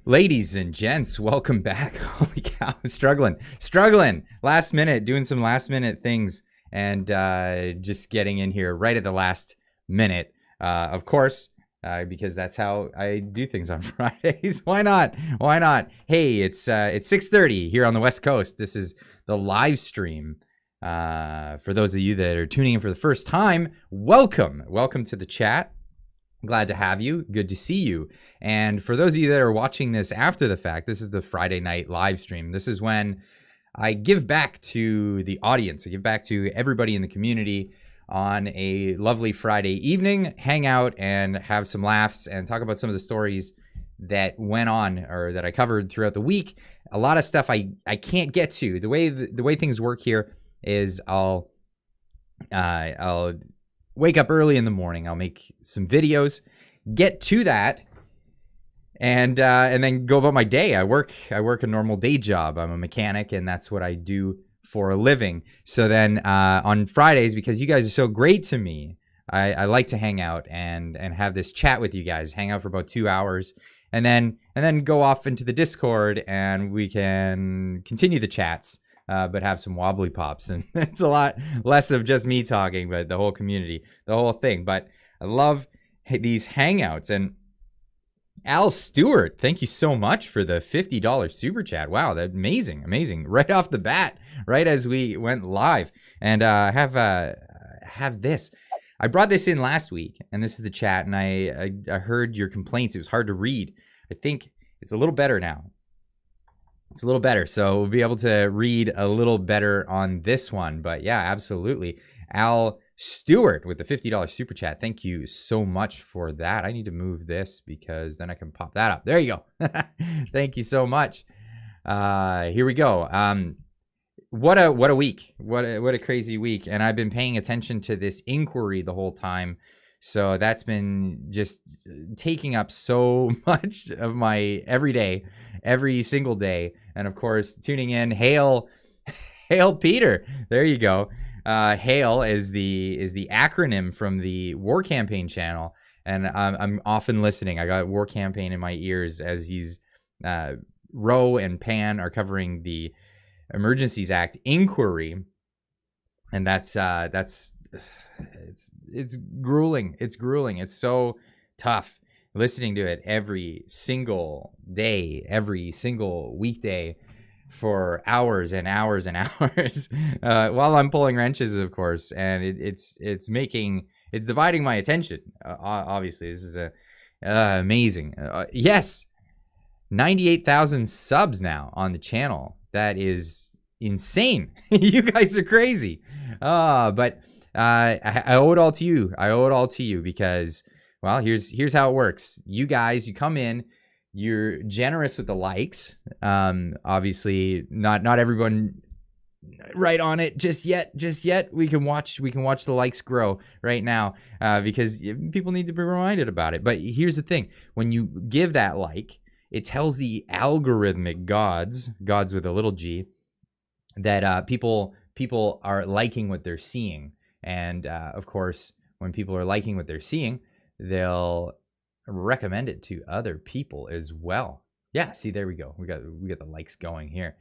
Ladies and gents, welcome back. Holy cow, struggling. Last minute, doing some last minute things and just getting in here right at the last minute. Of course, because that's how I do things on Fridays. Why not? Hey, it's 6:30 here on the West Coast. This is the live stream. For those of you that are tuning in for the first time, welcome to the chat. Glad to have you. Good to see you. And for those of you that are watching this after the fact, this is the Friday night live stream. This is when I give back to the audience. I give back to everybody in the community on a lovely Friday evening, hang out and have some laughs and talk about some of the stories that went on or that I covered throughout the week. A lot of stuff I can't get to. The way things work here is I'll wake up early in the morning. I'll make some videos, get to that, and then go about my day. I work a normal day job. I'm a mechanic, and that's what I do for a living. So then on Fridays, because you guys are so great to me, I like to hang out and have this chat with you guys. Hang out for about 2 hours, and then go off into the Discord, and we can continue the chats. But have some wobbly pops, and it's a lot less of just me talking, but the whole community, the whole thing. But I love these hangouts. And Al Stewart, thank you so much for the $50 super chat. Wow, that's amazing! Right off the bat, right as we went live, and have this. I brought this in last week, and this is the chat, and I heard your complaints. It was hard to read. I think it's a little better now. It's a little better, so we'll be able to read a little better on this one. But yeah, absolutely. Al Stewart with the $50 super chat. Thank you so much for that. I need to move this because then I can pop that up. There you go. Thank you so much. Here we go. What a week. What a crazy week. And I've been paying attention to this inquiry the whole time. So that's been just taking up so much of my every single day. And of course, tuning in, hail Peter. There you go. Hail is the acronym from the War Campaign channel. And I'm often listening. I got War Campaign in my ears as he's Ro and Pan are covering the Emergencies Act inquiry. And that's it's grueling. It's so tough listening to it every single day, every single weekday for hours and hours and hours while I'm pulling wrenches, of course. And it's dividing my attention. Obviously, this is amazing. Yes, 98,000 subs now on the channel. That is insane. You guys are crazy. But I owe it all to you. I owe it all to you because, well, here's how it works. You guys, you come in, you're generous with the likes. Obviously, not everyone right on it just yet. We can watch the likes grow right now because people need to be reminded about it. But here's the thing: when you give that like, it tells the algorithmic gods with a little g, that people are liking what they're seeing. And of course, when people are liking what they're seeing, they'll recommend it to other people as well. Yeah, see, there we go. We got the likes going here.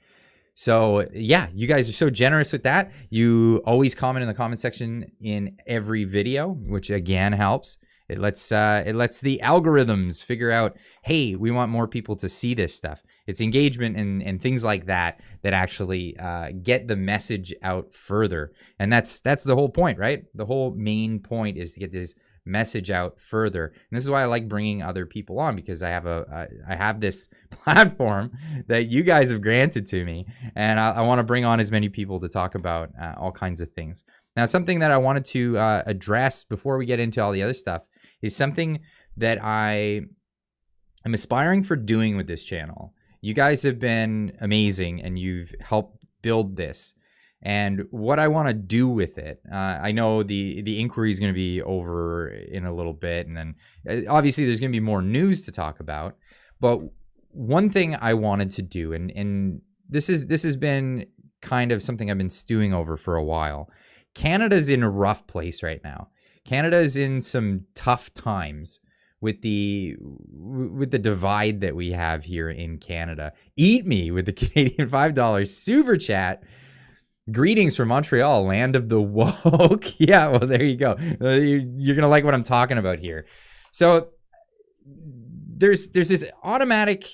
So yeah, you guys are so generous with that. You always comment in the comment section in every video, which again helps. It lets the algorithms figure out, hey, we want more people to see this stuff. It's engagement and things like that actually get the message out further. And that's the whole point, right? The whole main point is to get this message out further. And this is why I like bringing other people on, because I have this platform that you guys have granted to me, and I want to bring on as many people to talk about all kinds of things. Now, something that I wanted to address before we get into all the other stuff is something that I am aspiring for doing with this channel. You guys have been amazing, and you've helped build this. And what I want to do with it, I know the inquiry is going to be over in a little bit, and then obviously there's going to be more news to talk about. But one thing I wanted to do, and this has been kind of something I've been stewing over for a while. Canada's in a rough place right now. Canada is in some tough times with the divide that we have here in Canada. Eat me with the Canadian $5 super chat. Greetings from Montreal, land of the woke. Yeah, well, there you go. You're gonna like what I'm talking about here. So there's this automatic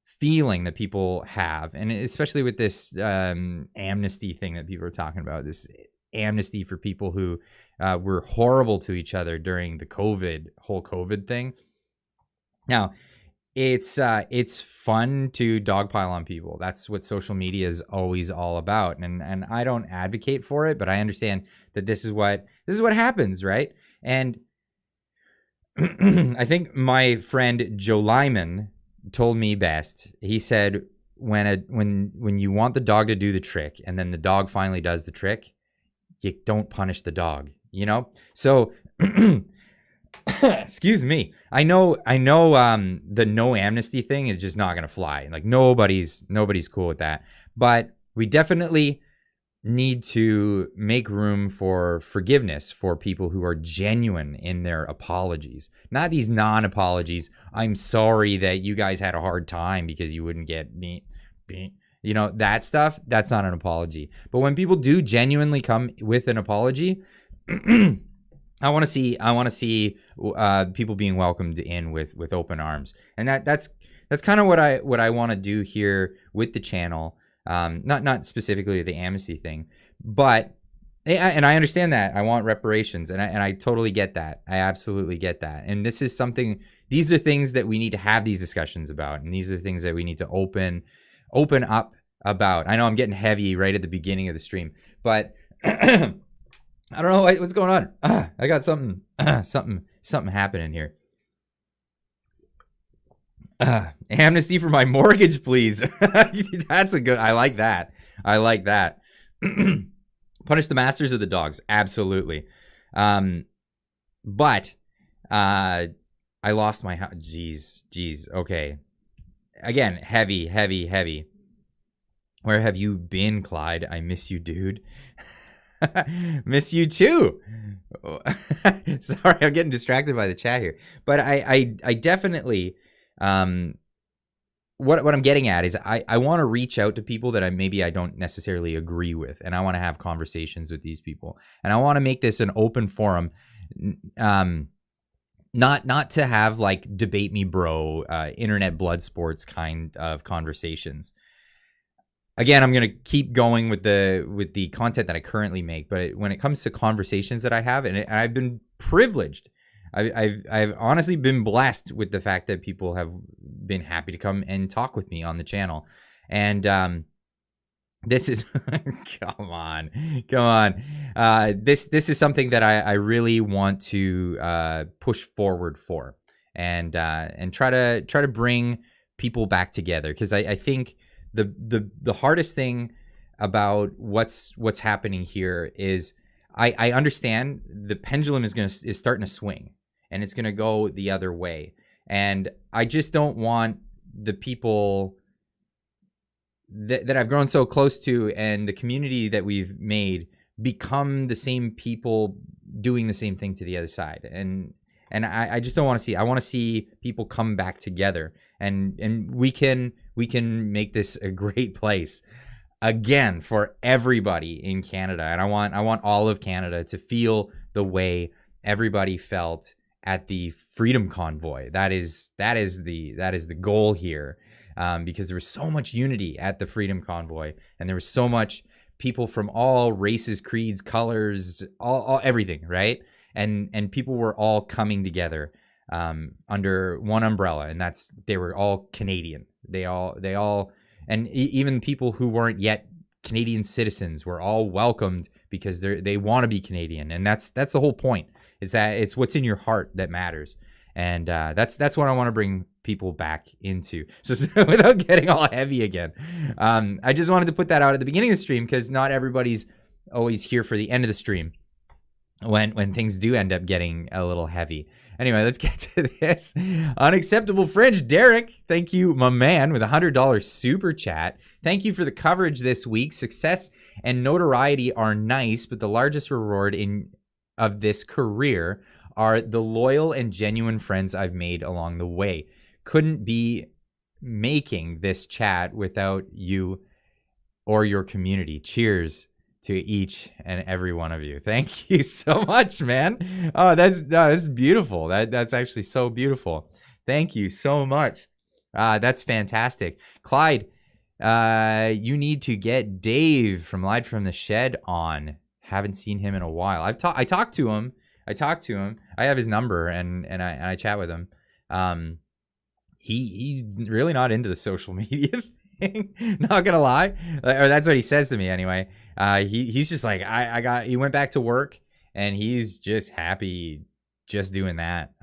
feeling that people have, and especially with this amnesty thing that people are talking about, this amnesty for people who were horrible to each other during the whole COVID thing. Now, it's fun to dogpile on people. That's what social media is always all about. And I don't advocate for it, but I understand that this is what happens, right? And I think my friend Joe Lyman told me best. He said, when you want the dog to do the trick and then the dog finally does the trick, you don't punish the dog, you know? So excuse me. I know the no amnesty thing is just not going to fly. Like nobody's cool with that. But we definitely need to make room for forgiveness for people who are genuine in their apologies. Not these non-apologies. I'm sorry that you guys had a hard time because you wouldn't get me. You know, that stuff, that's not an apology. But when people do genuinely come with an apology, I want to see people being welcomed in with open arms. And that's kind of what I want to do here with the channel. Not specifically the amnesty thing, but and I understand that I want reparations, and I totally get that. I absolutely get that. And this is something. These are things that we need to have these discussions about, and these are things that we need to open up about. I know I'm getting heavy right at the beginning of the stream, but I don't know what's going on. I got something happening here. Amnesty for my mortgage, please. That's a good. I like that. Punish the masters of the dogs, absolutely. But I lost my house. Jeez. Okay. Again, heavy. Where have you been, Clyde? I miss you, dude. Miss you too. Sorry, I'm getting distracted by the chat here. But I definitely. What I'm getting at is I want to reach out to people that I don't necessarily agree with, and I want to have conversations with these people, and I want to make this an open forum, not to have like debate me bro, internet blood sports kind of conversations. Again, I'm gonna keep going with the content that I currently make, but when it comes to conversations that I have, and I've been privileged. I've honestly been blessed with the fact that people have been happy to come and talk with me on the channel. And this is come on. This is something that I really want to push forward for, and try to bring people back together, because I think the hardest thing about what's happening here is I understand the pendulum is starting to swing. And it's going to go the other way. And I just don't want the people that I've grown so close to and the community that we've made become the same people doing the same thing to the other side. And I just don't want to see. I want to see people come back together. And we can make this a great place again for everybody in Canada. And I want all of Canada to feel the way everybody felt at the Freedom Convoy. That is the goal here, because there was so much unity at the Freedom Convoy, and there was so much people from all races, creeds, colors, all everything, right? And people were all coming together under one umbrella, and they were all Canadian. They all, and even people who weren't yet Canadian citizens were all welcomed because they want to be Canadian, and that's the whole point. Is that it's what's in your heart that matters, and that's what I want to bring people back into. So without getting all heavy again, I just wanted to put that out at the beginning of the stream, because not everybody's always here for the end of the stream when things do end up getting a little heavy. Anyway, let's get to this. Unacceptable Fringe, Derek, thank you, my man, with $100 super chat. Thank you for the coverage this week. Success and notoriety are nice, but the largest reward of this career are the loyal and genuine friends I've made along the way. Couldn't be making this chat without you or your community. Cheers to each and every one of you. Thank you so much, man. Oh, that's beautiful. That's actually so beautiful. Thank you so much. That's fantastic. Clyde, you need to get Dave from Live from the Shed on. Haven't seen him in a while. I talked to him. I have his number and I chat with him. He's really not into the social media thing. Not gonna lie, or that's what he says to me anyway. He's just like he went back to work and he's just happy just doing that.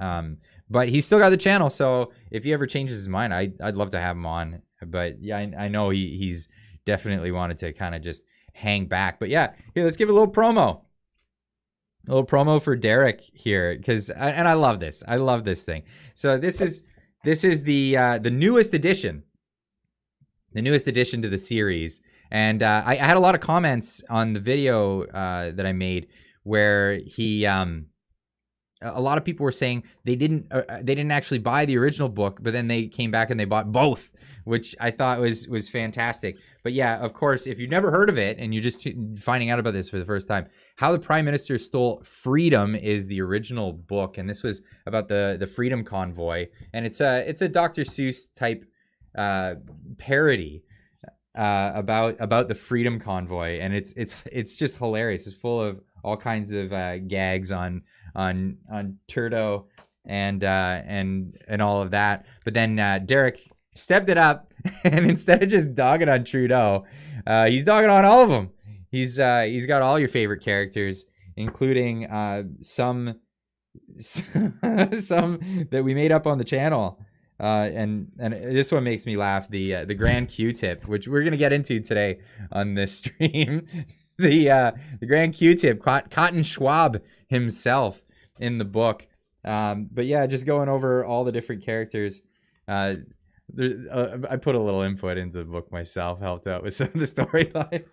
But he's still got the channel, so if he ever changes his mind, I'd love to have him on. But yeah, I know he's definitely wanted to kind of just hang back. But yeah, here, let's give a little promo. A little promo for Derek here, because I love this. I love this thing. So this is the newest edition. The newest addition to the series. And I had a lot of comments on the video that I made where a lot of people were saying they didn't actually buy the original book, but then they came back and they bought both, which I thought was fantastic. But yeah, of course, if you've never heard of it and you're just finding out about this for the first time, How the Prime Minister Stole Freedom is the original book, and this was about the Freedom Convoy, and it's a Dr. Seuss type parody about the Freedom Convoy, and it's just hilarious. It's full of all kinds of gags on Trudeau and all of that. But then Derek stepped it up, and instead of just dogging on Trudeau, he's dogging on all of them. He's got all your favorite characters, including some that we made up on the channel. And this one makes me laugh. The Grand Q-tip, which we're gonna get into today on this stream. The Grand Q-tip, Cotton Schwab himself in the book. But yeah, just going over all the different characters. I put a little input into the book myself, helped out with some of the storyline.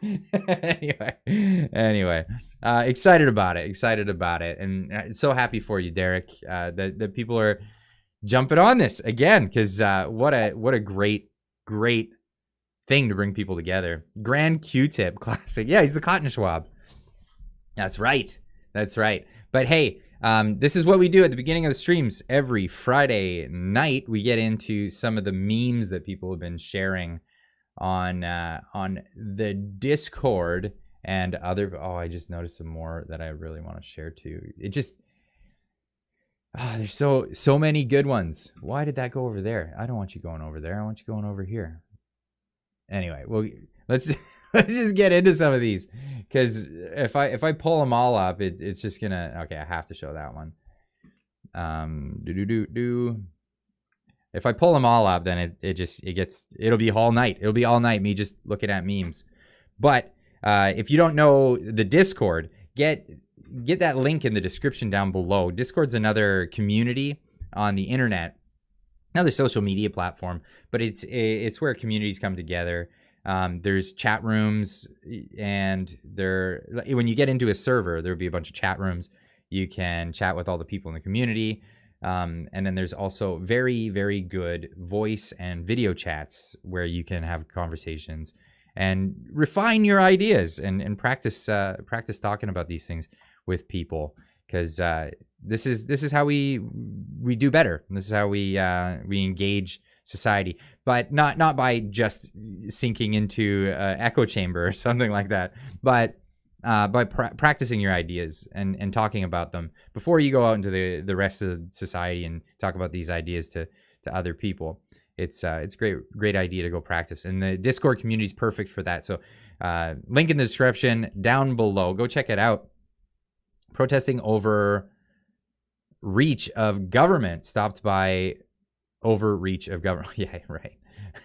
anyway, excited about it, and so happy for you, Derek. That people are jumping on this again, because what a great thing to bring people together. Grand Q-tip, classic. Yeah, he's the Cotton Schwab. That's right. But hey, this is what we do at the beginning of the streams every Friday night. We get into some of the memes that people have been sharing on the Discord and other. Oh, I just noticed some more that I really want to share too. It just there's so many good ones. Why did that go over there? I don't want you going over there. I want you going over here. Anyway, well, let's just get into some of these, because if I pull them all up, it's just gonna. Okay, I have to show that one. If I pull them all up, then it'll be all night. It'll be all night me just looking at memes. But if you don't know the Discord, get that link in the description down below. Discord's another community on the internet, another social media platform, but it's where communities come together. There's chat rooms, and when you get into a server, there'll be a bunch of chat rooms. You can chat with all the people in the community. And then there's also very, very good voice and video chats where you can have conversations and refine your ideas and practice talking about these things with people, because this is how we do better. This is how we engage society, but not by just sinking into an echo chamber or something like that, but by practicing your ideas and talking about them before you go out into the rest of society and talk about these ideas to other people. It's great idea to go practice, and the Discord community is perfect for that. So link in the description down below. Go check it out. Protesting over reach of government stopped by overreach of government. Yeah, right.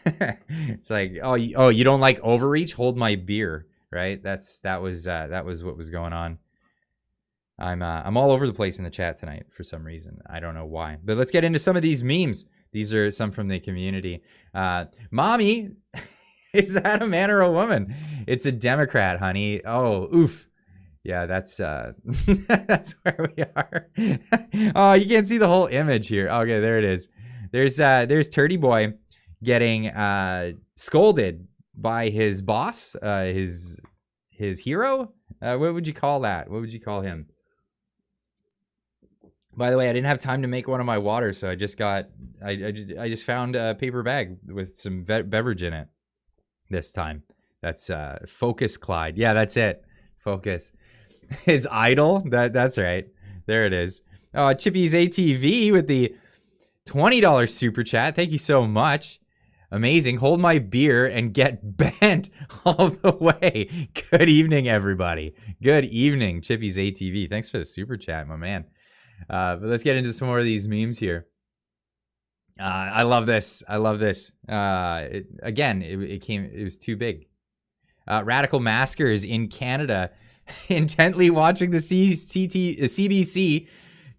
It's like, oh, you don't like overreach? Hold my beer, right? That was what was going on. I'm all over the place in the chat tonight for some reason. I don't know why. But let's get into some of these memes. These are some from the community. Mommy, is that a man or a woman? It's a Democrat, honey. Oh, oof. Yeah, that's that's where we are. Oh, you can't see the whole image here. Okay, there it is. There's Turdy Boy getting scolded by his boss, his hero. What would you call that? What would you call him? By the way, I didn't have time to make one of my waters, so I just found a paper bag with some beverage in it this time. That's Focus Clyde. Yeah, that's it. Focus. His idol. That's right. There it is. Oh, Chippy's ATV with the $20 super chat. Thank you so much. Amazing. Hold my beer and get bent all the way. Good evening, everybody. Good evening, Chippy's ATV. Thanks for the super chat, my man. But let's get into some more of these memes here. I love this. I love this. It was too big. Radical maskers in Canada intently watching the CBC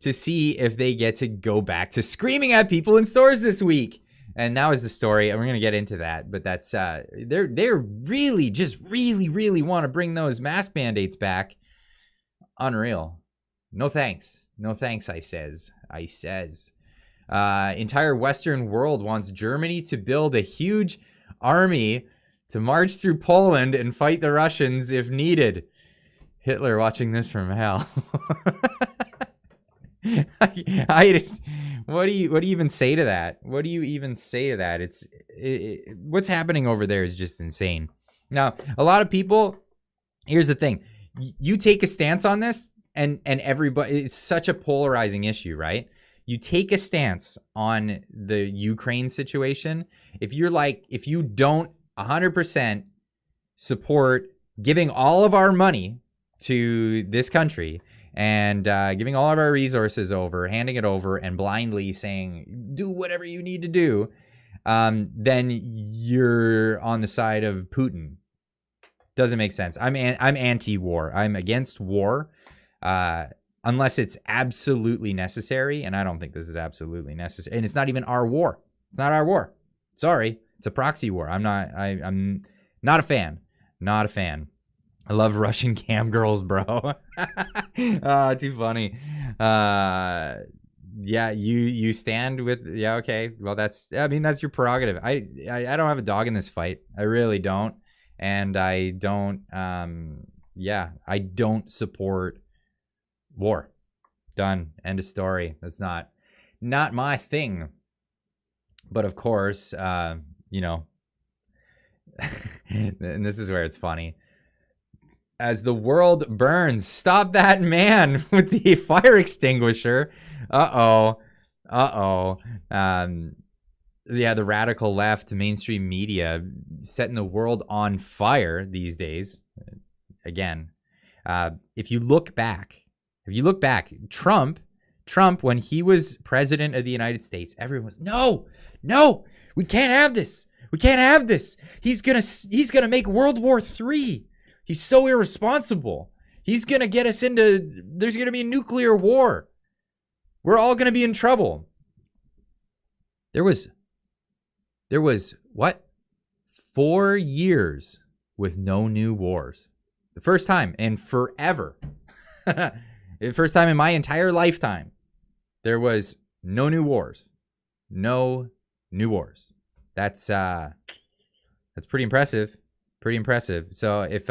to see if they get to go back to screaming at people in stores this week. And that was the story, and we're going to get into that. But that's they're really just really want to bring those mask mandates back. Unreal. No thanks. No thanks, I says. Entire Western world wants Germany to build a huge army to march through Poland and fight the Russians if needed. Hitler watching this from hell. What do you even say to that? What do you even say to that? What's happening over there is just insane. Now, a lot of people, here's the thing. You take a stance on this, and everybody, it's such a polarizing issue, right? You take a stance on the Ukraine situation. If you don't 100% support giving all of our money to this country and giving all of our resources over, handing it over, and blindly saying, do whatever you need to do, then you're on the side of Putin. Doesn't make sense. I'm anti-war. I'm against war. Unless it's absolutely necessary, and I don't think this is absolutely necessary. And it's not even our war. It's not our war. Sorry, it's a proxy war. I'm not a fan. Not a fan. I love Russian cam girls, bro. Too funny. Yeah, you stand with, yeah, okay. Well, that's your prerogative. I don't have a dog in this fight. I really don't. And I don't support war. Done. End of story. That's not my thing. But of course, and this is where it's funny. As the world burns, stop that man with the fire extinguisher. Uh-oh. Yeah, the radical left, mainstream media setting the world on fire these days. Again, if you look back, Trump, when he was president of the United States, everyone was, no, we can't have this. We can't have this. He's gonna make World War III. He's so irresponsible. He's gonna get us there's gonna be a nuclear war. We're all gonna be in trouble. There was what? 4 years with no new wars. The first time in forever. The first time in my entire lifetime, there was no new wars. No new wars. That's pretty impressive. Pretty impressive. So if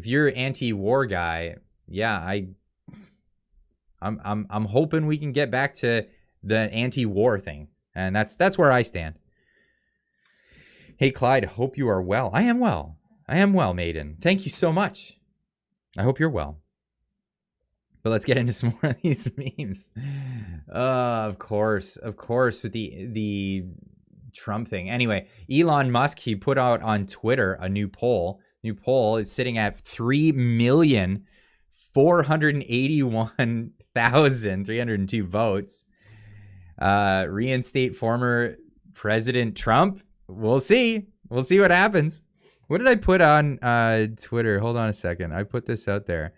you're an anti-war guy, yeah, I'm hoping we can get back to the anti-war thing. And that's where I stand. Hey Clyde, hope you are well. I am well. Maiden. Thank you so much. I hope you're well. But let's get into some more of these memes. Of course, with the Trump thing. Anyway, Elon Musk, he put out on Twitter a new poll. Is sitting at 3,481,302 votes. Reinstate former President Trump. We'll see what happens. What did I put on Twitter? Hold on a second. I put this out there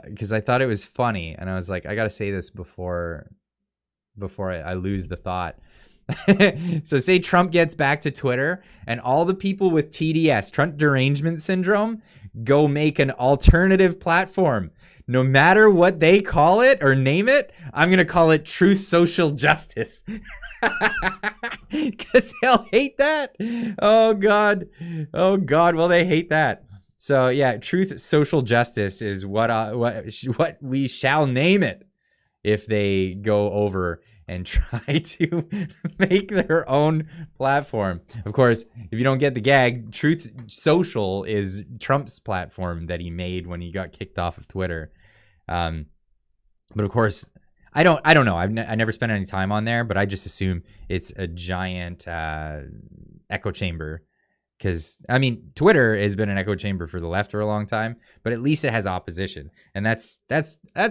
because I thought it was funny, and I was like, I gotta say this before I lose the thought. So say Trump gets back to Twitter, and all the people with TDS, Trump derangement syndrome, go make an alternative platform. No matter what they call it or name it, I'm going to call it Truth Social Justice. Because they'll hate that. Oh, God. Oh, God. Well, they hate that. So, yeah, Truth Social Justice is what we shall name it if they go over and try to make their own platform. Of course, if you don't get the gag, Truth Social is Trump's platform that he made when he got kicked off of Twitter. But of course, I don't know. I never spent any time on there, but I just assume it's a giant echo chamber. Because, I mean, Twitter has been an echo chamber for the left for a long time, but at least it has opposition. And that's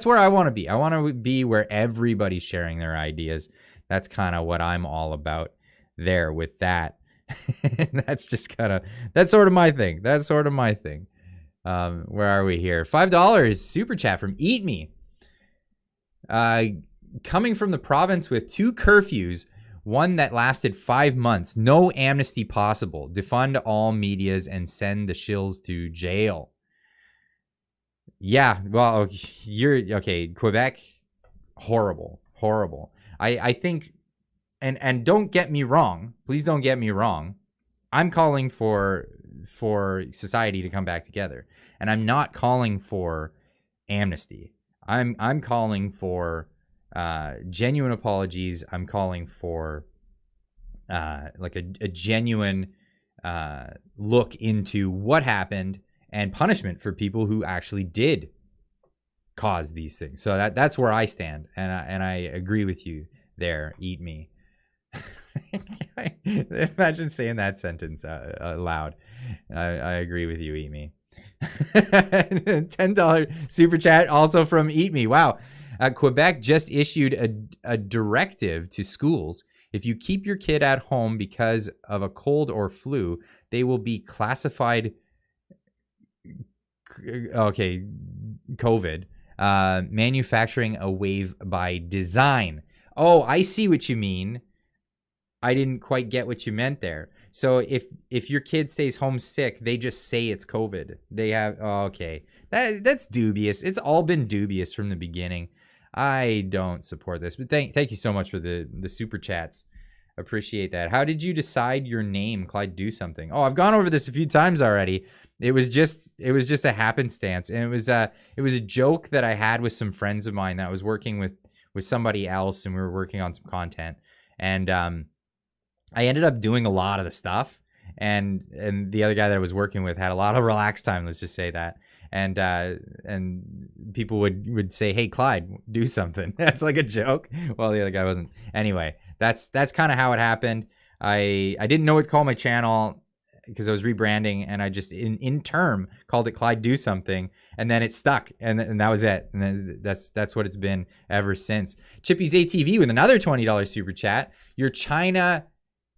where I want to be. I want to be where everybody's sharing their ideas. That's kind of what I'm all about there with that. That's sort of my thing. Where are we here? $5 super chat from Eat Me. Coming from the province with 2 curfews, one that lasted 5 months, no amnesty possible. Defund all medias and send the shills to jail. Yeah, well, you're okay. Quebec, horrible. I think, and don't get me wrong. Please don't get me wrong. I'm calling for society to come back together, and I'm not calling for amnesty. I'm calling for genuine apologies. I'm calling for like a genuine look into what happened and punishment for people who actually did cause these things. So that's where I stand, and I agree with you there. Eat me. Imagine saying that sentence aloud. I agree with you. Eat me. $10 super chat also from Eat Me. Wow. Quebec just issued a directive to schools. If you keep your kid at home because of a cold or flu, they will be classified COVID, manufacturing a wave by design. Oh, I see what you mean. I didn't quite get what you meant there. So if your kid stays home sick, they just say it's COVID. They have okay. That's dubious. It's all been dubious from the beginning. I don't support this. But thank you so much for the super chats. Appreciate that. How did you decide your name, Clyde Do Something? Oh, I've gone over this a few times already. It was just a happenstance, and it was a joke that I had with some friends of mine that was working with somebody else, and we were working on some content. And I ended up doing a lot of the stuff, and the other guy that I was working with had a lot of relaxed time. Let's just say that. And people would say, "Hey, Clyde, do something." That's like a joke. Well, the other guy wasn't. Anyway, that's kind of how it happened. I didn't know what to call my channel because I was rebranding, and I just in term called it Clyde Do Something, and then it stuck, and that was it. And then that's what it's been ever since. Chippy's ATV with another $20 super chat. Your China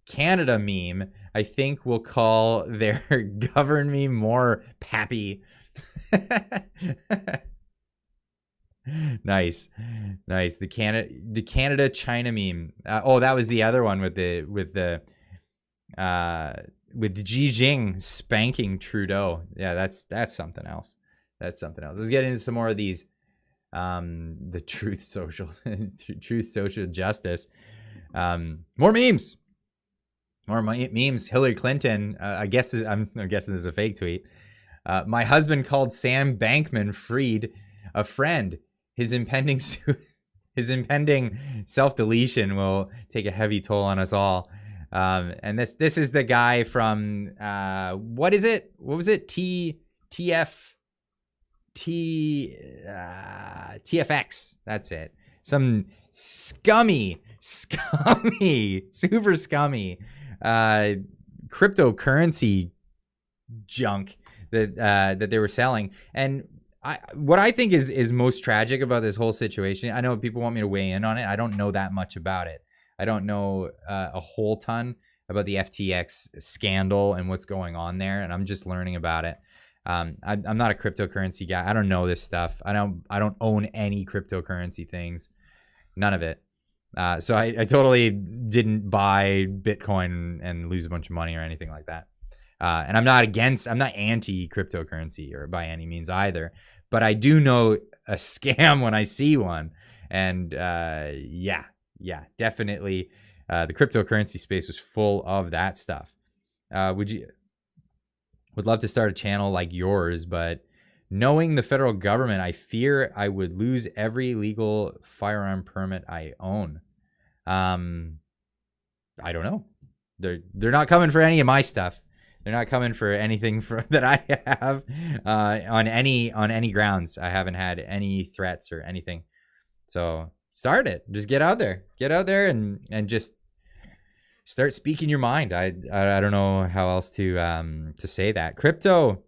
Canada meme, I think, will call their govern me more pappy. Nice. The Canada China meme. That was the other one with the Xi Jinping spanking Trudeau. Yeah, that's something else. Let's get into some more of these. The Truth Social Justice. More memes. Hillary Clinton. I'm guessing this is a fake tweet. My husband called Sam Bankman Fried a friend. His impending self-deletion will take a heavy toll on us all. And this is the guy from what is it? What was it? TFX. That's it. Some scummy, super scummy cryptocurrency junk that they were selling. And what I think is most tragic about this whole situation, I know people want me to weigh in on it. I don't know that much about it. I don't know a whole ton about the FTX scandal and what's going on there, and I'm just learning about it. I'm not a cryptocurrency guy. I don't know this stuff. I don't own any cryptocurrency things. None of it. So I totally didn't buy Bitcoin and lose a bunch of money or anything like that. And I'm not anti cryptocurrency or by any means either, but I do know a scam when I see one. And yeah, definitely the cryptocurrency space was full of that stuff. Would love to start a channel like yours, but knowing the federal government, I fear I would lose every legal firearm permit I own. I don't know. They're not coming for any of my stuff. They're not coming for anything that I have on any grounds. I haven't had any threats or anything. So start it. Just get out there. Get out there and just start speaking your mind. I don't know how else to say that. Crypto.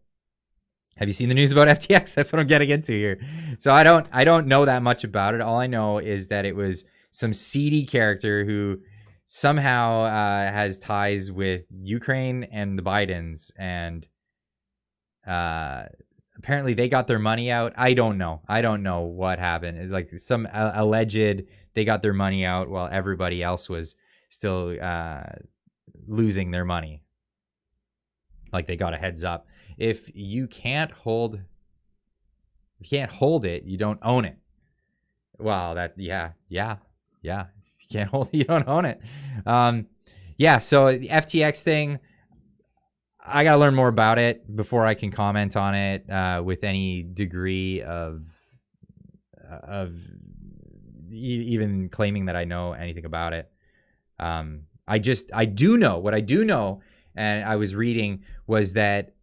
Have you seen the news about FTX? That's what I'm getting into here. So I don't know that much about it. All I know is that it was some seedy character who somehow has ties with Ukraine and the Bidens, and apparently they got their money out. I don't know what happened. It's like some alleged they got their money out while everybody else was still losing their money. Like they got a heads up. If you can't hold it, you don't own it. Well, yeah. If you can't hold it, you don't own it. Yeah, so the FTX thing, I got to learn more about it before I can comment on it with any degree of even claiming that I know anything about it. I do know, what I do know, and I was reading, was that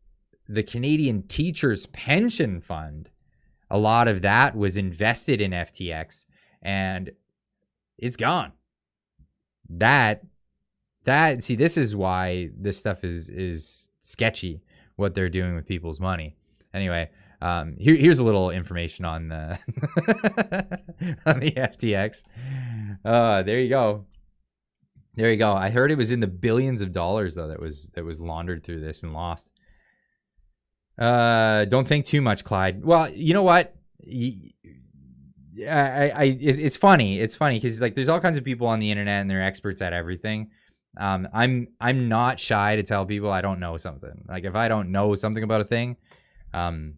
the Canadian Teachers Pension Fund, a lot of that was invested in FTX, and it's gone. See, this is why this stuff is sketchy, what they're doing with people's money. Anyway, here's a little information on the on the FTX. There you go. I heard it was in the billions of dollars though that was laundered through this and lost. Don't think too much, Clyde. Well, you know what? It's funny because like there's all kinds of people on the internet and they're experts at everything. I'm not shy to tell people I don't know something. Like if I don't know something about a thing, I'll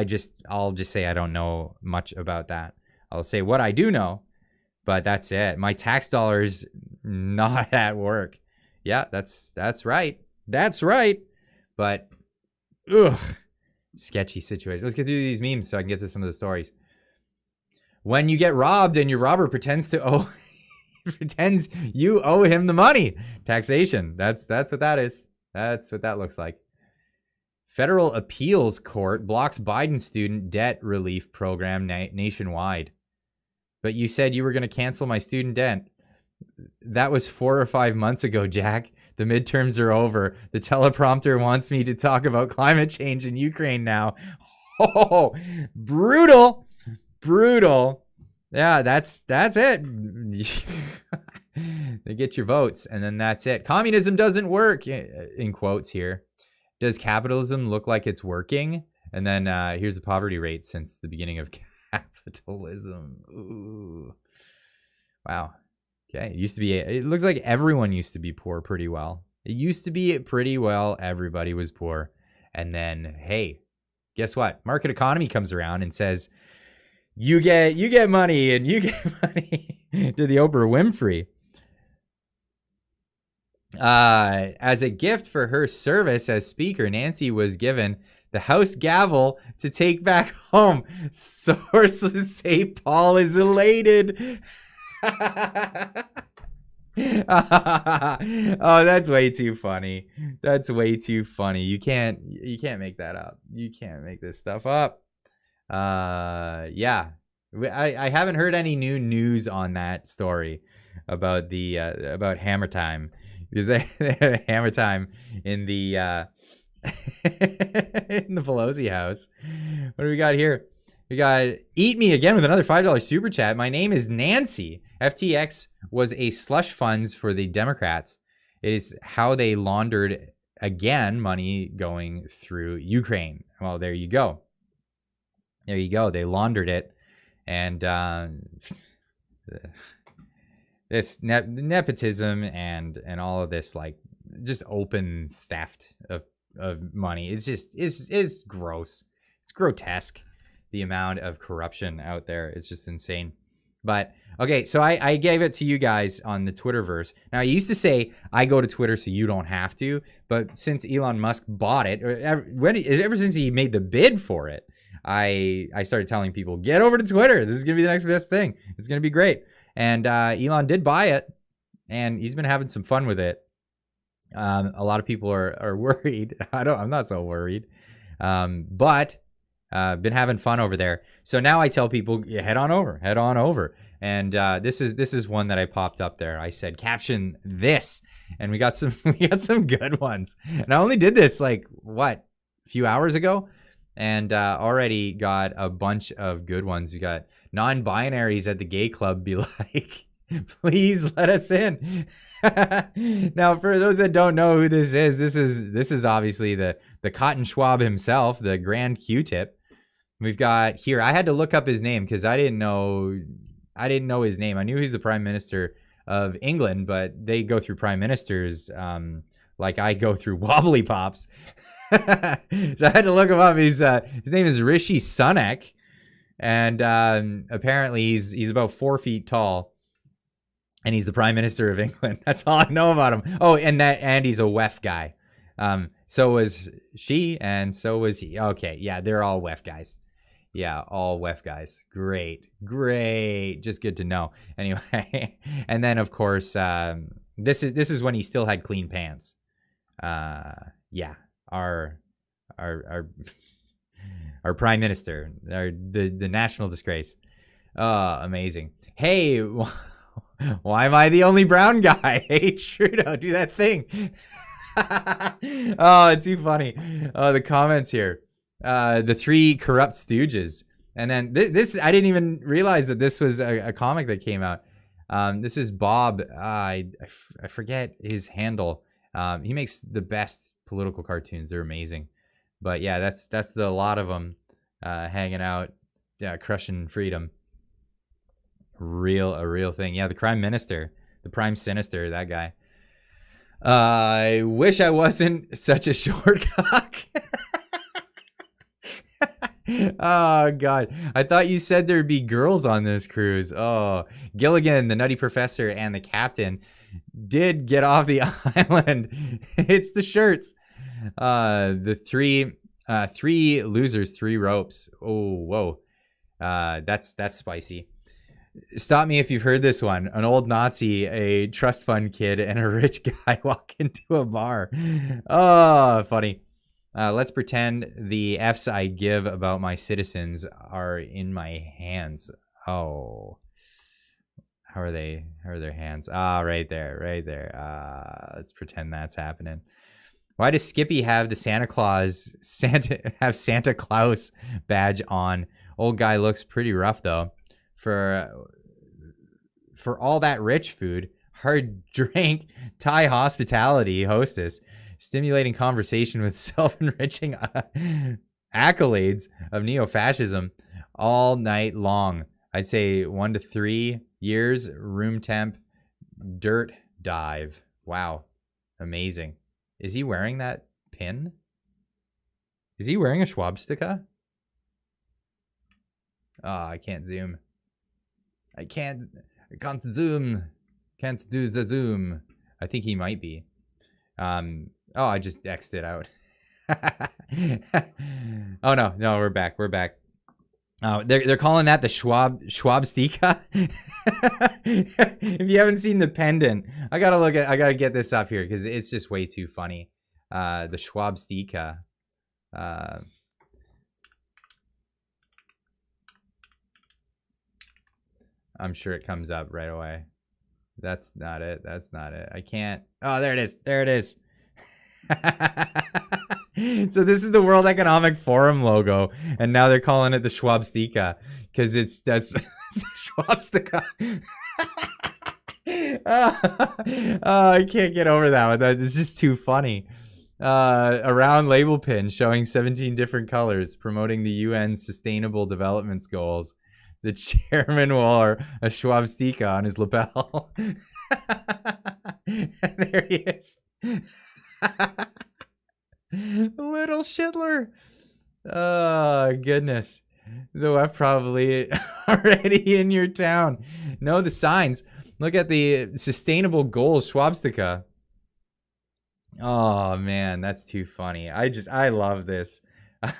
just say I don't know much about that. I'll say what I do know, but that's it. My tax dollars not at work. Yeah, that's right. That's right. But sketchy situation. Let's get through these memes so I can get to some of the stories. When you get robbed and your robber pretends you owe him the money. Taxation. That's what that is. That's what that looks like. Federal appeals court blocks Biden student debt relief program nationwide. But you said you were going to cancel my student debt. That was 4 or 5 months ago, Jack. The midterms are over. The teleprompter wants me to talk about climate change in Ukraine now. Oh, brutal. Yeah, that's it. They get your votes, and then that's it. Communism doesn't work, in quotes here. Does capitalism look like it's working? And then here's the poverty rate since the beginning of capitalism. Ooh. Wow. Okay, it looks like everyone used to be poor pretty well. It used to be pretty well. Everybody was poor. And then, hey, guess what? Market economy comes around and says, you get money and you get money to the Oprah Winfrey. As a gift for her service as speaker, Nancy was given the House gavel to take back home. Sources say Paul is elated. Oh, that's way too funny. That's way too funny. You can't make that up. You can't make this stuff up. Yeah, I haven't heard any new news on that story about the about Hammer Time, because they have Hammer Time in the in the Pelosi house. What do we got here? We got Eat Me again with another $5 super chat. My name is Nancy. FTX was a slush funds for the Democrats. It is how they laundered, again, money going through Ukraine. Well, there you go. There you go. They laundered it. And this nepotism and all of this, like, just open theft of money. It's just it's gross. It's grotesque, the amount of corruption out there. It's just insane. But okay, so I gave it to you guys on the Twitterverse. Now, I used to say I go to Twitter so you don't have to, but since Elon Musk bought it, or ever since he made the bid for it, I started telling people, get over to Twitter. This is gonna be the next best thing. It's gonna be great. And Elon did buy it, and he's been having some fun with it. A lot of people are worried. I'm not so worried, but been having fun over there. So now I tell people, yeah, head on over. And this is one that I popped up there. I said, caption this, and we got some good ones. And I only did this like a few hours ago, and already got a bunch of good ones. We got non-binaries at the gay club be like, please let us in. Now, for those that don't know who this is obviously the Cotton Schwab himself, the Grand Q-Tip. We've got here, I had to look up his name because I didn't know his name. I knew he's the Prime Minister of England, but they go through prime ministers like I go through wobbly pops. So I had to look him up. His name is Rishi Sunak, and apparently he's about 4 feet tall, and he's the Prime Minister of England. That's all I know about him. Oh, and he's a WEF guy. So was she, and so was he. Okay, yeah, they're all WEF guys. Yeah, all WEF guys. Great. Just good to know. Anyway, and then of course, this is when he still had clean pants. Yeah, our Prime Minister, the national disgrace. Oh, amazing. Hey, why am I the only brown guy? Hey, Trudeau, do that thing. Oh, too funny. Oh, the comments here. The three corrupt stooges. And then this I didn't even realize that this was a comic that came out. This is Bob. I forget his handle. He makes the best political cartoons. They're amazing. But yeah, that's the lot of them hanging out, crushing freedom. A real thing. Yeah, the Prime Minister, the Prime Sinister, that guy. I wish I wasn't such a short cock. Oh, God. I thought you said there'd be girls on this cruise. Oh, Gilligan, the Nutty Professor, and the captain did get off the island. It's the shirts. The three losers, 3 ropes. Oh, whoa. That's spicy. Stop me if you've heard this one. An old Nazi, a trust fund kid, and a rich guy walk into a bar. Oh, funny. Let's pretend the F's I give about my citizens are in my hands. Oh. How are they? How are their hands? Ah, right there. Let's pretend that's happening. Why does Skippy have the Santa Claus badge on? Old guy looks pretty rough though. For all that rich food, hard drink, Thai hospitality hostess, stimulating conversation with self-enriching accolades of neo-fascism all night long. I'd say 1 to 3 years, room temp, dirt dive. Wow, amazing. Is he wearing that pin? Is he wearing a Schwabstica? Oh, I can't zoom. I can't zoom. Can't do the zoom. I think he might be. Oh, I just X'd it out. Oh no, we're back. Oh, they're calling that the Schwabstica. If you haven't seen the pendant, I gotta get this up here because it's just way too funny. The Schwabstica. I'm sure it comes up right away. That's not it. I can't. Oh, there it is. So this is the World Economic Forum logo, and now they're calling it the Schwabstica because that's the Schwabstica. I can't get over that one. It's just too funny. A round label pin showing 17 different colors promoting the UN's Sustainable Development Goals. The chairman wore a Schwabstica on his lapel. There he is. Little Schindler. Oh, goodness. The left probably already in your town. Know the signs. Look at the sustainable goals swastika. Oh, man, that's too funny. I love this. Oh,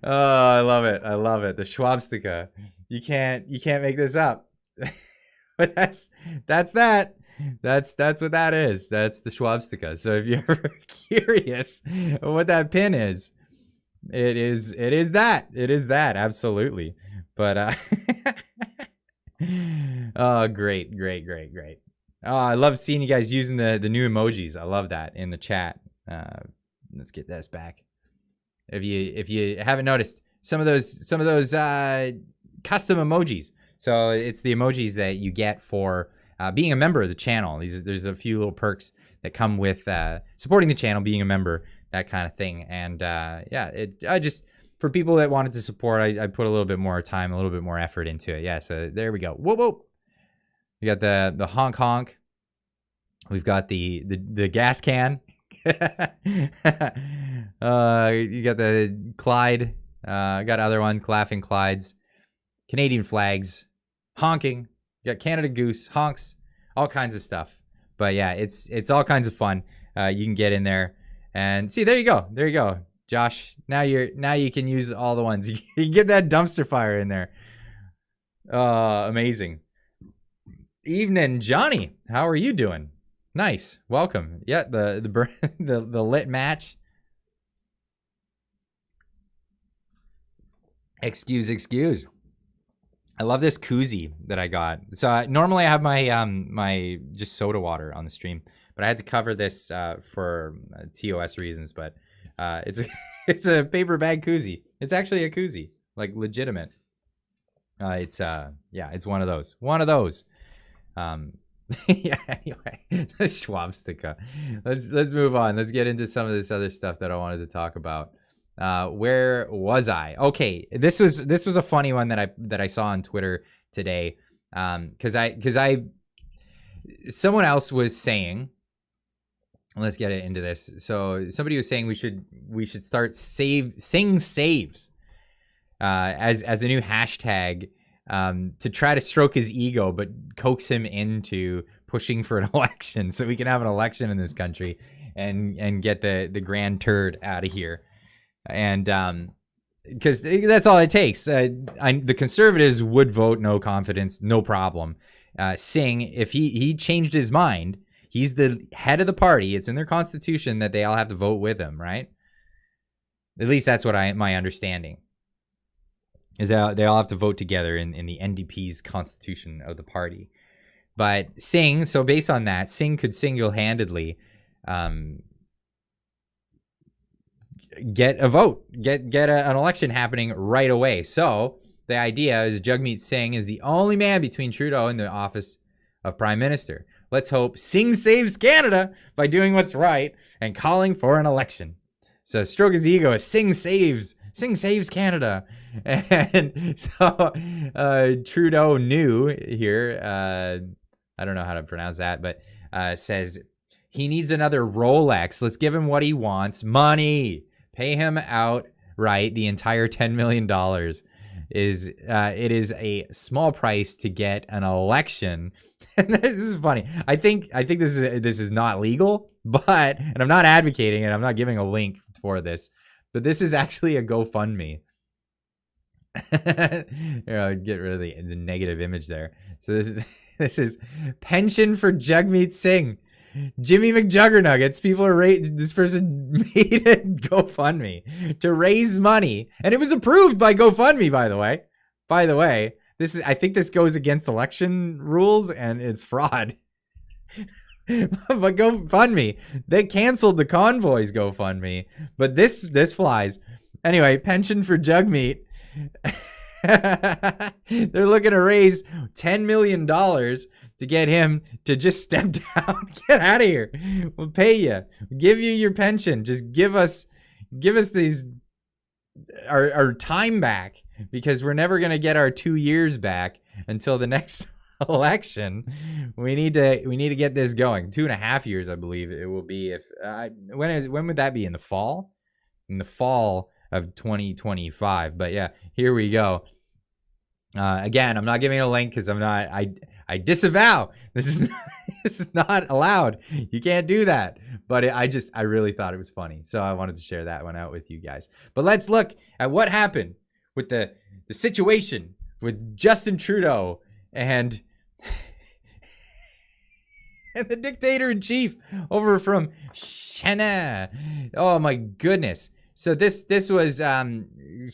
I love it. I love it. The swastika. You can't make this up. But that's that. That's what that is. That's the swastika. So if you're ever curious what that pin is, it is that. It is that, absolutely. But oh, great. Oh, I love seeing you guys using the new emojis. I love that in the chat. Let's get this back. If you haven't noticed, some of those custom emojis. So it's the emojis that you get for being a member of the channel. There's a few little perks that come with supporting the channel, being a member, that kind of thing. And yeah, I just, for people that wanted to support, I put a little bit more time, a little bit more effort into it. Yeah, so there we go. Whoop whoop. We got the honk honk. We've got the gas can. You got the Clyde. Got other ones, laughing Clydes, Canadian flags, honking. You got Canada Goose, honks, all kinds of stuff. But yeah, it's all kinds of fun. You can get in there and see. There you go, Josh. Now you can use all the ones. You can get that dumpster fire in there. Amazing. Evening, Johnny. How are you doing? Nice. Welcome. Yeah, the lit match. Excuse. I love this koozie that I got. So normally I have my my just soda water on the stream, but I had to cover this for TOS reasons. But it's a paper bag koozie. It's actually a koozie, like legitimate. It's one of those. Yeah. Anyway, the swastika. Let's move on. Let's get into some of this other stuff that I wanted to talk about. Where was I? Okay, this was a funny one that I saw on Twitter today. Because someone else was saying, let's get into this. So somebody was saying we should start sing saves as a new hashtag to try to stroke his ego, but coax him into pushing for an election so we can have an election in this country and get the grand turd out of here. And because that's all it takes. The conservatives would vote no confidence, no problem. Singh, if he changed his mind, he's the head of the party. It's in their constitution that they all have to vote with him, right? At least that's what my understanding is, that they all have to vote together in the NDP's constitution of the party. But Singh, so based on that, Singh could single-handedly get a vote, get an election happening right away. So the idea is Jagmeet Singh is the only man between Trudeau and the office of Prime Minister. Let's hope Singh saves Canada by doing what's right and calling for an election. So stroke his ego as Singh saves Canada. And so Trudeau knew here, I don't know how to pronounce that, but says he needs another Rolex. Let's give him what he wants. Money. Pay him outright the entire $10 million. It is a small price to get an election. This is funny. I think this is not legal, but, and I'm not advocating it. I'm not giving a link for this, but this is actually a GoFundMe. Here, I'll get rid of the negative image there. So this is pension for Jagmeet Singh. Jimmy McJuggernuggets. People are this person made a GoFundMe to raise money, and it was approved by GoFundMe. By the way, I think this goes against election rules and it's fraud. But GoFundMe, they canceled the convoys GoFundMe, but this flies. Anyway, pension for Jagmeet. They're looking to raise $10 million to get him to just step down. Get out of here. We'll pay you. We'll give you your pension. Just give us these our time back, because we're never going to get our 2 years back until the next election. We need to get this going. 2.5 years, I believe it will be. If when would that be? In the fall? In the fall of 2025. But yeah, here we go. Again, I'm not giving a link because I disavow. This is not allowed. You can't do that. But I really thought it was funny, so I wanted to share that one out with you guys. But let's look at what happened with the situation with Justin Trudeau and the dictator-in-chief over from China. Oh my goodness. So this was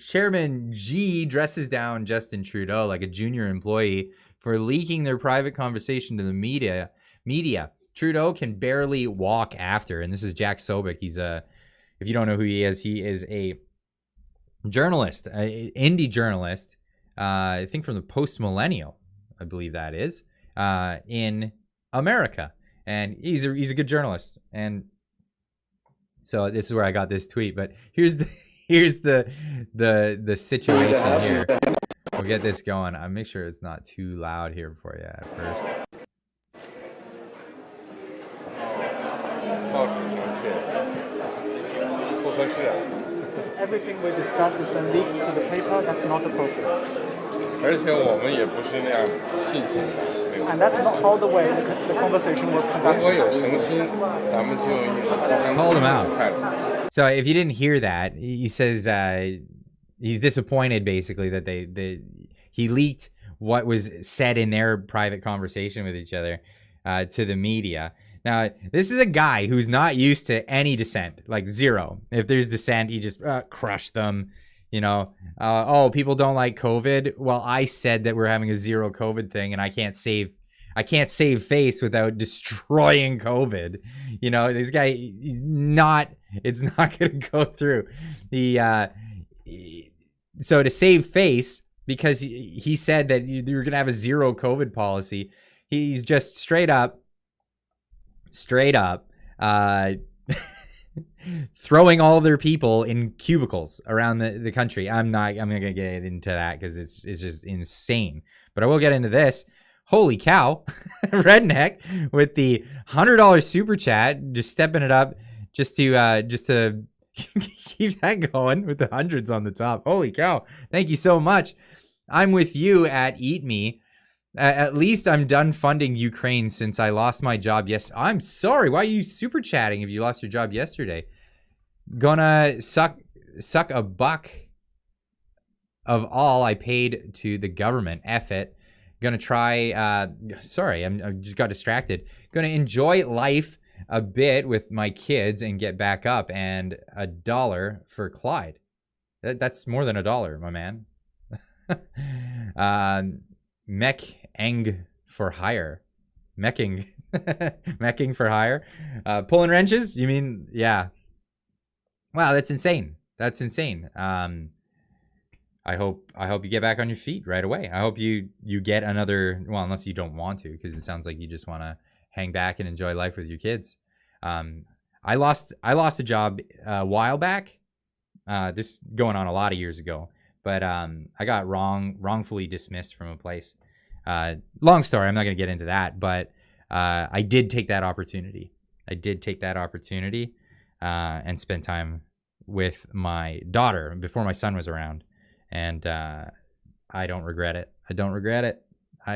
Chairman G dresses down Justin Trudeau like a junior employee for leaking their private conversation to the media. Trudeau can barely walk after, and this is Jack Sobick. He's if you don't know who he is a journalist, an indie journalist. I think from the Post-Millennial, I believe that is, in America, and he's a good journalist. And so this is where I got this tweet. But here's the situation here. We'll get this going. I'll make sure it's not too loud here for you at first. Everything we discuss is then leaked to the paper. That's not appropriate. And that's not how the way the conversation was conducted. Called him out. So if you didn't hear that, he says he's disappointed basically that he leaked what was said in their private conversation with each other to the media. Now, this is a guy who's not used to any dissent, like zero. If there's dissent, he just crush them. You know, oh, people don't like COVID. Well, I said that we're having a zero COVID thing, and I can't save face without destroying COVID. You know, this guy, it's not going to go through. So to save face, because he said that you're going to have a zero COVID policy, he's just straight up, throwing all their people in cubicles around the country. I'm not gonna get into that because it's just insane. But I will get into this. Holy cow, Redneck with the $100 super chat, just stepping it up, just to keep that going with the hundreds on the top. Holy cow! Thank you so much. I'm with you at Eat Me. At least I'm done funding Ukraine since I lost my job. Yes, I'm sorry. Why are you super chatting if you lost your job yesterday? Gonna suck a buck of all I paid to the government. F it. Gonna try. Sorry, I just got distracted. Gonna enjoy life a bit with my kids and get back up. And $1 for Clyde. That's more than $1, my man. Mech-eng for hire. Mecking. Mecking for hire. Pulling wrenches? You mean, yeah. Wow, that's insane. That's insane. I hope you get back on your feet right away. I hope you get another, well, unless you don't want to, because it sounds like you just want to hang back and enjoy life with your kids. I lost a job a while back. This going on a lot of years ago. But I got wrongfully dismissed from a place. Long story. I'm not going to get into that. But I did take that opportunity. And spend time with my daughter before my son was around. And I don't regret it. I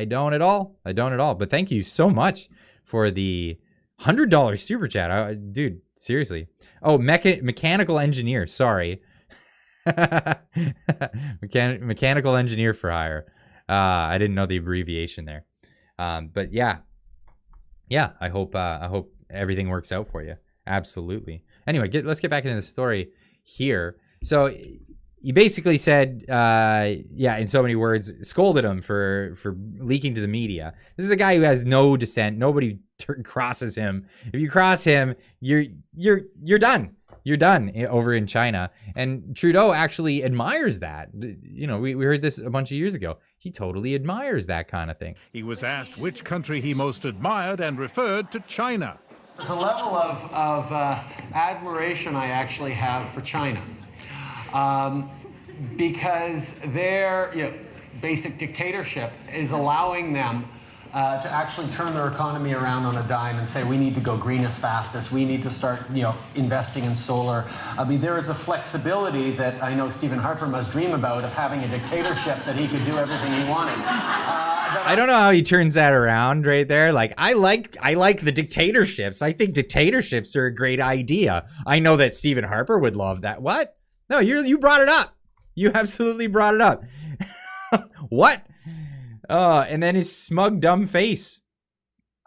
don't at all. But thank you so much for the $100 super chat. Dude, seriously. Oh, mechanical engineer. Sorry. Mechanical engineer for hire. I didn't know the abbreviation there. But yeah, I hope everything works out for you. Absolutely. Anyway, let's get back into the story here. So you basically said, in so many words, scolded him for leaking to the media. This is a guy who has no dissent. Nobody crosses him. If you cross him, you're done. You're done over in China. And Trudeau actually admires that. You know, we heard this a bunch of years ago. He totally admires that kind of thing. He was asked which country he most admired and referred to China. There's a level of admiration I actually have for China. Because their basic dictatorship is allowing them to actually turn their economy around on a dime and say we need to go green as fastest, we need to start investing in solar. I mean, there is a flexibility that I know Stephen Harper must dream about, of having a dictatorship that he could do everything he wanted. I don't know how he turns that around right there. Like, I like the dictatorships. I think dictatorships are a great idea. I know that Stephen Harper would love that. What? No, you brought it up. You absolutely brought it up. What? And then his smug, dumb face.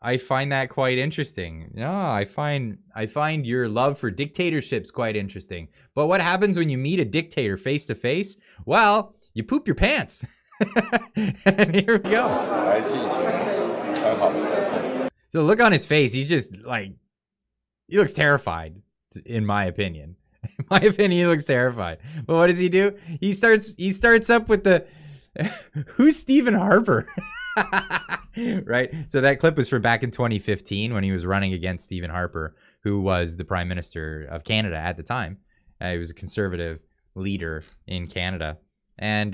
I find that quite interesting. No, I find your love for dictatorships quite interesting. But what happens when you meet a dictator face to face? Well, you poop your pants. And here we go. So look on his face. He's just like, he looks terrified, in my opinion. In my opinion, he looks terrified. But what does he do? He starts up with the, who's Stephen Harper? Right? So that clip was from back in 2015 when he was running against Stephen Harper, who was the Prime Minister of Canada at the time. He was a conservative leader in Canada. And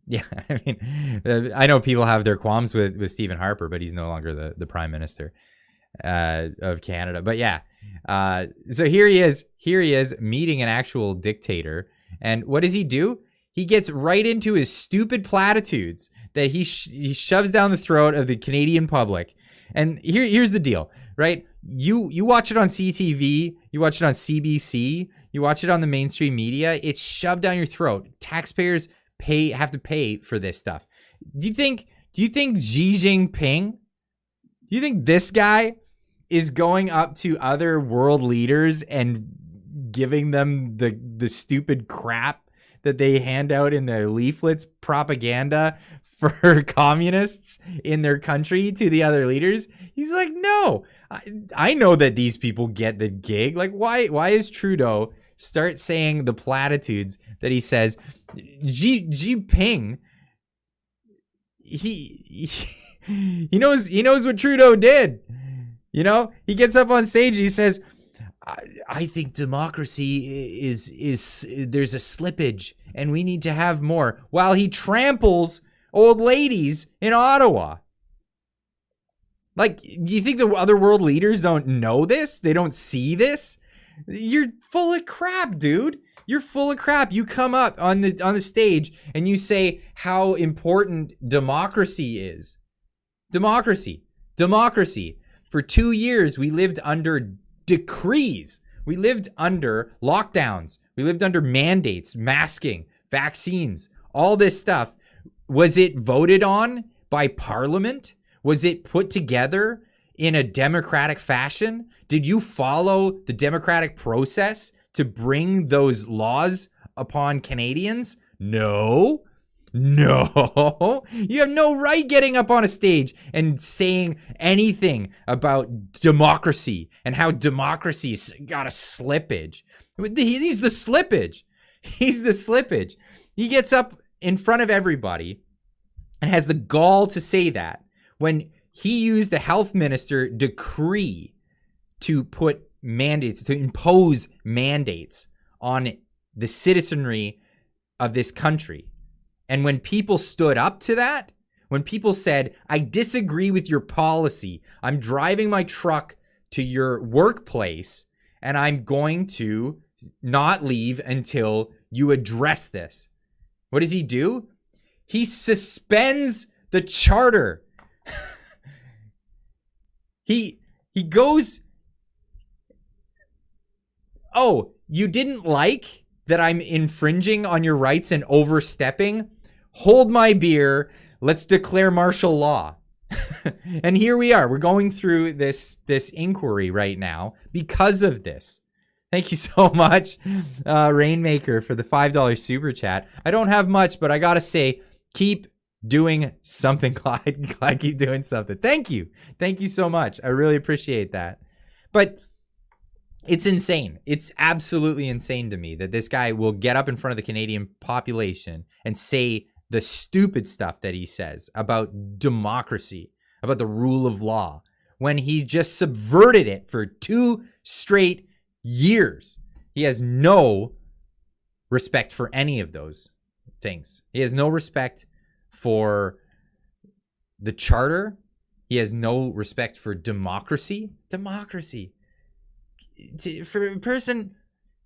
yeah, I mean, I know people have their qualms with Stephen Harper, but he's no longer the Prime Minister of Canada. But yeah, so here he is meeting an actual dictator. And what does he do? He gets right into his stupid platitudes that he shoves down the throat of the Canadian public. And here's the deal, right? You watch it on CTV, you watch it on CBC, you watch it on the mainstream media. It's shoved down your throat. Taxpayers have to pay for this stuff. Do you think Xi Jinping, do you think this guy is going up to other world leaders and giving them the stupid crap that they hand out in their leaflets, propaganda for communists in their country to the other leaders? He's like, no, I know that these people get the gig. Like, why is Trudeau start saying the platitudes that he says? Xi Jinping, he knows what Trudeau did. He gets up on stage, he says, I think democracy is there's a slippage and we need to have more, while he tramples old ladies in Ottawa. Like, do you think the other world leaders don't know this? They don't see this? You're full of crap, dude. You're full of crap. You come up on the stage and you say how important democracy is. Democracy. For 2 years, we lived under decrees. We lived under lockdowns. We lived under mandates, masking, vaccines, all this stuff. Was it voted on by Parliament? Was it put together in a democratic fashion? Did you follow the democratic process to bring those laws upon Canadians? No. You have no right getting up on a stage and saying anything about democracy and how democracy's got a slippage. He's the slippage. He gets up in front of everybody and has the gall to say that when he used the health minister decree to put mandates, to impose mandates on the citizenry of this country. And when people stood up to that, when people said, I disagree with your policy, I'm driving my truck to your workplace and I'm going to not leave until you address this. What does he do? He suspends the charter. He goes, oh, you didn't like that I'm infringing on your rights and overstepping? Hold my beer. Let's declare martial law. And here we are. We're going through this inquiry right now because of this. Thank you so much, Rainmaker, for the $5 super chat. I don't have much, but I gotta say, keep doing something, Clyde. Clyde, keep doing something. Thank you. Thank you so much. I really appreciate that. But it's insane. It's absolutely insane to me that this guy will get up in front of the Canadian population and say the stupid stuff that he says about democracy, about the rule of law, when he just subverted it for 2 straight years. He has no respect for any of those things. He has no respect for the charter. He has no respect for democracy. Democracy. For a person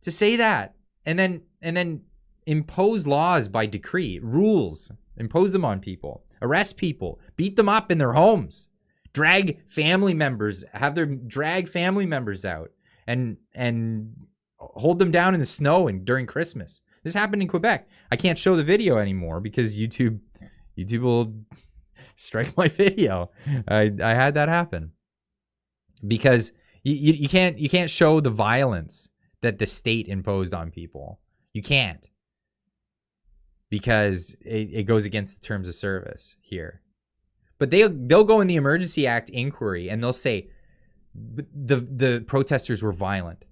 to say that and then impose laws by decree, rules, impose them on people, arrest people, beat them up in their homes, drag family members out and hold them down in the snow and during Christmas. This happened in Quebec. I can't show the video anymore because YouTube will strike my video. I had that happen because you can't show the violence that the state imposed on people. You can't, because it goes against the terms of service here. But they'll go in the Emergency Act inquiry and they'll say the protesters were violent.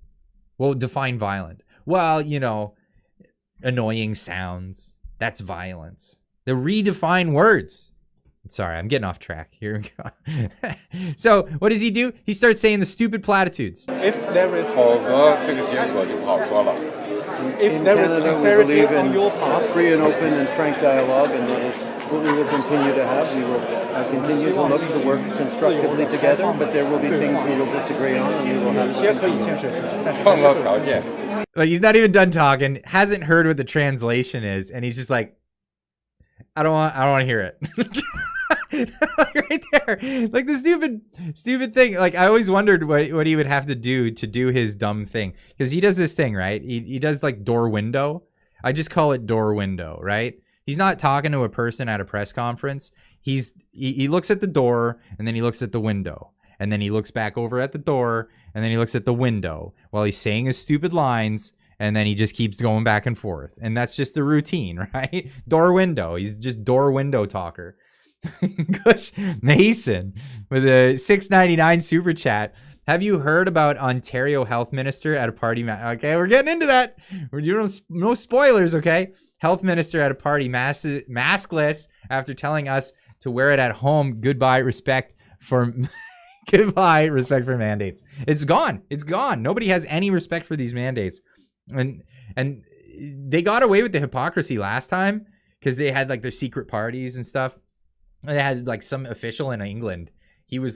Well, define violent. Well, annoying sounds. That's violence. They redefine words. Sorry, I'm getting off track. Here we go. So what does he do? He starts saying the stupid platitudes. If there is 否则这个结果就不好说了。 if In there is Canada, we sincerity believe on in your part, free and open and frank dialogue, and that is what we will continue to have. We will continue to look to work constructively together, but there will be things we will disagree on, and we will 有 have 些 to 可以签学生，但是 创造条件。 Like, he's not even done talking, hasn't heard what the translation is, and he's just like, I don't want to hear it. Right there. Like the stupid thing. Like, I always wondered what he would have to do his dumb thing. Because he does this thing, right? He does like door window. I just call it door window, right? He's not talking to a person at a press conference. He looks at the door and then he looks at the window. And then he looks back over at the door and then he looks at the window while he's saying his stupid lines. And then he just keeps going back and forth. And that's just the routine, right? Door window. He's just door window talker. Gush Mason with a $6.99 super chat. Have you heard about Ontario Health Minister at a party? Okay, we're getting into that. We're doing no spoilers, okay? Health Minister at a party, maskless after telling us to wear it at home. Goodbye, respect for mandates. It's gone. It's gone. Nobody has any respect for these mandates. And they got away with the hypocrisy last time because they had like their secret parties and stuff. They had like some official in England. He was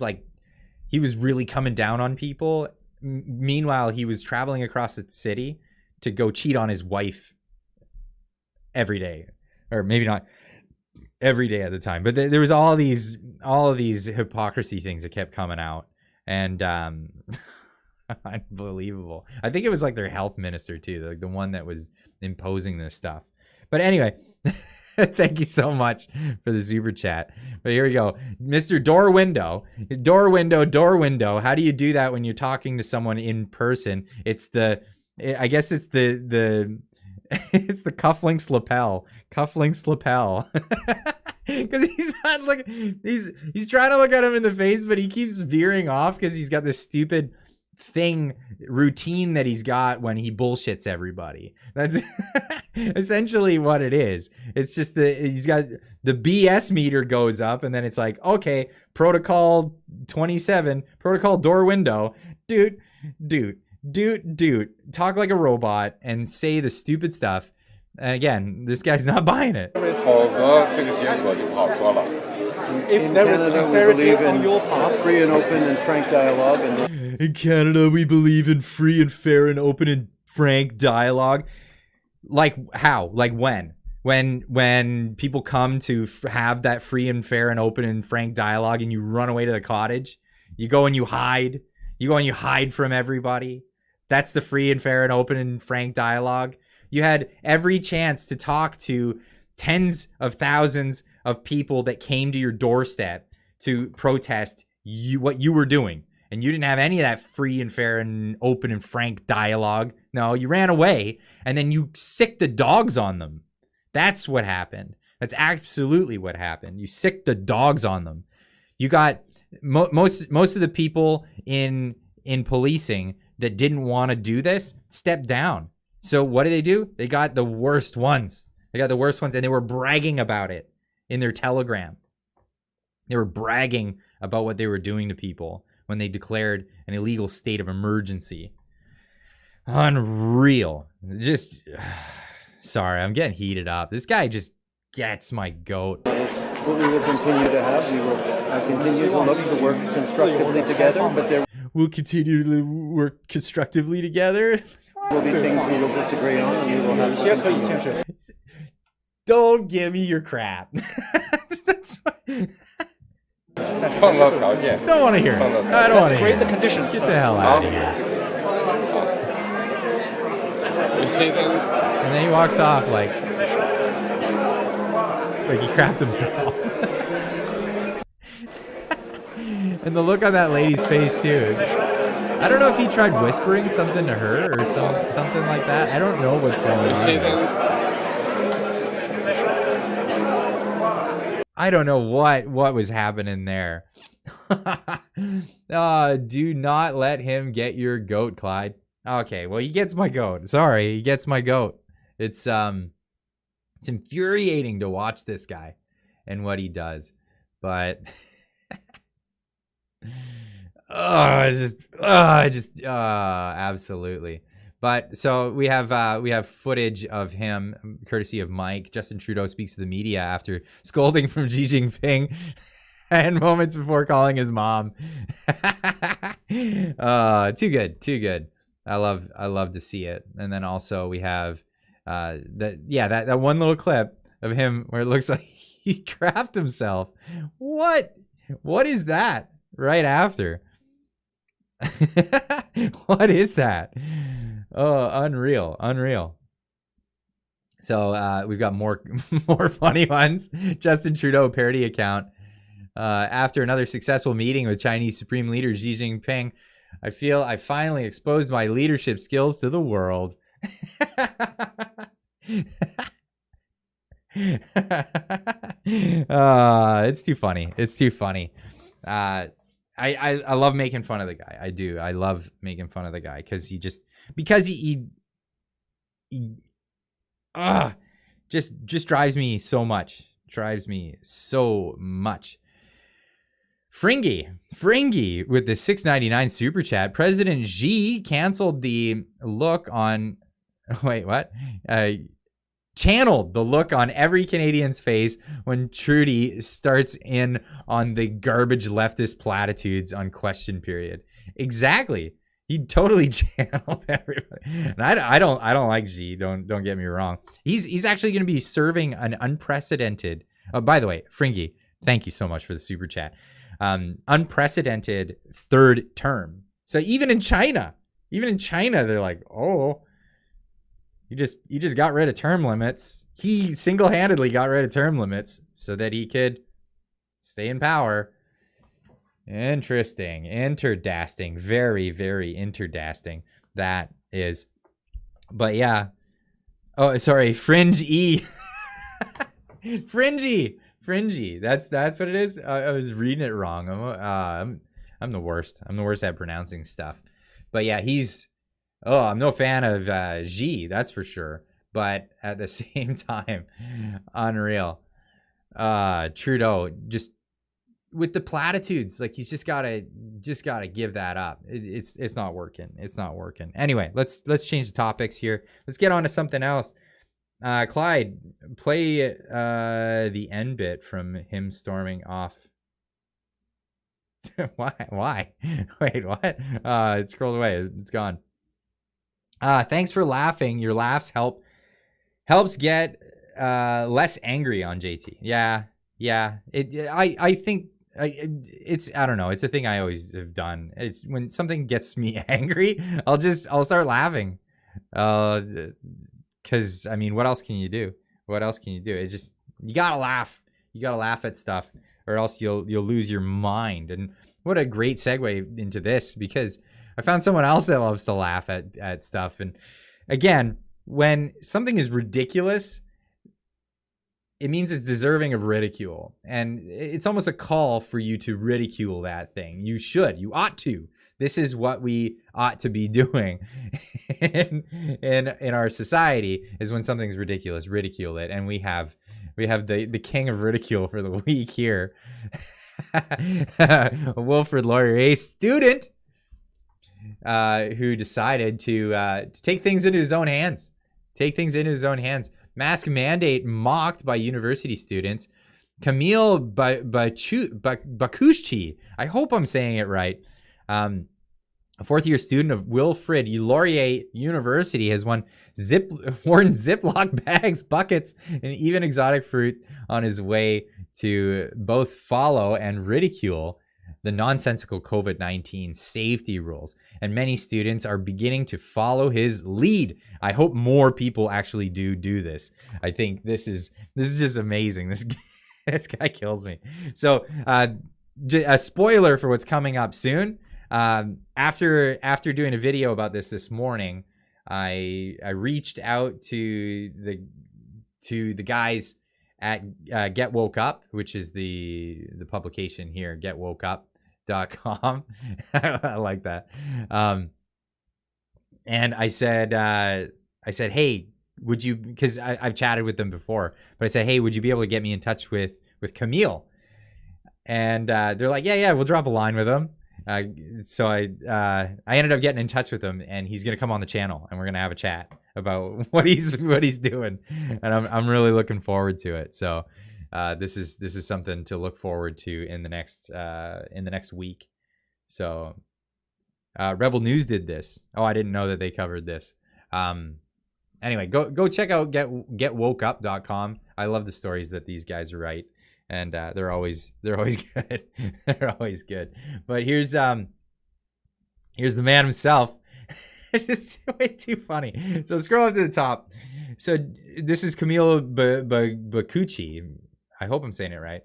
really coming down on people. Meanwhile, he was traveling across the city to go cheat on his wife every day, or maybe not every day at the time. But there was all of these hypocrisy things that kept coming out, and unbelievable. I think it was like their health minister too, like the one that was imposing this stuff. But anyway. Thank you so much for the super chat. But here we go. Mr. Door Window. Door window. How do you do that when you're talking to someone in person? It's the it's the cufflinks lapel. Cufflinks lapel. Because he's not looking, he's trying to look at him in the face, but he keeps veering off because he's got this stupid routine that he's got when he bullshits everybody. That's essentially what it is. It's just he's got the BS meter goes up and then it's like, okay, protocol 27, protocol door window, dude, talk like a robot and say the stupid stuff. And again, this guy's not buying it. 否则这个结果就不好说了。 if In there is Canada, we sincerity believe on your in part, free and open and frank dialogue, and In Canada, we believe in free and fair and open and frank dialogue. Like how? Like when? When people come to have that free and fair and open and frank dialogue and you run away to the cottage, you go and you hide. You go and you hide from everybody. That's the free and fair and open and frank dialogue. You had every chance to talk to tens of thousands of people that came to your doorstep to protest what you were doing. And you didn't have any of that free and fair and open and frank dialogue. No, you ran away and then you sicked the dogs on them. That's what happened. That's absolutely what happened. You sicked the dogs on them. You got most of the people in policing that didn't want to do this stepped down. So what do? They got the worst ones. And they were bragging about it in their telegram. They were bragging about what they were doing to people when they declared an illegal state of emergency. Unreal. Just, sorry, I'm getting heated up. This guy just gets my goat. what we will continue to have. We will continue to look to work constructively together, but there We'll continue to work constructively together. will be things we will disagree on, and we will have 有 to 些可以 continue. 坚持。 Don't give me your crap. That's why- 创造条件。 don't want to hear it. I don't want to hear Create the it. conditions. Get the hell out of here. And then he walks off like he crapped himself. And the look on that lady's face too. I don't know if he tried whispering something to her or something like that. I don't know what's going on there. I don't know what was happening there. Do not let him get your goat, Clyde. Okay, well, he gets my goat. Sorry, he gets my goat. It's infuriating to watch this guy and what he does, but absolutely. But so we have footage of him, courtesy of Mike. Justin Trudeau speaks to the media after scolding from Xi Jinping, and moments before calling his mom. Too good. I love to see it. And then also we have that one little clip of him where it looks like he crapped himself. What is that right after? What is that? Oh, unreal. So we've got more funny ones. Justin Trudeau parody account. After another successful meeting with Chinese Supreme Leader Xi Jinping, I feel I finally exposed my leadership skills to the world. It's too funny. I love making fun of the guy. I do. I love making fun of the guy because he just drives me so much. Fringy with the $6.99 super chat. President Xi canceled the look on. Wait, what? Channeled the look on every Canadian's face when Trudy starts in on the garbage leftist platitudes on question period. Exactly. He totally channeled everybody. And I don't like Xi. Don't get me wrong. He's actually going to be serving an unprecedented. Oh, by the way, Fringy, thank you so much for the super chat. Unprecedented third term. So even in China, they're like, oh. You just got rid of term limits. He single-handedly got rid of term limits so that he could stay in power. Interesting. Interdasting. Very, very interdasting. That is. But yeah. Oh, sorry. Fringe E. Fringy. That's what it is. I was reading it wrong. I'm the worst. I'm the worst at pronouncing stuff. But yeah, I'm no fan of Xi, that's for sure. But at the same time, unreal. Trudeau just with the platitudes, like he's just gotta give that up. It's not working. It's not working. Anyway, let's change the topics here. Let's get on to something else. Clyde, play the end bit from him storming off. Why? Wait, what? It scrolled away. It's gone. Thanks for laughing. Your laughs helps get less angry on JT. Yeah. I think it's I don't know. It's a thing I always have done. It's when something gets me angry, I'll start laughing. Because I mean, what else can you do? It's just you gotta laugh. You gotta laugh at stuff, or else you'll lose your mind. And what a great segue into this, because I found someone else that loves to laugh at stuff. And again, when something is ridiculous, it means it's deserving of ridicule. And it's almost a call for you to ridicule that thing. You ought to. This is what we ought to be doing in our society, is when something's ridiculous, ridicule it. And we have the king of ridicule for the week here. Wilfrid Laurier, a student who decided to take things into his own hands. Mask mandate mocked by university students. Camille Bakushchi. I hope I'm saying it right. A fourth-year student of Wilfrid Laurier University has worn Ziploc bags, buckets, and even exotic fruit on his way to both follow and ridicule the nonsensical COVID-19 safety rules. And many students are beginning to follow his lead. I hope more people actually do this. I think this is just amazing. This guy kills me. So a spoiler for what's coming up soon. After doing a video about this morning, I reached out to the guys at Get Woke Up, which is the publication here, getwokeup.com. I like that. And I said, hey, would you, because I've chatted with them before, but I said, hey, would you be able to get me in touch with Camille? And they're like, yeah, we'll drop a line with him. So I ended up getting in touch with him, and he's gonna come on the channel, and we're gonna have a chat about what he's doing, and I'm really looking forward to it. So this is something to look forward to in the next week. So Rebel News did this. Oh, I didn't know that they covered this. Anyway, go check out getwokeup.com. I love the stories that these guys write. And they're always good. They're always good. But here's the man himself. It's way too funny. So scroll up to the top. So this is Camille Bakuchi. I hope I'm saying it right.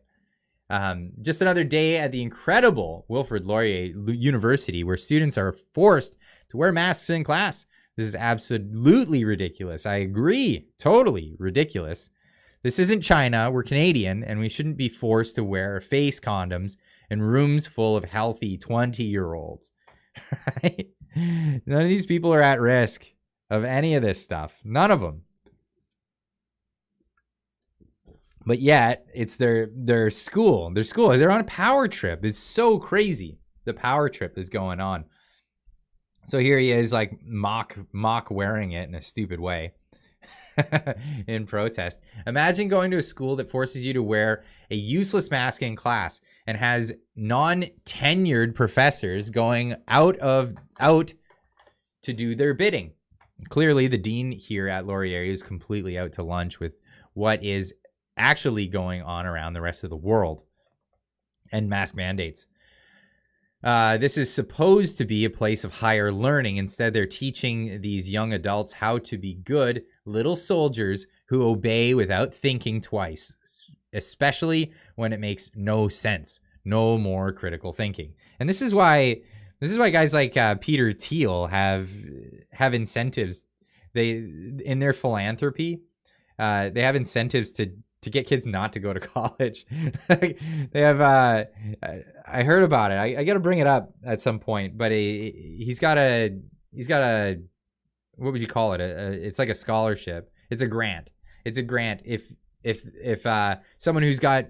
Just another day at the incredible Wilfrid Laurier University, where students are forced to wear masks in class. This is absolutely ridiculous. I agree. Totally ridiculous. This isn't China. We're Canadian, and we shouldn't be forced to wear face condoms in rooms full of healthy 20-year-olds. Right? None of these people are at risk of any of this stuff. None of them. But yet, it's their school. Their school. They're on a power trip. It's so crazy. The power trip is going on. So here he is, like mock wearing it in a stupid way. In protest. Imagine going to a school that forces you to wear a useless mask in class and has non-tenured professors going out to do their bidding. Clearly, the dean here at Laurier is completely out to lunch with what is actually going on around the rest of the world and mask mandates. This is supposed to be a place of higher learning. Instead, they're teaching these young adults how to be good little soldiers who obey without thinking twice, especially when it makes no sense. No more critical thinking. And this is why guys like Peter Thiel have incentives. In their philanthropy, they have incentives to get kids not to go to college. They have I heard about it. I got to bring it up at some point, but he's got a what would you call it? It's like a scholarship. It's a grant. It's a grant if someone who's got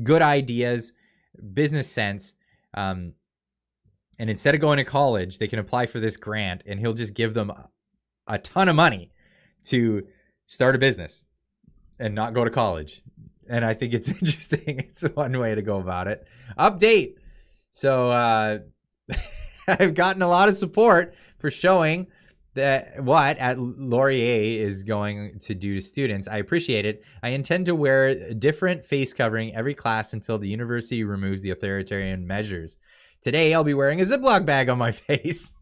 good ideas, business sense, and instead of going to college, they can apply for this grant, and he'll just give them a ton of money to start a business and not go to college. And I think it's interesting. It's one way to go about it. Update. So I've gotten a lot of support for showing that what at Laurier is going to do to students. I appreciate it. I intend to wear a different face covering every class until the university removes the authoritarian measures. Today, I'll be wearing a Ziploc bag on my face.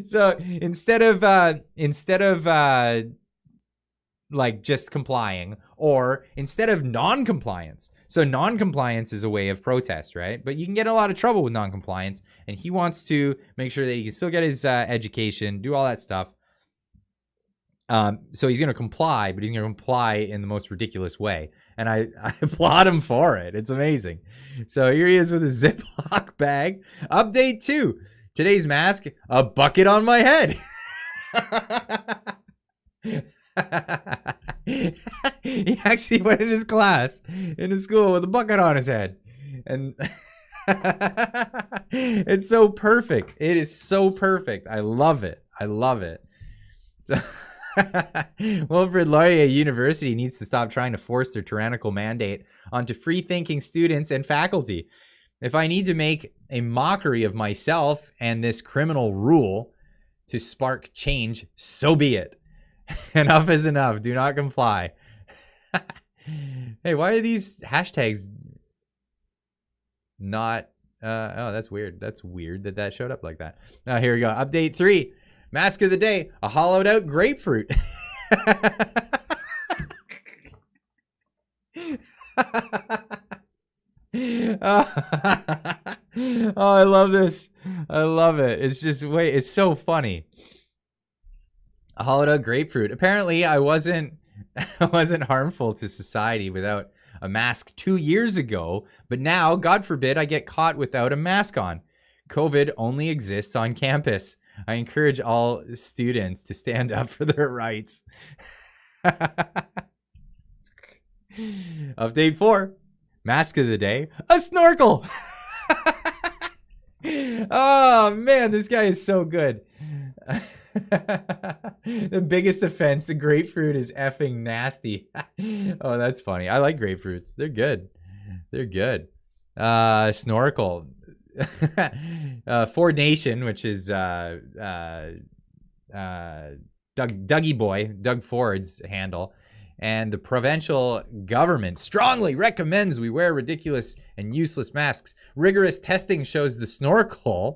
So instead of like just complying, or instead of non-compliance. So non-compliance is a way of protest, right? But you can get in a lot of trouble with non-compliance, and he wants to make sure that he can still get his education, do all that stuff. So he's going to comply, but he's going to comply in the most ridiculous way. And I applaud him for it. It's amazing. So here he is with a Ziploc bag. Update 2. Today's mask, a bucket on my head. He actually went in his class, in his school, with a bucket on his head. And it's so perfect. It is so perfect. I love it. I love it. So Wilfrid Laurier University needs to stop trying to force their tyrannical mandate onto free-thinking students and faculty. If I need to make a mockery of myself and this criminal rule to spark change, so be it. Enough is enough. Do not comply. Hey, why are these hashtags not... oh, that's weird. That's weird that showed up like that. Here we go. Update 3. Mask of the day. A hollowed out grapefruit. Oh, I love this. I love it. It's just, wait, it's so funny. A hollowed out grapefruit. Apparently, I wasn't harmful to society without a mask 2 years ago, but now, God forbid, I get caught without a mask on. COVID only exists on campus. I encourage all students to stand up for their rights. Update 4. Mask of the day. A snorkel. Oh, man, this guy is so good. The biggest offense, the grapefruit is effing nasty. Oh, that's funny. I like grapefruits. They're good. They're good. Snorkel. Ford Nation, which is Dougie Boy, Doug Ford's handle, and the provincial government strongly recommends we wear ridiculous and useless masks. Rigorous testing shows the snorkels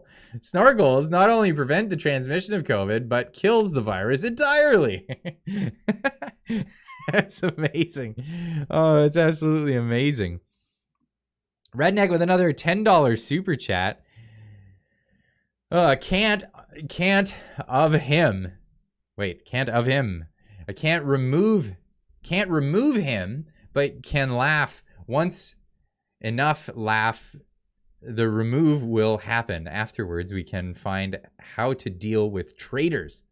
not only prevent the transmission of COVID, but kills the virus entirely. That's amazing. Oh, it's absolutely amazing. Redneck with another $10 super chat. Can't of him. Wait, can't of him. I can't remove him, but can laugh. Once enough laugh, the remove will happen. Afterwards, we can find how to deal with traitors.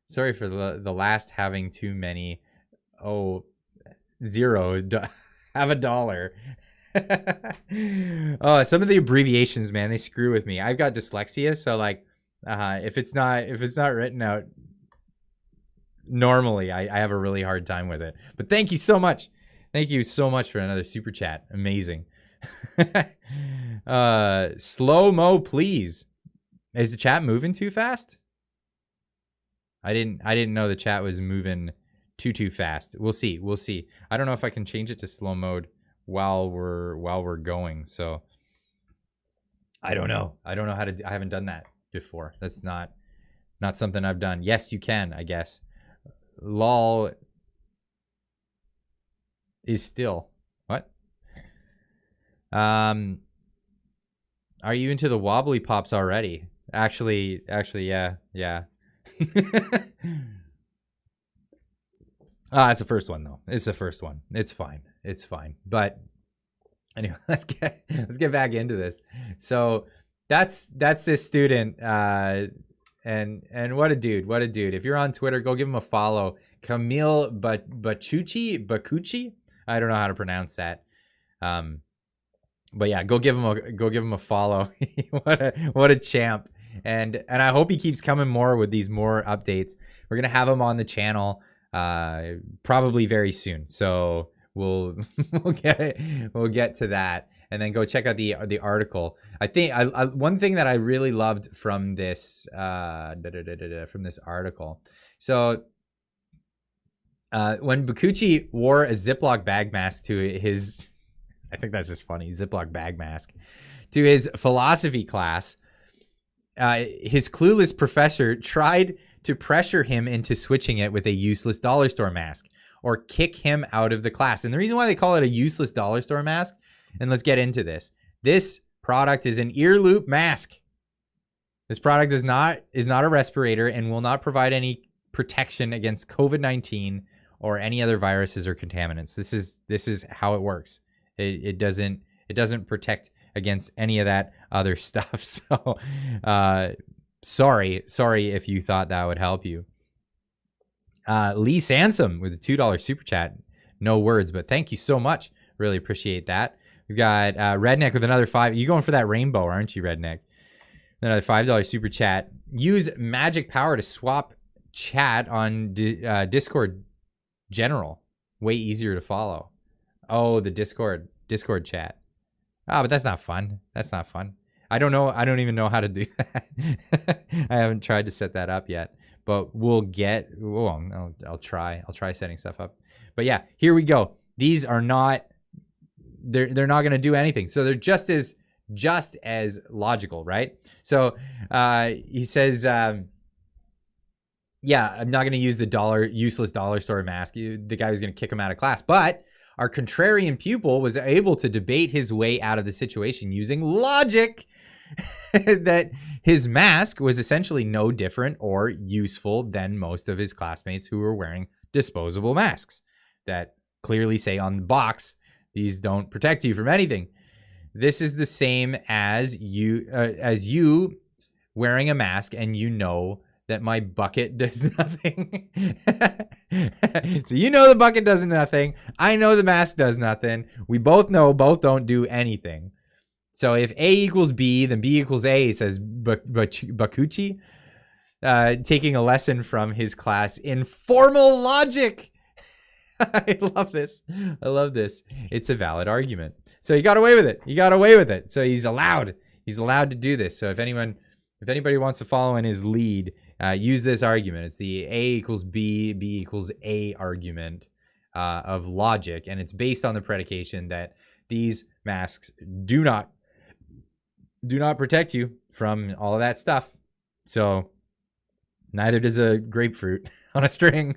Sorry for the last having too many. Oh, zero. Have a dollar. Oh, some of the abbreviations, man, they screw with me. I've got dyslexia, so like, if it's not written out normally, I have a really hard time with it. But thank you so much. Thank you so much for another super chat. Amazing. Slow-mo, please. Is the chat moving too fast? I didn't know the chat was moving too fast. We'll see. We'll see. I don't know if I can change it to slow mode while we're going. So I don't know. I don't know how to. I haven't done that before. That's not something I've done. Yes, you can, I guess. Lol is still what? Are you into the wobbly pops already? Actually, yeah. It's the first one though. It's the first one. It's fine. It's fine. But anyway, let's get back into this. So that's this student. And what a dude. What a dude. If you're on Twitter, go give him a follow. Camille Bacucci. I don't know how to pronounce that. But yeah, go give him a follow. what a champ. And I hope he keeps coming more with these more updates. We're gonna have him on the channel probably very soon. So we'll get to that. And then go check out the article. I think one thing that I really loved from this article. So when Bakuchi wore a Ziploc bag mask to his, I think that's just funny, Ziploc bag mask, to his philosophy class, his clueless professor tried to pressure him into switching it with a useless dollar store mask or kick him out of the class. And the reason why they call it a useless dollar store mask, and let's get into this. This product is an ear loop mask. This product is not a respirator and will not provide any protection against COVID-19 or any other viruses or contaminants. This is how it works. It doesn't protect against any of that other stuff. So sorry if you thought that would help you. Lee Sansom with a $2 super chat. No words, but thank you so much. Really appreciate that. We've got Redneck with another $5. You going for that rainbow, aren't you, Redneck? Another $5 super chat. Use magic power to swap chat on Discord general. Way easier to follow. Oh, the Discord chat. Oh, but that's not fun. That's not fun. I don't know. I don't even know how to do that. I haven't tried to set that up yet, but we'll get, I'll try setting stuff up. But yeah, here we go. These are not, they're not going to do anything. So they're just as logical, right? So he says, yeah, I'm not going to use the useless dollar store mask. The guy was going to kick him out of class, but our contrarian pupil was able to debate his way out of the situation using logic that his mask was essentially no different or useful than most of his classmates who were wearing disposable masks that clearly say on the box, these don't protect you from anything. This is the same as you wearing a mask and you know that my bucket does nothing. So you know the bucket does nothing. I know the mask does nothing. We both know both don't do anything. So if A equals B, then B equals A, says Bakuchi, taking a lesson from his class in formal logic. I love this. I love this. It's a valid argument. So he got away with it. He got away with it. So he's allowed to do this. So if anybody wants to follow in his lead, use this argument. It's the A equals B, B equals A argument of logic. And it's based on the predication that these masks do not protect you from all of that stuff. So neither does a grapefruit on a string.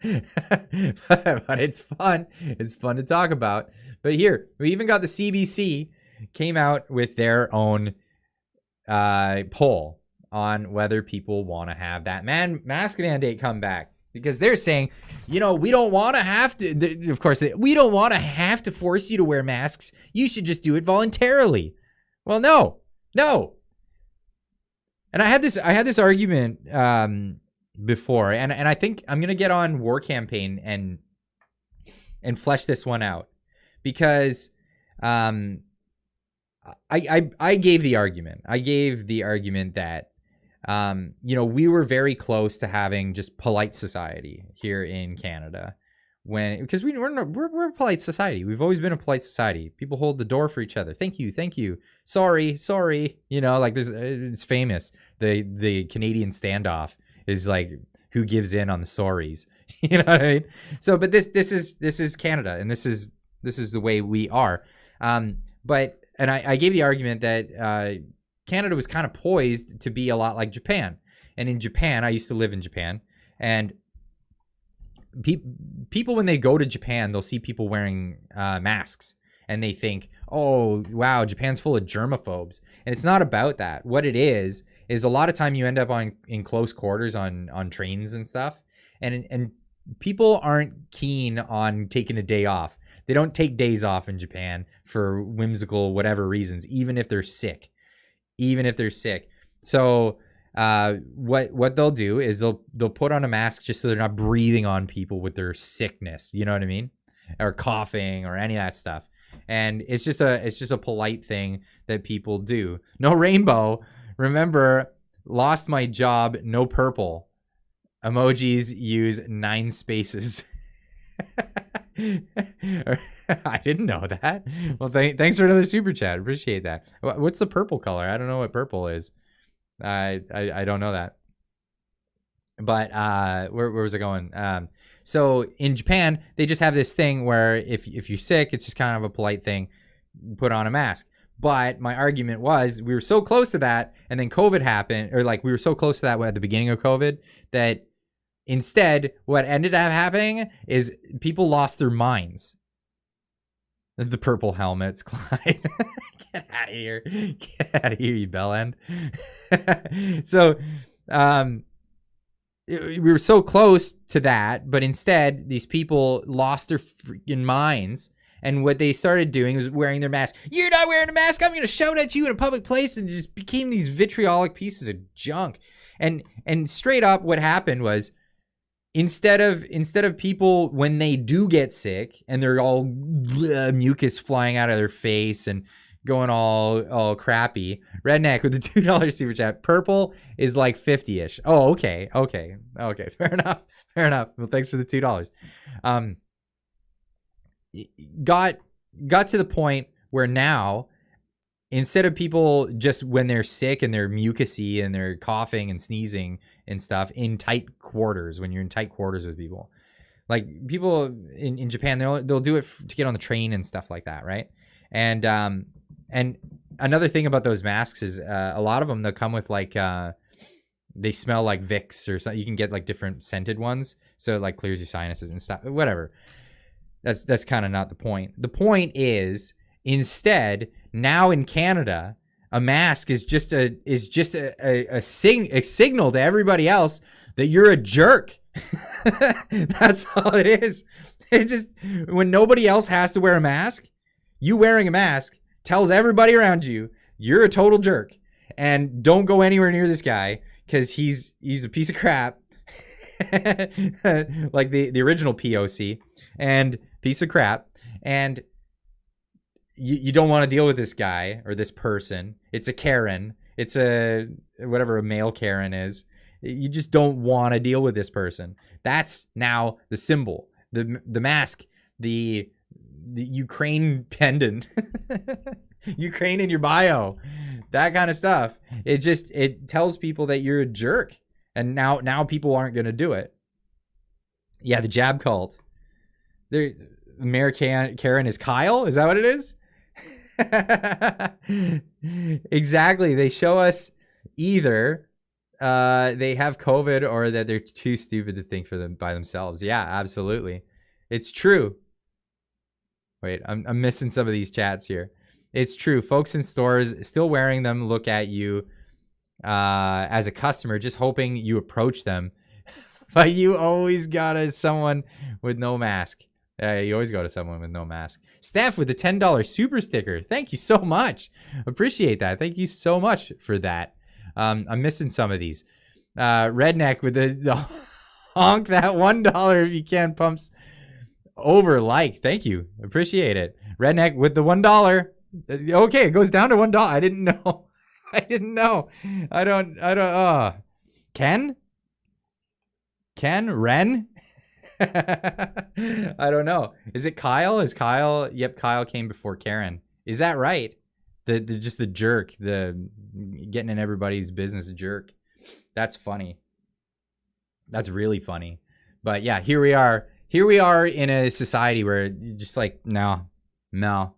but it's fun. It's fun to talk about. But here, we even got the CBC came out with their own poll on whether people want to have that mask mandate come back, because they're saying, we don't want to have to. Of course, we don't want to have to force you to wear masks. You should just do it voluntarily. Well, no. And I had this argument before, and I think I'm gonna get on War Campaign and flesh this one out, because I gave the argument. I gave the argument that we were very close to having just polite society here in Canada, because we're a polite society. We've always been a polite society. People hold the door for each other. Thank you. Sorry. It's famous. The Canadian standoff is like, who gives in on the sorries? You know what I mean? So, but this is Canada, and this is the way we are. But I gave the argument that Canada was kind of poised to be a lot like Japan. And in Japan, I used to live in Japan, and people, when they go to Japan, they'll see people wearing masks, and they think, oh, wow, Japan's full of germaphobes. And it's not about that. What it is a lot of time you end up in close quarters on trains and stuff, and people aren't keen on taking a day off. They don't take days off in Japan for whimsical whatever reasons, even if they're sick. So what they'll do is they'll put on a mask just so they're not breathing on people with their sickness, you know what I mean? Or coughing or any of that stuff. And it's just a polite thing that people do. No rainbow. Remember, lost my job, no purple. Emojis use 9 spaces. I didn't know that. Well, thanks for another super chat. Appreciate that. What's the purple color? I don't know what purple is. I don't know that. But where was I going? So in Japan, they just have this thing where if you're sick, it's just kind of a polite thing, put on a mask. But my argument was, we were so close to that, and then COVID happened, or like we were so close to that at the beginning of COVID, that instead what ended up happening is people lost their minds. The purple helmets, Clyde. Get out of here. Get out of here, you bellend. So we were so close to that, but instead these people lost their freaking minds. And what they started doing was wearing their mask. You're not wearing a mask. I'm going to shout at you in a public place, and just became these vitriolic pieces of junk. And straight up, what happened was, instead of people, when they do get sick and they're all mucus flying out of their face and going all crappy. Redneck with the $2 super chat. Purple is like 50-ish. Oh, okay. Fair enough. Well, thanks for the $2. Got to the point where now, instead of people just when they're sick and they're mucusy and they're coughing and sneezing and stuff in tight quarters, when you're in tight quarters with people, like people in Japan, they'll do it to get on the train and stuff like that, right? And another thing about those masks is a lot of them, they'll come with like they smell like Vicks or something. You can get like different scented ones, so it like clears your sinuses and stuff. Whatever. That's kind of not the point. The point is, instead, now in Canada, a mask is just a signal to everybody else that you're a jerk. That's all it is. It just, when nobody else has to wear a mask, you wearing a mask tells everybody around you you're a total jerk, and don't go anywhere near this guy because he's a piece of crap. Like the original POC, and piece of crap, and you don't want to deal with this guy or this person. It's a Karen. It's a whatever a male Karen is. You just don't want to deal with this person. That's now the symbol, the mask, the Ukraine pendant, Ukraine in your bio, that kind of stuff. It tells people that you're a jerk, and now people aren't going to do it. Yeah, the jab cult. Mayor Karen is Kyle. Is that what it is? Exactly. They show us either they have COVID or that they're too stupid to think for them by themselves. Yeah, absolutely. It's true. Wait, I'm missing some of these chats here. It's true. Folks in stores still wearing them look at you as a customer, just hoping you approach them. But you always got someone with no mask. You always go to someone with no mask. Steph with the $10 super sticker. Thank you so much. Appreciate that. Thank you so much for that. I'm missing some of these. Redneck with the honk that $1 if you can pumps over like. Thank you. Appreciate it. Redneck with the $1. Okay, it goes down to $1. I didn't know. I don't. Ken? Ren? I don't know. Is it Kyle? Is Kyle? Yep, Kyle came before Karen. Is that right? Just the jerk, the getting in everybody's business jerk. That's funny. That's really funny. But yeah, here we are. Here we are in a society where just like, no, not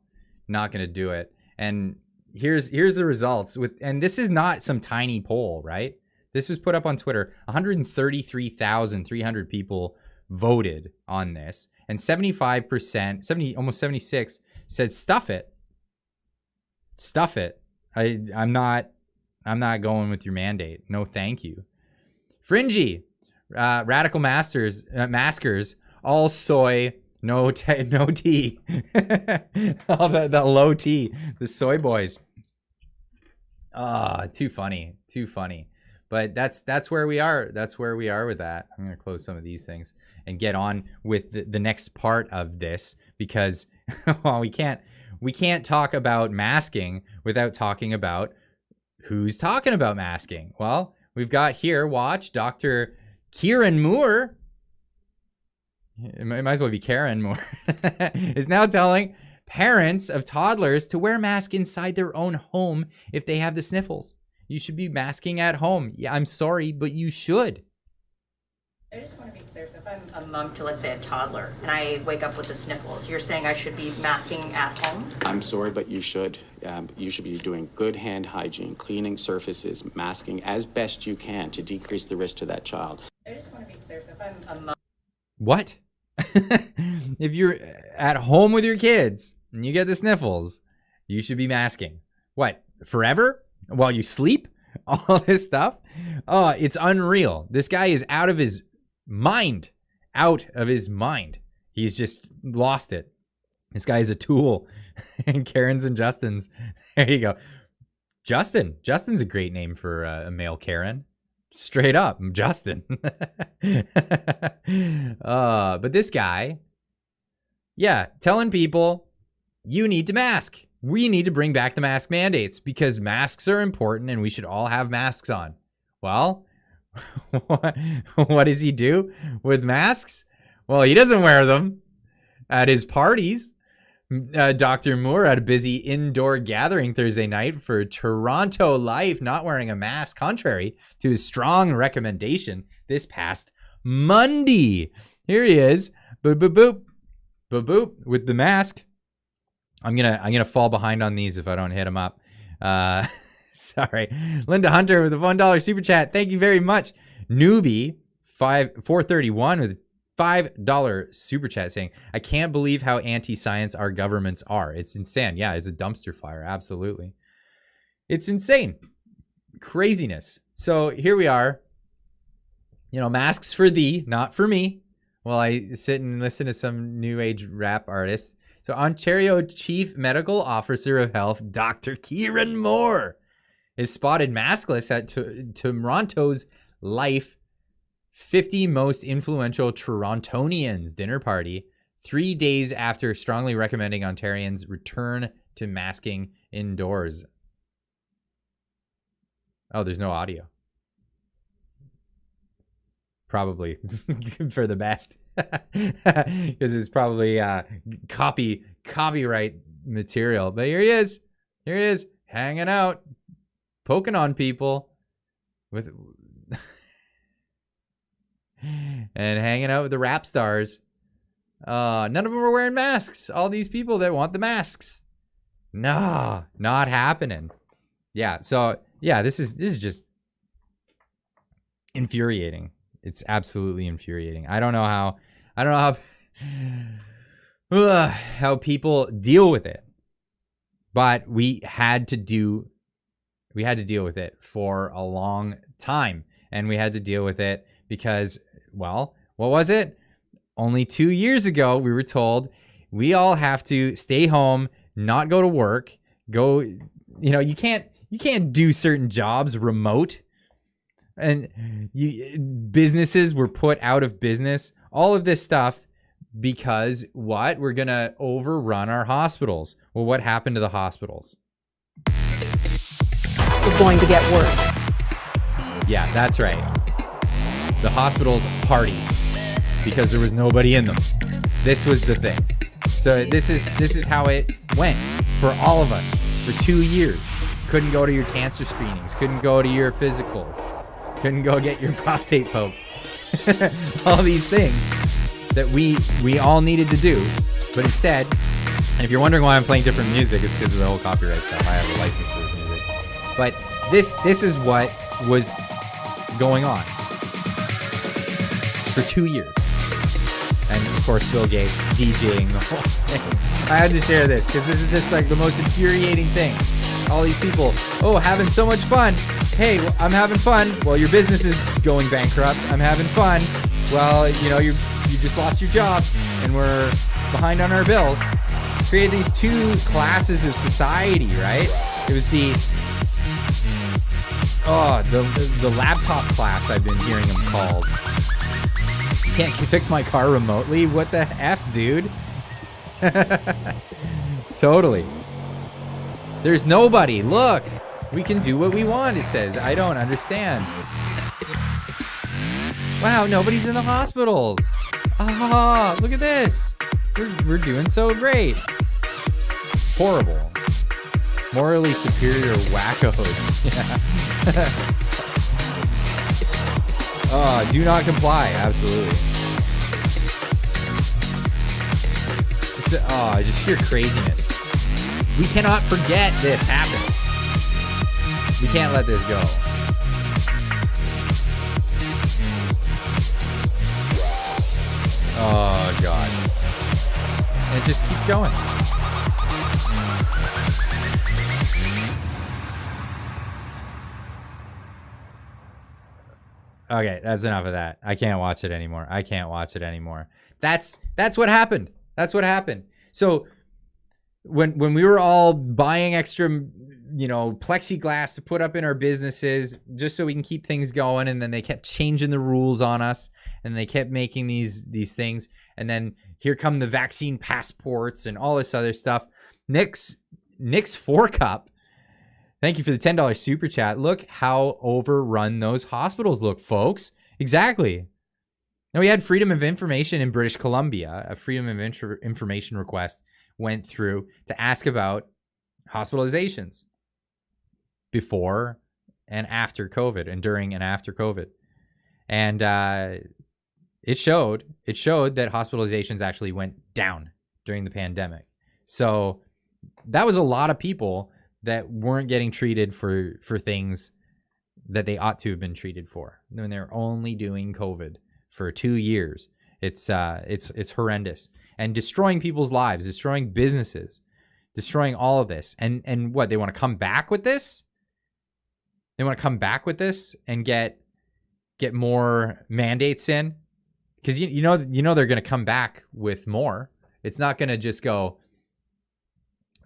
gonna do it. And here's the results and this is not some tiny poll, right? This was put up on Twitter. 133,300 people voted on this, and 75%, almost 76, said stuff it. I'm not going with your mandate. No, thank you. Fringy, radical maskers, all soy, no tea. All the low tea, the soy boys. Too funny. But that's where we are. That's where we are with that. I'm going to close some of these things and get on with the next part of this, because well, we can't talk about masking without talking about who's talking about masking. Well, we've got here, watch, Dr. Kieran Moore. It might as well be Karen Moore. Is now telling parents of toddlers to wear masks inside their own home if they have the sniffles. You should be masking at home. Yeah, I'm sorry, but you should. I just want to be clear. So if I'm a mom to, let's say, a toddler, and I wake up with the sniffles, you're saying I should be masking at home? I'm sorry, but you should. You should be doing good hand hygiene, cleaning surfaces, masking as best you can to decrease the risk to that child. I just want to be clear. So if I'm a mom. What? If you're at home with your kids and you get the sniffles, you should be masking. What? Forever? While you sleep? All this stuff? Oh, it's unreal. This guy is out of his mind. He's just lost it. This guy is a tool. And Karen's and Justin's. There you go. Justin's a great name for a male Karen. Straight up, Justin. But this guy, yeah, telling people you need to mask. we need to bring back the mask mandates because masks are important and we should all have masks on. Well, what does he do with masks? Well, he doesn't wear them at his parties. Dr. Moore had a busy indoor gathering Thursday night for Toronto Life, not wearing a mask, contrary to his strong recommendation this past Monday. Here he is, boop, boop, boop, boop, boop, with the mask. I'm gonna fall behind on these if I don't hit him up. Sorry. Linda Hunter with a $1 super chat. Thank you very much. Newbie 431 with a $5 super chat saying, I can't believe how anti-science our governments are. It's insane. Yeah, it's a dumpster fire. Absolutely. It's insane. Craziness. So here we are. You know, masks for thee, not for me. While I sit and listen to some new age rap artists. So Ontario Chief Medical Officer of Health, Dr. Kieran Moore, is spotted maskless at Toronto's Life 50 Most Influential Torontonians dinner party 3 days after strongly recommending Ontarians return to masking indoors. Oh, there's no audio. Probably for the best, because it's probably copyright material. But here he is, hanging out, poking on people with, and hanging out with the rap stars. None of them are wearing masks. All these people that want the masks, nah, not happening. Yeah, so yeah, this is just infuriating. It's absolutely infuriating. I don't know how people deal with it, but we had to deal with it for a long time, and we had to deal with it because, well, what was it? Only 2 years ago, we were told we all have to stay home, not go to work, you can't do certain jobs remote. And businesses were put out of business. All of this stuff because what? We're going to overrun our hospitals. Well, what happened to the hospitals? It's going to get worse. Yeah, that's right. The hospitals partied because there was nobody in them. This was the thing. So this is how it went for all of us for 2 years. Couldn't go to your cancer screenings. Couldn't go to your physicals. Couldn't go get your prostate poked. All these things that we all needed to do. But instead, and if you're wondering why I'm playing different music, it's because of the whole copyright stuff. I have a license for this music. But this is what was going on for 2 years. And of course, Bill Gates DJing the whole thing. I had to share this because this is just like the most infuriating thing. All these people, having so much fun. Hey, I'm having fun. Well, your business is going bankrupt. I'm having fun. Well, you just lost your job and we're behind on our bills. Created these two classes of society, right? It was the laptop class, I've been hearing them called. You can't fix my car remotely? What the F, dude? Totally. There's nobody. Look, we can do what we want, it says. I don't understand. Wow, nobody's in the hospitals. Ah, look at this. We're doing so great. Horrible. Morally superior wackos. Yeah. Do not comply. Absolutely. Just sheer craziness. We cannot forget this happened. We can't let this go. Oh, God. And it just keeps going. Okay, that's enough of that. I can't watch it anymore. That's what happened. That's what happened. So when we were all buying extra, plexiglass to put up in our businesses just so we can keep things going, and then they kept changing the rules on us, and they kept making these things, and then here come the vaccine passports and all this other stuff. Nick's Nick's 4-Cup. Thank you for the $10 super chat. Look how overrun those hospitals look, folks. Exactly. Now, we had freedom of information in British Columbia. A freedom of information request went through to ask about hospitalizations before and after COVID, and during and after COVID. And it showed that hospitalizations actually went down during the pandemic. So that was a lot of people that weren't getting treated for things that they ought to have been treated for when they're only doing COVID for 2 years. It's horrendous and destroying people's lives, destroying businesses, destroying all of this. And what, they want to come back with this? They want to come back with this and get more mandates in, because you know they're going to come back with more. It's not going to just go.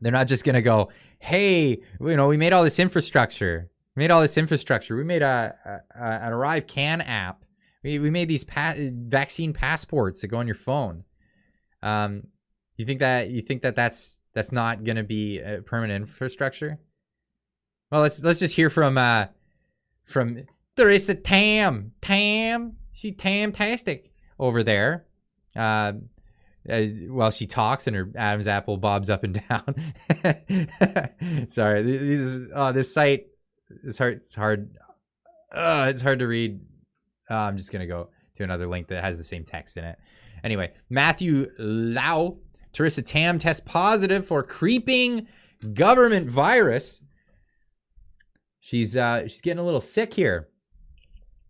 They're not just going to go, hey, we made all this infrastructure. We made an Arrive Can app. We made these vaccine passports that go on your phone. You think that that's not going to be a permanent infrastructure? Well, let's just hear from Teresa Tam. She Tam-tastic over there. While she talks and her Adam's apple bobs up and down. Sorry, this site is hard. It's hard to read. I'm just gonna go to another link that has the same text in it. Anyway, Matthew Lau, Teresa Tam tests positive for creeping government virus. She's getting a little sick here.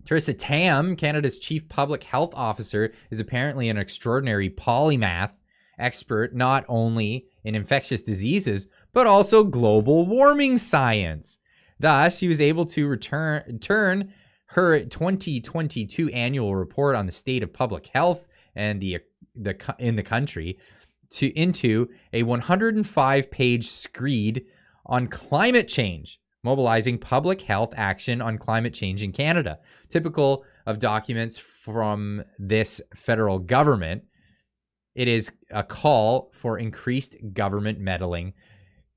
Teresa Tam, Canada's chief public health officer, is apparently an extraordinary polymath expert, not only in infectious diseases, but also global warming science. Thus, she was able to turn her 2022 annual report on the state of public health and in the country into a 105-page screed on climate change, mobilizing public health action on climate change in Canada. Typical of documents from this federal government, it is a call for increased government meddling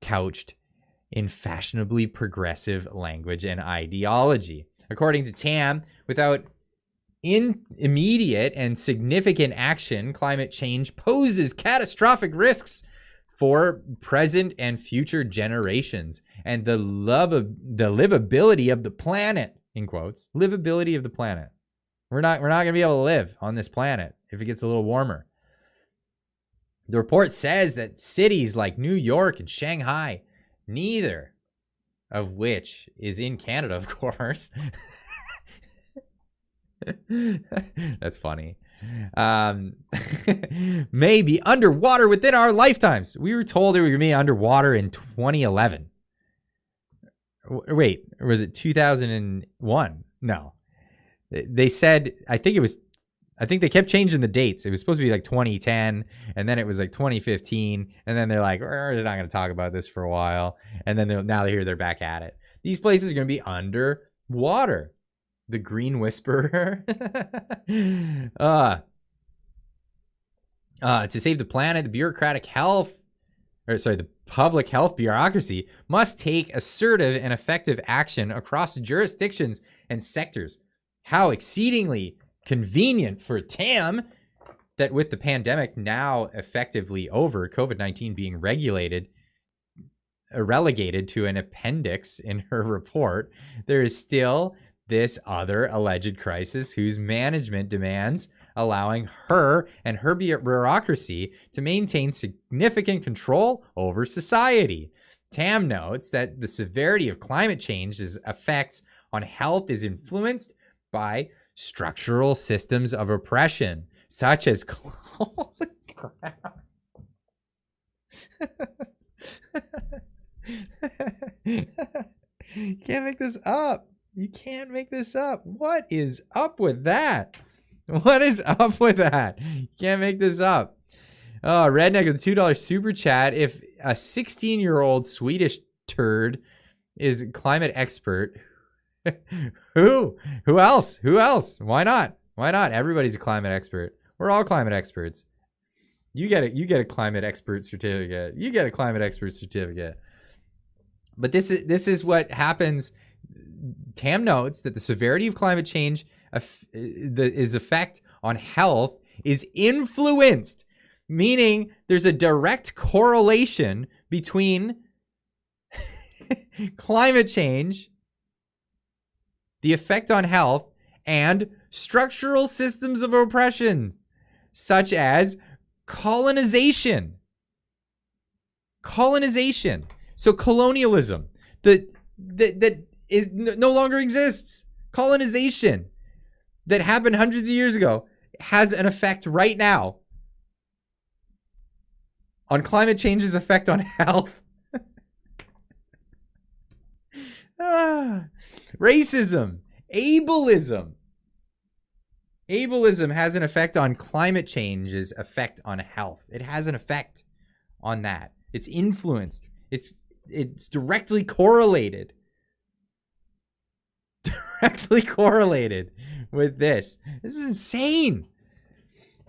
couched in fashionably progressive language and ideology. According to Tam, without immediate and significant action, climate change poses catastrophic risks for present and future generations and the livability of the planet, in quotes, livability of the planet. We're not going to be able to live on this planet if it gets a little warmer. The report says that cities like New York and Shanghai, neither of which is in Canada, of course. That's funny. May be underwater within our lifetimes. We were told they were going to be underwater in 2011. Wait, or was it 2001? No. They said, I think they kept changing the dates. It was supposed to be like 2010, and then it was like 2015, and then they're like, we're just not going to talk about this for a while. And then now they're back at it. These places are going to be underwater. The Green Whisperer. To save the planet, the public health bureaucracy must take assertive and effective action across jurisdictions and sectors. How exceedingly convenient for Tam that with the pandemic now effectively over, COVID-19 being relegated to an appendix in her report, there is still this other alleged crisis whose management demands allowing her and her bureaucracy to maintain significant control over society. Tam notes that the severity of climate change's effects on health is influenced by structural systems of oppression, such as holy crap. You can't make this up. You can't make this up. What is up with that? What is up with that? You can't make this up. Oh, Redneck with the $2 super chat. If a 16-year-old Swedish turd is climate expert, who else? Why not? Everybody's a climate expert. We're all climate experts. You get a climate expert certificate. But this is what happens. Tam notes that the severity of climate change is effect on health is influenced, meaning there's a direct correlation between climate change, the effect on health, and structural systems of oppression, such as colonization. So colonialism that is no longer exists. Colonization that happened hundreds of years ago has an effect right now on climate change's effect on health. Racism, ableism. Ableism has an effect on climate change's effect on health. It has an effect on that. It's influenced. It's directly correlated. Directly correlated with this. This is insane.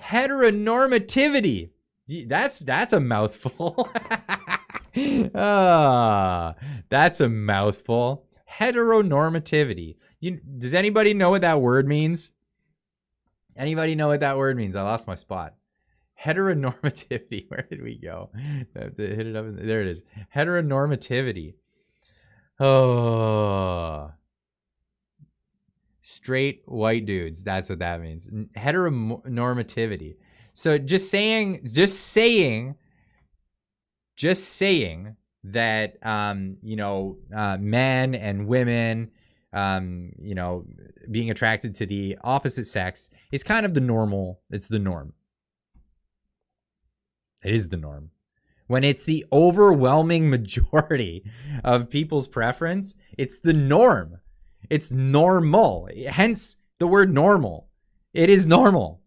Heteronormativity. That's a mouthful. That's a mouthful. Heteronormativity. Does anybody know what that word means? Anybody know what that word means? I lost my spot. Heteronormativity. Where did we go? I have to hit it up. There it is. Heteronormativity. Oh. Straight white dudes. That's what that means. Heteronormativity. So just saying that, men and women, being attracted to the opposite sex is kind of the normal. It's the norm. It is the norm. When it's the overwhelming majority of people's preference, it's the norm. It's normal. Hence the word normal. It is normal.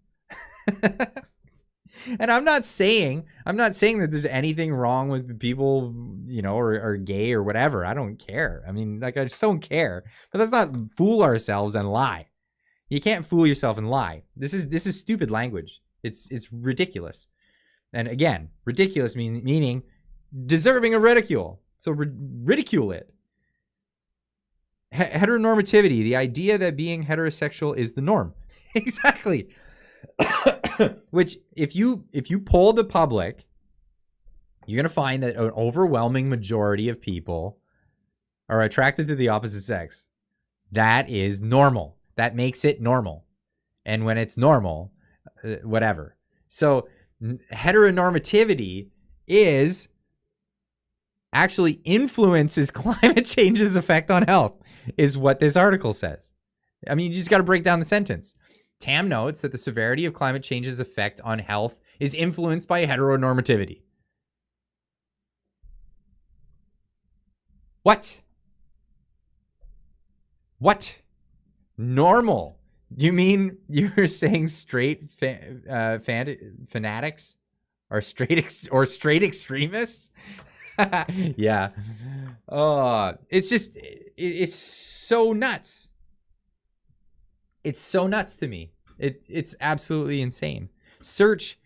And I'm not saying that there's anything wrong with people, or gay or whatever. I don't care. I mean, I just don't care. But let's not fool ourselves and lie. You can't fool yourself and lie. This is stupid language. It's ridiculous. And again, ridiculous meaning deserving of ridicule. So ridicule it. Heteronormativity, the idea that being heterosexual is the norm. Exactly. Which, if you poll the public, you're going to find that an overwhelming majority of people are attracted to the opposite sex. That is normal. That makes it normal. And when it's normal, whatever. So heteronormativity is actually influences climate change's effect on health, is what this article says. I mean, you just got to break down the sentence. Tam notes that the severity of climate change's effect on health is influenced by heteronormativity. What? Normal? You mean you were saying straight fanatics or straight extremists? Yeah. It's so nuts. It's so nuts to me. It's absolutely insane. Search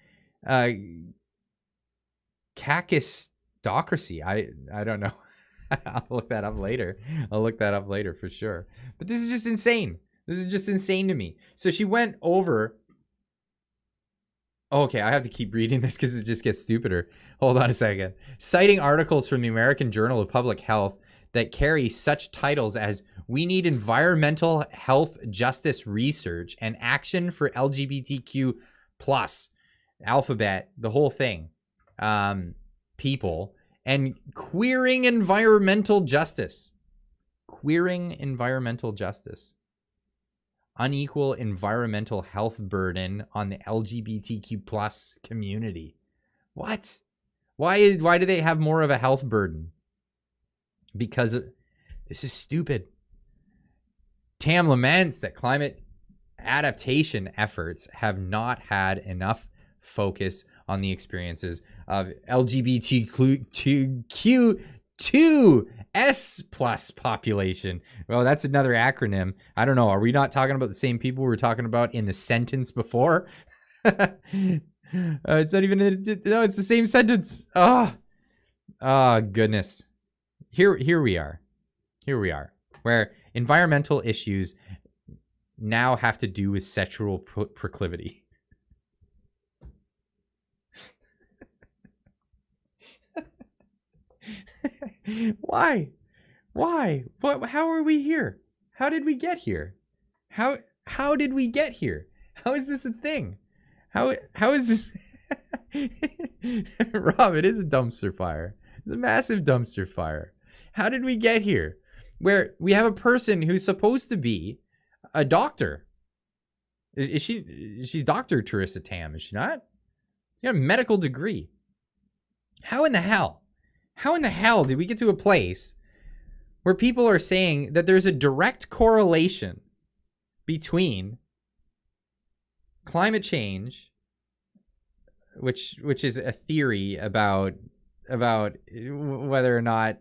kakistocracy. I don't know. I'll look that up later. For sure. But this is just insane. This is just insane to me. So she went over. Okay, I have to keep reading this because it just gets stupider. Hold on a second. Citing articles from the American Journal of Public Health that carry such titles as "We need environmental health justice research and action for LGBTQ plus," alphabet, the whole thing, people, and queering environmental justice. Unequal environmental health burden on the LGBTQ plus community. What? Why do they have more of a health burden? Because this is stupid. Tam laments that climate adaptation efforts have not had enough focus on the experiences of LGBTQ2S plus population. Well, that's another acronym. I don't know. Are we not talking about the same people we were talking about in the sentence before? It's not even. No, it's the same sentence. Oh, goodness. here we are. Here we are, where environmental issues now have to do with sexual proclivity. Why? What? How are we here? How did we get here? How did we get here? How is this a thing? How is this? Rob, it is a dumpster fire. It's a massive dumpster fire. How did we get here? Where we have a person who's supposed to be a doctor. Is she? She's Dr. Teresa Tam, is she not? She got a medical degree. How in the hell? How in the hell did we get to a place where people are saying that there's a direct correlation between climate change, which is a theory about whether or not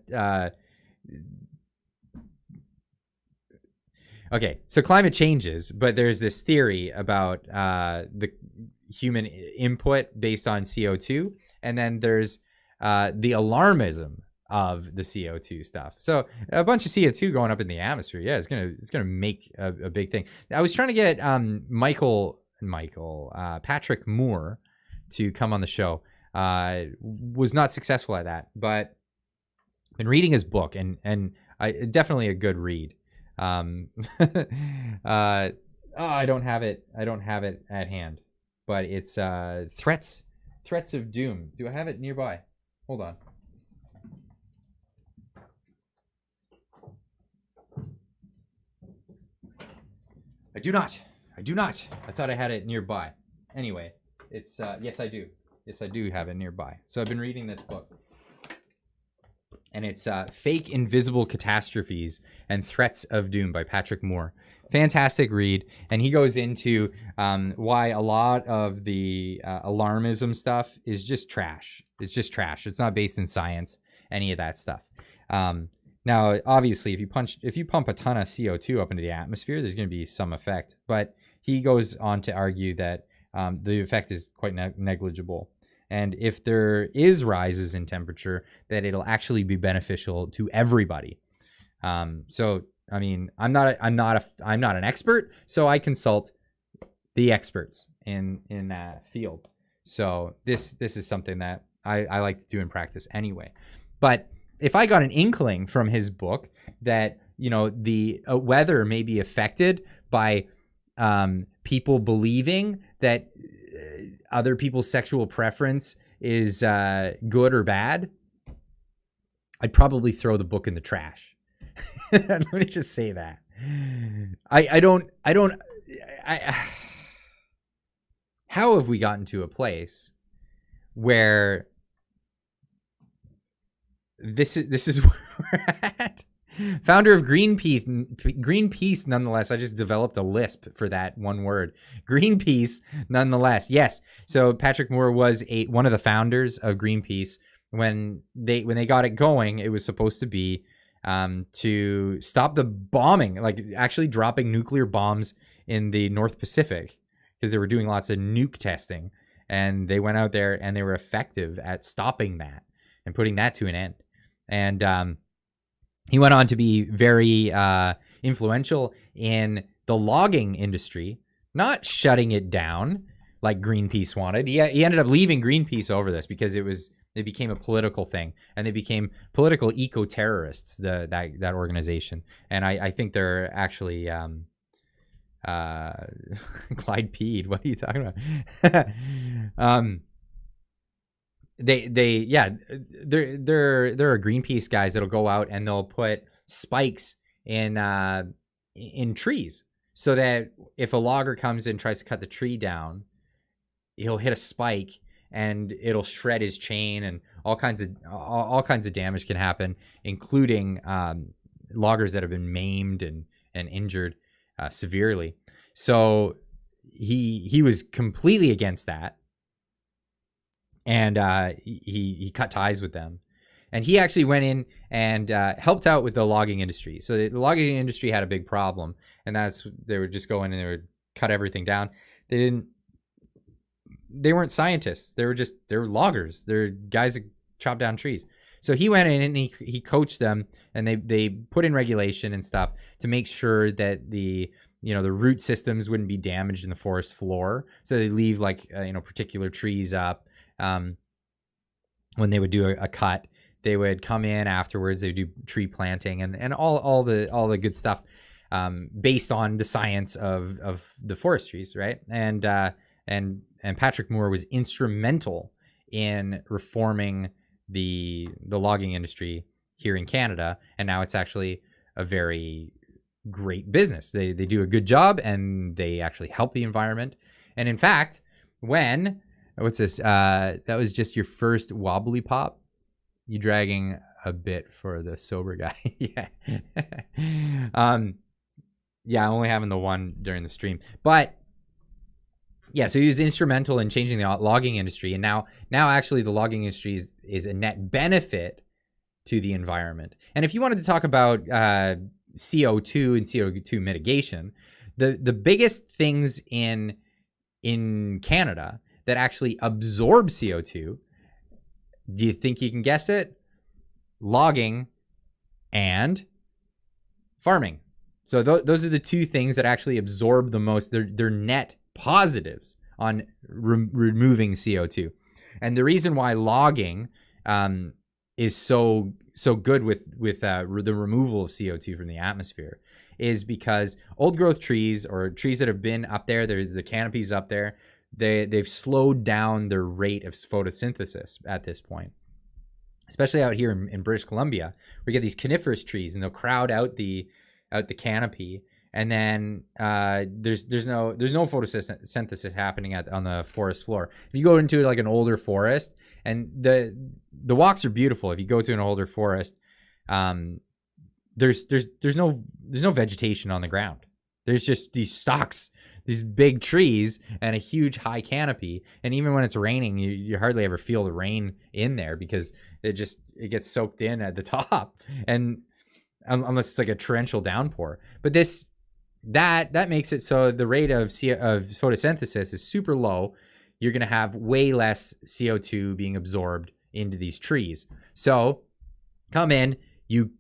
okay, so climate changes, but there's this theory about the human input based on CO2, and then there's the alarmism of the CO2 stuff. So a bunch of CO2 going up in the atmosphere, yeah, it's gonna make a big thing. I was trying to get Patrick Moore to come on the show. Was not successful at that, but been reading his book, and definitely a good read. I don't have it at hand, but it's Threats of Doom. Do I have it nearby? Hold on. I do not. I thought I had it nearby. Anyway, it's yes I do. Yes, I do have it nearby. So I've been reading this book. And it's Fake Invisible Catastrophes and Threats of Doom by Patrick Moore. Fantastic read. And he goes into why a lot of the alarmism stuff is just trash. It's just trash. It's not based in science, any of that stuff. Now, obviously, if you pump a ton of CO2 up into the atmosphere, there's going to be some effect. But he goes on to argue that the effect is quite negligible. And if there is rises in temperature, that it'll actually be beneficial to everybody. So, I mean, I'm not an expert, so I consult the experts in that field. So this is something that I like to do in practice anyway. But if I got an inkling from his book that, you know, the weather may be affected by people believing that other people's sexual preference is good or bad, I'd probably throw the book in the trash. Let me just say that. How have we gotten to a place where this is where we're at? Founder of Greenpeace, nonetheless. I just developed a lisp for that one word. Greenpeace, nonetheless. Yes. So Patrick Moore was one of the founders of Greenpeace. When they got it going, it was supposed to be to stop the bombing, like actually dropping nuclear bombs in the North Pacific, because they were doing lots of nuke testing, and they went out there and they were effective at stopping that and putting that to an end. And he went on to be very influential in the logging industry, not shutting it down like Greenpeace wanted. He ended up leaving Greenpeace over this because it became a political thing, and they became political eco-terrorists, that organization. And I think they're actually Clyde peed. What are you talking about? There are Greenpeace guys that'll go out and they'll put spikes in trees, so that if a logger comes in and tries to cut the tree down, he'll hit a spike and it'll shred his chain, and all kinds of damage can happen, including loggers that have been maimed and injured severely. So he was completely against that. And he cut ties with them. And he actually went in and helped out with the logging industry. So the logging industry had a big problem, and they would just go in and they would cut everything down. They weren't scientists. They were loggers. They're guys that chop down trees. So he went in and he coached them, and they put in regulation and stuff to make sure that the root systems wouldn't be damaged in the forest floor. So they leave like particular trees up. When they would do a cut, they would come in afterwards. They would do tree planting and all the good stuff, based on the science of the forestries, right? And Patrick Moore was instrumental in reforming the logging industry here in Canada, and now it's actually a very great business. They do a good job, and they actually help the environment. And in fact, what's this? That was just your first wobbly pop. You dragging a bit for the sober guy. Yeah. Yeah, I'm only having the one during the stream. But yeah, so he was instrumental in changing the logging industry. And now actually the logging industry is a net benefit to the environment. And if you wanted to talk about CO2 and CO2 mitigation, the biggest things in Canada that actually absorb CO2, do you think you can guess it? Logging and farming. So those are the two things that actually absorb the most. They're net positives on removing CO2. And the reason why logging is so good with the removal of CO2 from the atmosphere is because old growth trees, or trees that have been up there, there's the canopies up there, they've slowed down their rate of photosynthesis at this point. Especially out here in British Columbia, we get these coniferous trees, and they'll crowd out the canopy, and then there's no photosynthesis happening on the forest floor. If you go into like an older forest, and the walks are beautiful. If you go to an older forest, there's no vegetation on the ground. There's just these stalks, these big trees, and a huge high canopy. And even when it's raining, you hardly ever feel the rain in there because it gets soaked in at the top, and unless it's like a torrential downpour. But that makes it so the rate of photosynthesis is super low. You're going to have way less CO2 being absorbed into these trees. So come in, you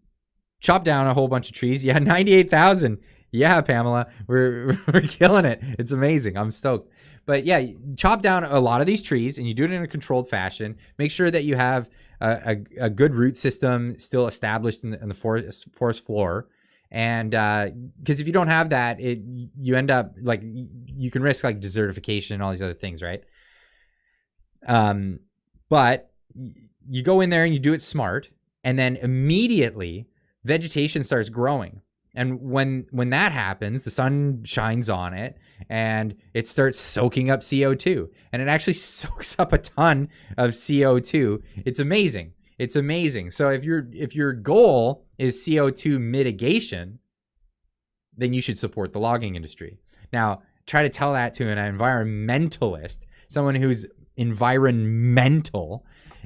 chop down a whole bunch of trees. Yeah, 98,000. Yeah, Pamela, we're killing it. It's amazing. I'm stoked. But yeah, chop down a lot of these trees, and you do it in a controlled fashion. Make sure that you have a good root system still established in the forest floor. And because if you don't have that, you end up like you can risk like desertification and all these other things, right? But you go in there and you do it smart, and then immediately vegetation starts growing. And when that happens, the sun shines on it and it starts soaking up CO2, and it actually soaks up a ton of CO2. It's amazing. It's amazing. So if your goal is CO2 mitigation, then you should support the logging industry. Now, try to tell that to an environmentalist, someone who's environmental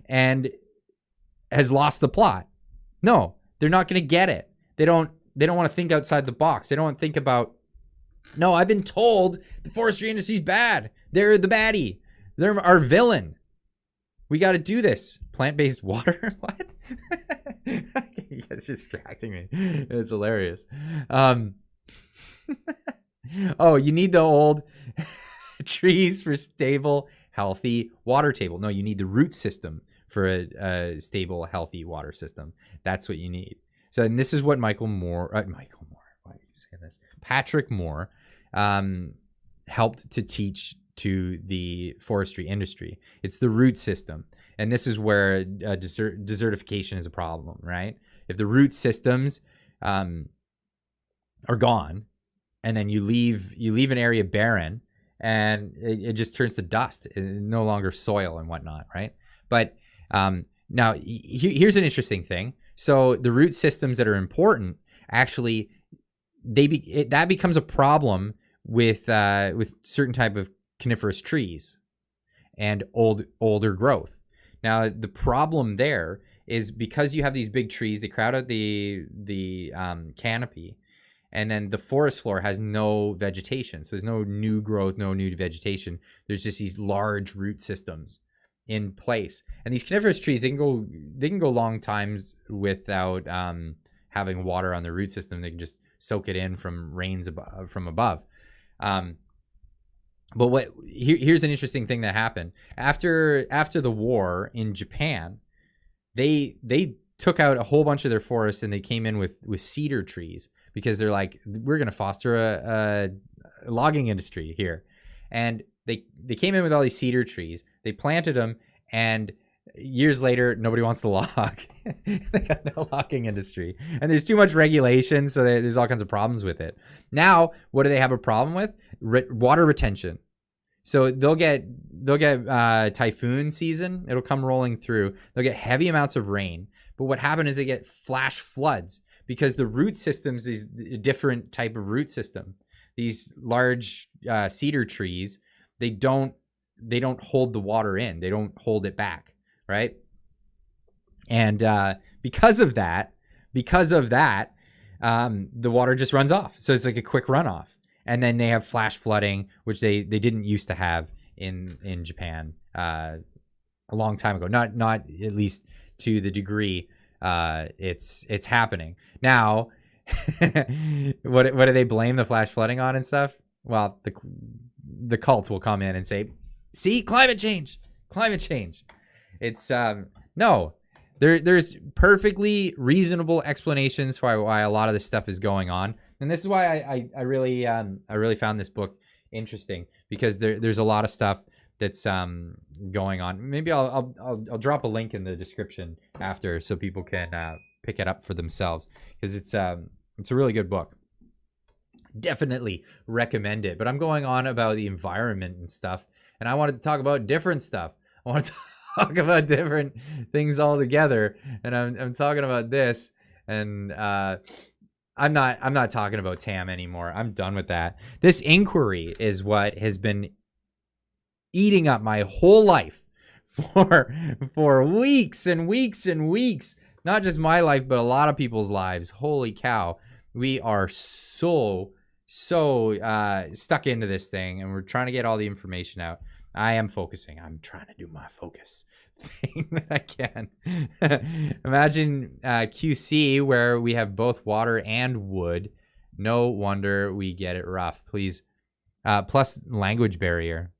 and has lost the plot. No, they're not going to get it. They don't want to think outside the box. They don't want to think about, no, I've been told the forestry industry's bad. They're the baddie. They're our villain. We got to do this. Plant-based water? What? You guys are distracting me. It's hilarious. Oh, you need the old trees for stable, healthy water table. No, you need the root system for a stable, healthy water system. That's what you need. So, and this is what Patrick Moore, helped to teach to the forestry industry. It's the root system. And this is where desertification is a problem, right? If the root systems are gone, and then you leave an area barren, and it just turns to dust, no longer soil and whatnot, right? But now here's an interesting thing. So the root systems that are important, actually, that becomes a problem with certain type of coniferous trees and older growth. Now the problem there is because you have these big trees, they crowd out the canopy, and then the forest floor has no vegetation. So there's no new growth, no new vegetation. There's just these large root systems in place. And these coniferous trees, they can go long times without having water on the root system. They can just soak it in from rains from above. But here's an interesting thing that happened after the war in Japan. They took out a whole bunch of their forests and they came in with cedar trees because they're like, we're going to foster a logging industry here. And they came in with all these cedar trees. They planted them, and years later, nobody wants to log. They got no logging industry, and there's too much regulation, so there's all kinds of problems with it. Now, what do they have a problem with? Water retention. So they'll get typhoon season. It'll come rolling through. They'll get heavy amounts of rain, but what happened is they get flash floods because the root systems is a different type of root system. These large cedar trees, they don't hold the water in. They don't hold it back, right? And because of that, the water just runs off. So it's like a quick runoff. And then they have flash flooding, which they didn't used to have in Japan a long time ago. Not at least to the degree it's happening now. What do they blame the flash flooding on and stuff? Well, the cult will come in and say, see, climate change. It's no, there's perfectly reasonable explanations for why a lot of this stuff is going on. And this is why I really found this book interesting, because there's a lot of stuff that's going on. Maybe I'll drop a link in the description after so people can pick it up for themselves, because it's a really good book. Definitely recommend it. But I'm going on about the environment and stuff, and I wanted to talk about different stuff. I want to talk about different things altogether, and I'm talking about this, and I'm not talking about TAM anymore. I'm done with that. This inquiry is what has been eating up my whole life for weeks and weeks and weeks. Not just my life, but a lot of people's lives. Holy cow. We are so stuck into this thing, and we're trying to get all the information out. I am focusing. I'm trying to do my focus thing that I can. Imagine QC, where we have both water and wood. No wonder we get it rough. Please. Plus language barrier.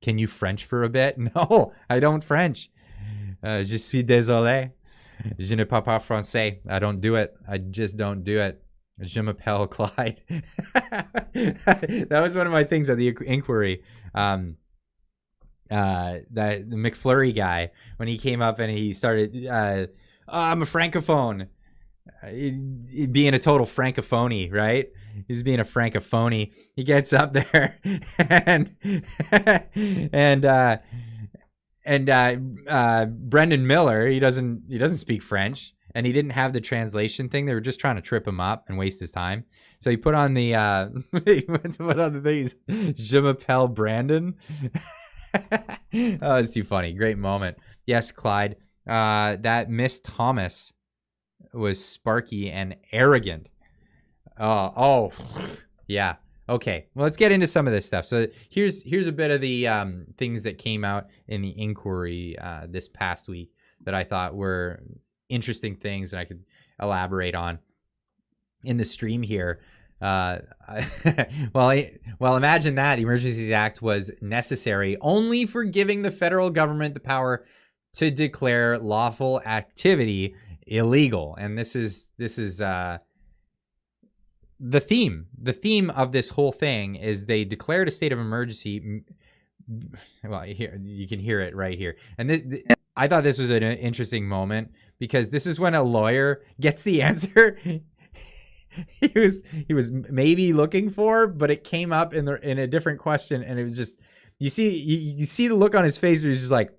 Can you French for a bit? No, I don't French. Je suis désolé. Je ne parle pas français. I don't do it. I just don't do it. Je m'appelle Clyde. That was one of my things at the inquiry. The McFlurry guy, when he came up and he started, I'm a francophone. Being a total francophony, right? He's being a francophony. He gets up there and Brendan Miller, he doesn't speak French, and he didn't have the translation thing. They were just trying to trip him up and waste his time. So he put on the he went to put on the things. Je m'appelle Brandon. Oh, it's too funny. Great moment. Yes, Clyde. That Miss Thomas was sparky and arrogant. Oh, yeah. Okay, well, let's get into some of this stuff. So here's a bit of the things that came out in the inquiry this past week that I thought were interesting things and I could elaborate on in the stream here. Well, imagine that the Emergencies Act was necessary only for giving the federal government the power to declare lawful activity illegal. And this is the theme of this whole thing is they declared a state of emergency. Well, here you can hear it right here. And I thought this was an interesting moment, because this is when a lawyer gets the answer he was maybe looking for, but it came up in a different question, and it was just, you see the look on his face where he's just like,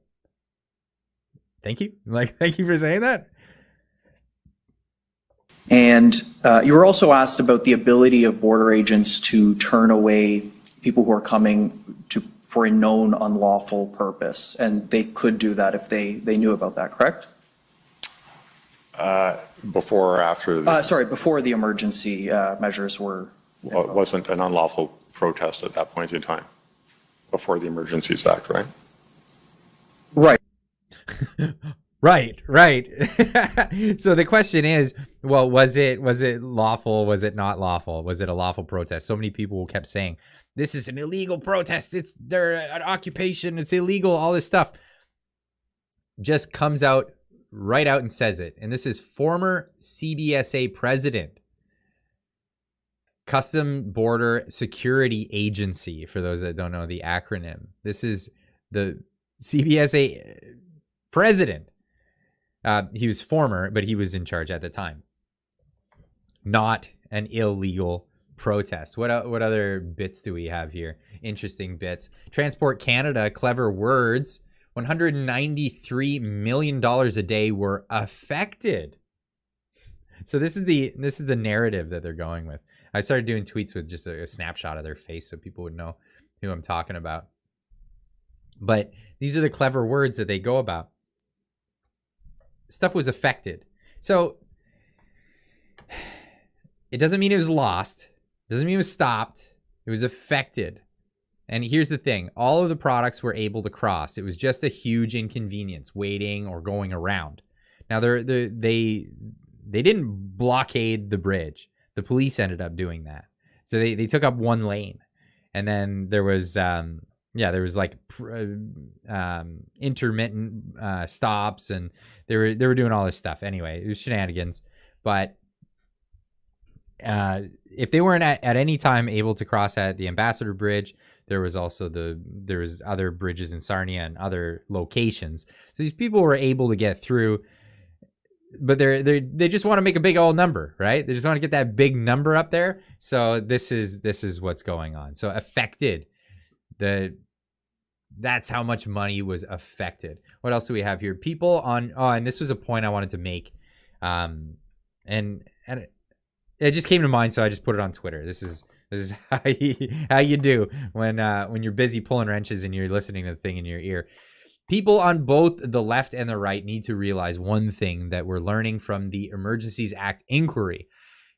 thank you for saying that. And you were also asked about the ability of border agents to turn away people who are coming for a known unlawful purpose, and they could do that if they knew about that, correct? Before or after? Before the emergency measures were. Well, it wasn't an unlawful protest at that point in time, before the Emergencies Act, right? Right. So the question is, well, was it lawful? Was it not lawful? Was it a lawful protest? So many people kept saying, this is an illegal protest. They're an occupation. It's illegal. All this stuff. Just comes out right out and says it. And this is former CBSA president, Custom Border Security Agency, for those that don't know the acronym. This is the CBSA president. He was former, but he was in charge at the time. Not an illegal protest. What other bits do we have here? Interesting bits. Transport Canada, clever words. $193 million a day were affected. So this is the narrative that they're going with. I started doing tweets with just a snapshot of their face so people would know who I'm talking about. But these are the clever words that they go about. Stuff was affected. So it doesn't mean it was lost. It doesn't mean it was stopped. It was affected. And here's the thing. All of the products were able to cross. It was just a huge inconvenience waiting or going around. Now, they didn't blockade the bridge. The police ended up doing that. So they took up one lane. And then there was like intermittent stops, and they were doing all this stuff. Anyway, it was shenanigans. But if they weren't at any time able to cross at the Ambassador Bridge, there was also other bridges in Sarnia and other locations. So these people were able to get through, but they just want to make a big old number, right? They just want to get that big number up there. So this is what's going on. So affected. That's how much money was affected. What else do we have here? People on, and this was a point I wanted to make. And it just came to mind, so I just put it on Twitter. This is how you do when you're busy pulling wrenches and you're listening to the thing in your ear. People on both the left and the right need to realize one thing that we're learning from the Emergencies Act inquiry.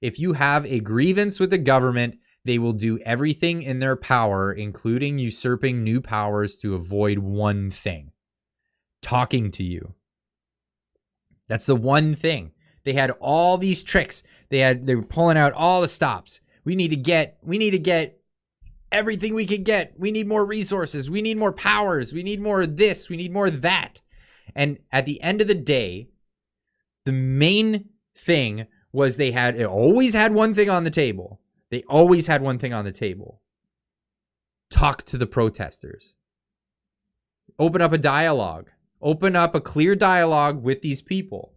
If you have a grievance with the government, they will do everything in their power, including usurping new powers, to avoid one thing: talking to you. That's the one thing. They had all these tricks. They were pulling out all the stops. We need to get everything we can get. We need more resources. We need more powers. We need more of this. We need more of that. And at the end of the day, the main thing was they always had one thing on the table. They always had one thing on the table. Talk to the protesters. Open up a dialogue. Open up a clear dialogue with these people.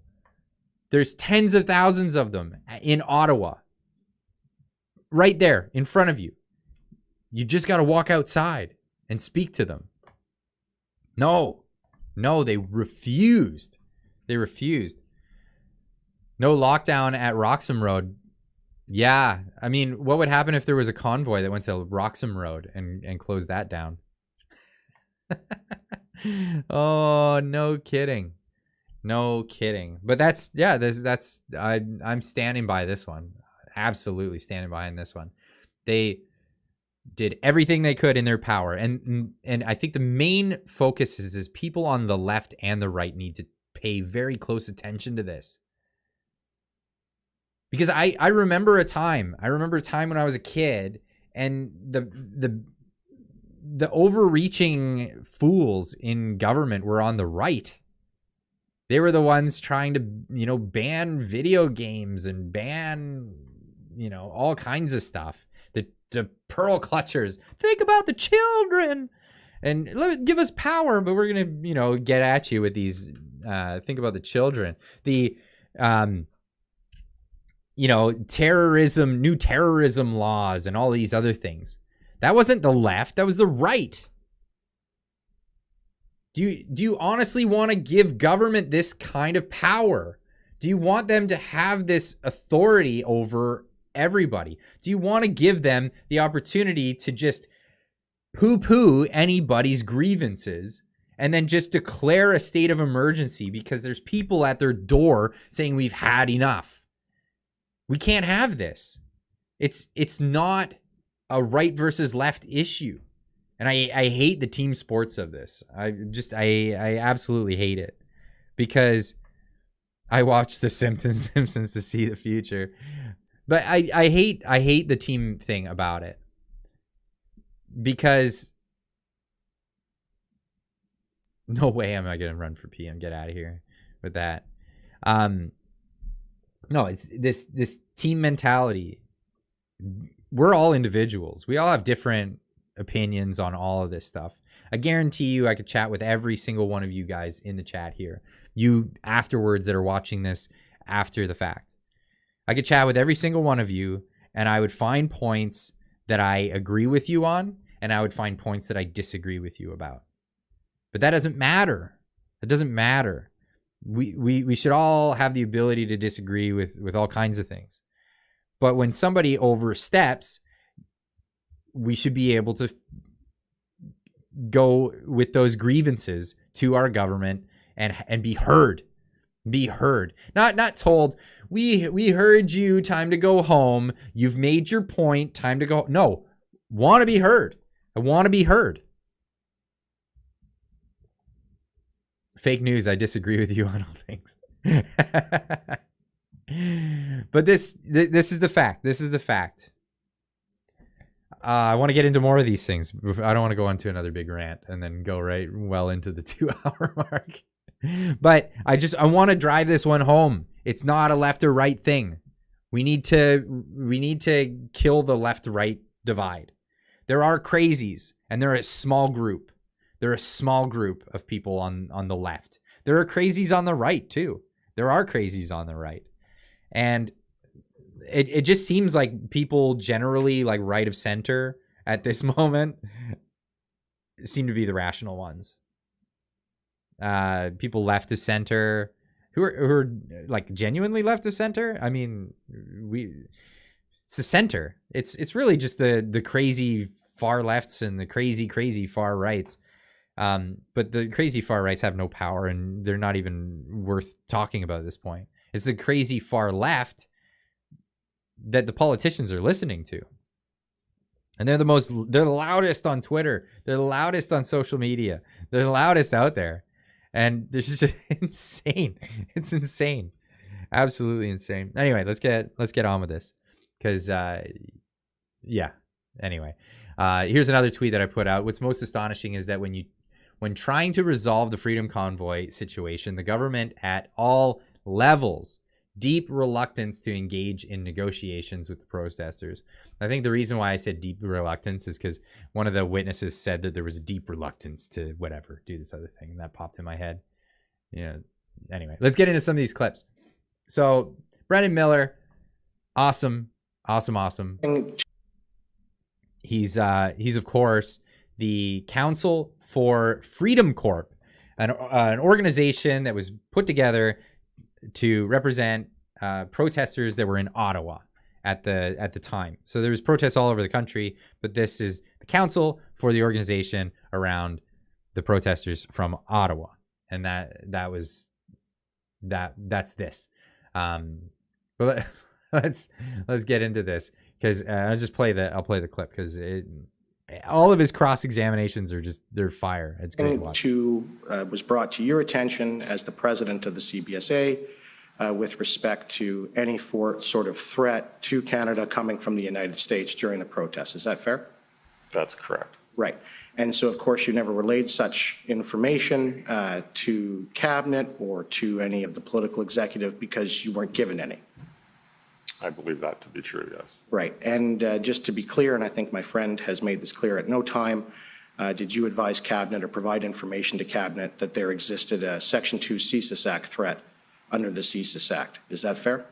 There's tens of thousands of them in Ottawa. Right there in front of you. You just got to walk outside and speak to them. No, they refused. They refused. No lockdown at Roxham Road. Yeah, I mean, what would happen if there was a convoy that went to Roxham Road and closed that down? Oh, no kidding. No kidding. But I'm standing by this one. Absolutely standing behind this one. They did everything they could in their power. And I think the main focus is people on the left and the right need to pay very close attention to this. Because I remember a time when I was a kid, and the overreaching fools in government were on the right. They were the ones trying to, ban video games and ban, all kinds of stuff. The pearl clutchers. Think about the children and give us power, but we're going to, get at you with these, think about the children. The, terrorism, new terrorism laws and all these other things. That wasn't the left. That was the right. Do you honestly want to give government this kind of power? Do you want them to have this authority over everybody? Do you want to give them the opportunity to just poo-poo anybody's grievances and then just declare a state of emergency because there's people at their door saying we've had enough? We can't have this. It's not a right versus left issue. And I hate the team sports of this. I absolutely hate it because I watch The Simpsons to see the future. But I hate the team thing about it because no way am I going to run for PM. Get out of here with that. No, it's this team mentality. We're all individuals. We all have different opinions on all of this stuff. I guarantee you I could chat with every single one of you guys in the chat here. You afterwards that are watching this after the fact. I could chat with every single one of you and I would find points that I agree with you on and I would find points that I disagree with you about. But that doesn't matter. It doesn't matter. We should all have the ability to disagree with all kinds of things. But when somebody oversteps, we should be able to go with those grievances to our government and be heard. Be heard. Not told, we heard you, time to go home. You've made your point, time to go. No, want to be heard. I want to be heard. Fake news, I disagree with you on all things. But this is the fact. This is the fact. I want to get into more of these things. I don't want to go into another big rant and then go right well into the 2-hour mark. But I want to drive this one home. It's not a left or right thing. We need to kill the left-right divide. There are crazies, and they're a small group. They're a small group of people on the left. There are crazies on the right too. There are crazies on the right. And it just seems like people generally like right of center at this moment seem to be the rational ones. People left of center who are like genuinely left of center. I mean, it's the center. It's really just the crazy far lefts and the crazy far rights. But the crazy far rights have no power and they're not even worth talking about at this point. It's the crazy far left that the politicians are listening to. And they're the loudest on Twitter. They're the loudest on social media. They're the loudest out there. And this is just insane. It's insane. Absolutely insane. Anyway, let's get on with this. Because, yeah. Anyway, here's another tweet that I put out. What's most astonishing is that when trying to resolve the Freedom Convoy situation, the government at all levels, deep reluctance to engage in negotiations with the protesters. I think the reason why I said deep reluctance is because one of the witnesses said that there was a deep reluctance to whatever, do this other thing, and that popped in my head. Yeah. Anyway, let's get into some of these clips. So Brendan Miller, awesome. He's of course the Council for Freedom Corp, an organization that was put together to represent protesters that were in Ottawa at the time. So there was protests all over the country, but this is the council for the organization around the protesters from Ottawa, and that's this. But let's get into this because I'll play the clip because all of his cross examinations are they're fire. It's great to watch. Was brought to your attention as the president of the CBSA with respect to any sort of threat to Canada coming from the United States during the protests. Is that fair? That's correct. Right. And so, of course, you never relayed such information to Cabinet or to any of the political executive because you weren't given any. I believe that to be true, yes. Right. And just to be clear, and I think my friend has made this clear, at no time did you advise Cabinet or provide information to Cabinet that there existed a Section 2 CSIS Act threat under the CSIS Act. Is that fair?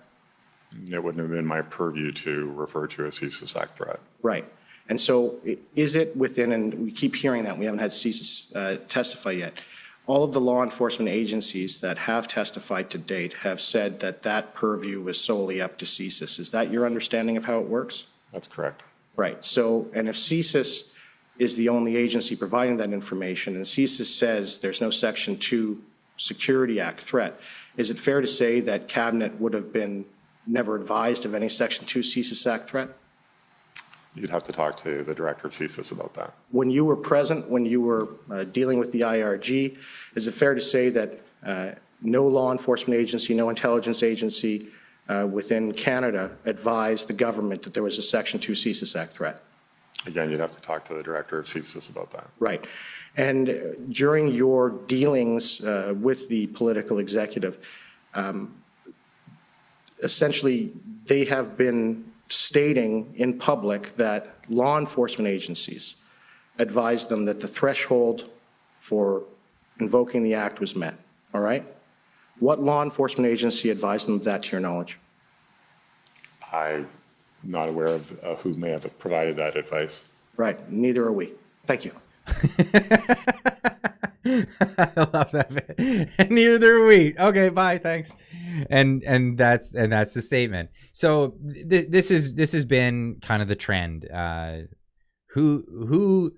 It wouldn't have been my purview to refer to a CSIS Act threat. Right. And so is it within, and we keep hearing that, we haven't had CSIS testify yet, all of the law enforcement agencies that have testified to date have said that that purview was solely up to CSIS. Is that your understanding of how it works? That's correct. Right. So, and if CSIS is the only agency providing that information, and CSIS says there's no Section 2 Security Act threat, is it fair to say that Cabinet would have been never advised of any Section 2 CSIS Act threat? You'd have to talk to the director of CSIS about that. When you were present, when you were dealing with the IRG, is it fair to say that no law enforcement agency, no intelligence agency within Canada advised the government that there was a Section 2 CSIS Act threat? Again, you'd have to talk to the director of CSIS about that. Right. And during your dealings with the political executive, essentially they have been stating in public that law enforcement agencies advised them that the threshold for invoking the act was met. All right? What law enforcement agency advised them of that, to your knowledge? I'm not aware of who may have provided that advice. Right. Neither are we. Thank you. I love that bit. Neither are we. Okay, bye. Thanks. And that's the statement. So this has been kind of the trend. Who?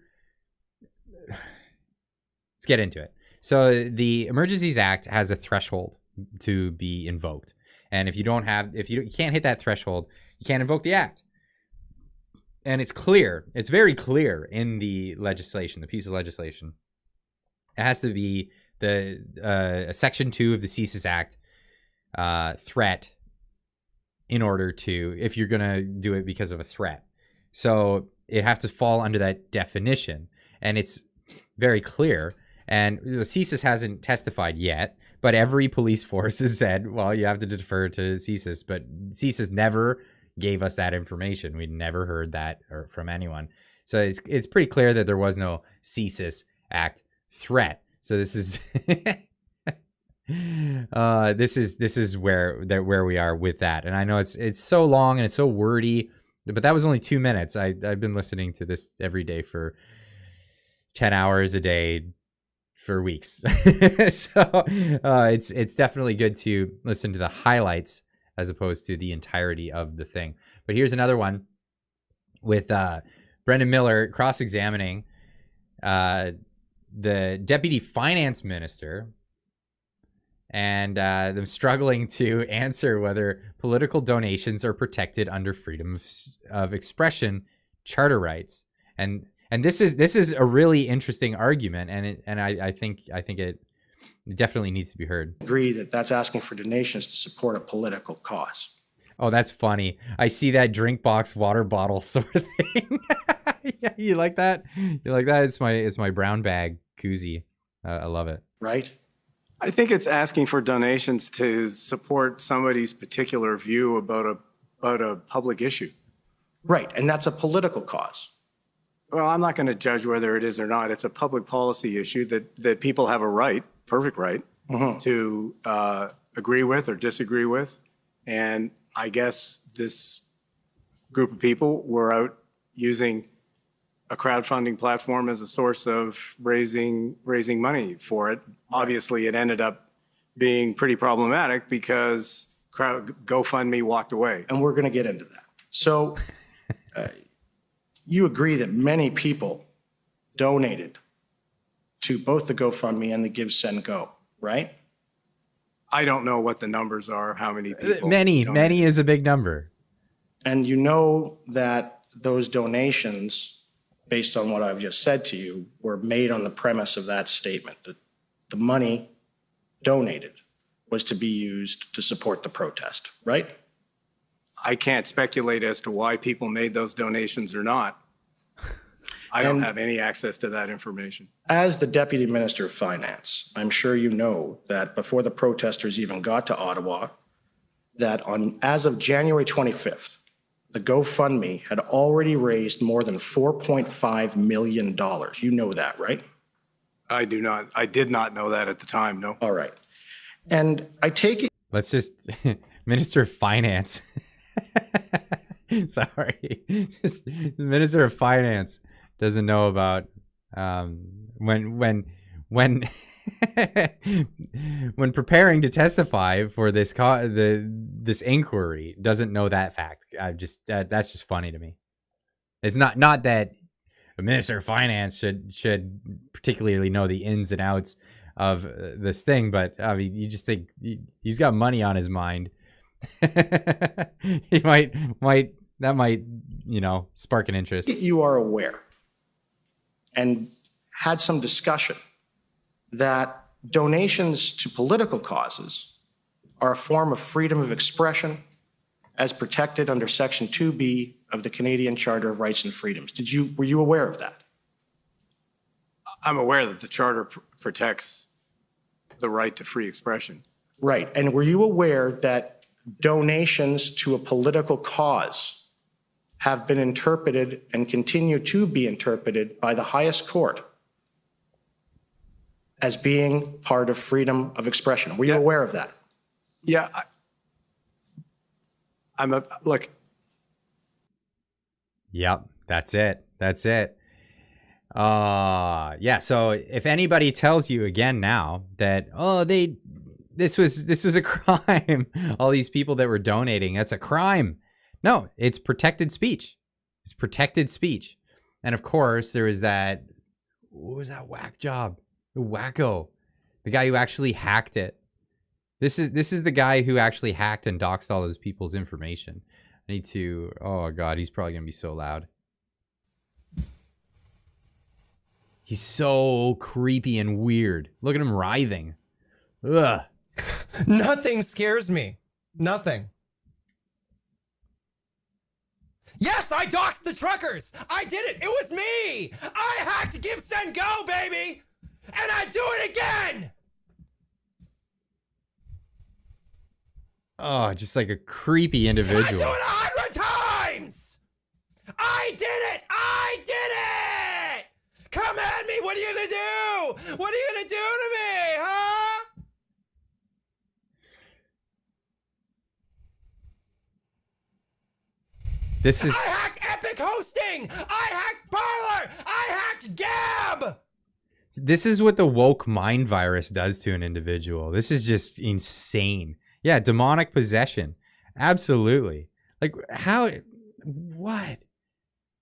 Let's get into it. So the Emergencies Act has a threshold to be invoked, and if you can't hit that threshold, you can't invoke the act. And it's clear. It's very clear in the legislation, the piece of legislation. It has to be the Section 2 of the CSIS Act threat in order to, if you're going to do it because of a threat. So it has to fall under that definition. And it's very clear. And CSIS hasn't testified yet, but every police force has said, well, you have to defer to CSIS. But CSIS never gave us that information. We never heard that from anyone. So it's pretty clear that there was no CSIS Act threat. So this is this is where we are with that. And I know it's so long and it's so wordy, but that was only 2 minutes. I've been listening to this every day for 10 hours a day for weeks. So it's definitely good to listen to the highlights as opposed to the entirety of the thing. But here's another one with Brendan Miller cross-examining the deputy finance minister and them struggling to answer whether political donations are protected under freedom of expression charter rights. And this is a really interesting argument, and I think it definitely needs to be heard. Agree that that's asking for donations to support a political cause. Oh, that's funny. I see that drink box water bottle sort of thing. Yeah, you like that? You like that? It's my brown bag koozie. I love it. Right? I think it's asking for donations to support somebody's particular view about a public issue. Right, and that's a political cause. Well, I'm not going to judge whether it is or not. It's a public policy issue that people have a right, perfect right, to agree with or disagree with. And I guess this group of people were out using a crowdfunding platform as a source of raising money for it. Obviously, it ended up being pretty problematic because GoFundMe walked away. And we're going to get into that. So you agree that many people donated to both the GoFundMe and the Give, Send, Go, right? I don't know what the numbers are, how many people. Many is a big number. And you know that those donations, based on what I've just said to you, were made on the premise of that statement, that the money donated was to be used to support the protest, right? I can't speculate as to why people made those donations or not. I don't have any access to that information. As the Deputy Minister of Finance, I'm sure you know that before the protesters even got to Ottawa, that as of January 25th, the GoFundMe had already raised more than $4.5 million. You know that, right? I do not. I did not know that at the time, no. All right. And I take it. Let's just, Minister of Finance. Sorry. The Minister of Finance doesn't know about when when preparing to testify for this this inquiry, doesn't know that fact. That's just funny to me. It's not that a Minister of Finance should particularly know the ins and outs of this thing, but I mean, you just think he's got money on his mind. He might spark an interest. You are aware and had some discussion that donations to political causes are a form of freedom of expression as protected under Section 2B of the Canadian Charter of Rights and Freedoms. Were you aware of that? I'm aware that the Charter protects the right to free expression. Right. And were you aware that donations to a political cause have been interpreted and continue to be interpreted by the highest court as being part of freedom of expression? Were you aware of that? Yeah. Look. Yep. That's it. Yeah. So if anybody tells you again now that, this was a crime, all these people that were donating, that's a crime. No, it's protected speech. It's protected speech. And of course there was that, what was that whack job? The wacko, the guy who actually hacked it. This is the guy who actually hacked and doxed all those people's information. I need to, oh God, he's probably gonna be so loud. He's so creepy and weird. Look at him writhing. Ugh. Nothing scares me. Nothing. Yes, I doxed the truckers. I did it. It was me. I hacked Give, Send, Go, baby. And I'd do it again. Oh, just like a creepy individual. I do it 100 times. I did it. I did it. Come at me. What are you going to do? What are you going to do to me, huh? This is... I hacked Epic Hosting. I hacked Parler. I hacked Gab. This is what the woke mind virus does to an individual. This is just insane. Yeah, demonic possession. Absolutely. Like, how... What?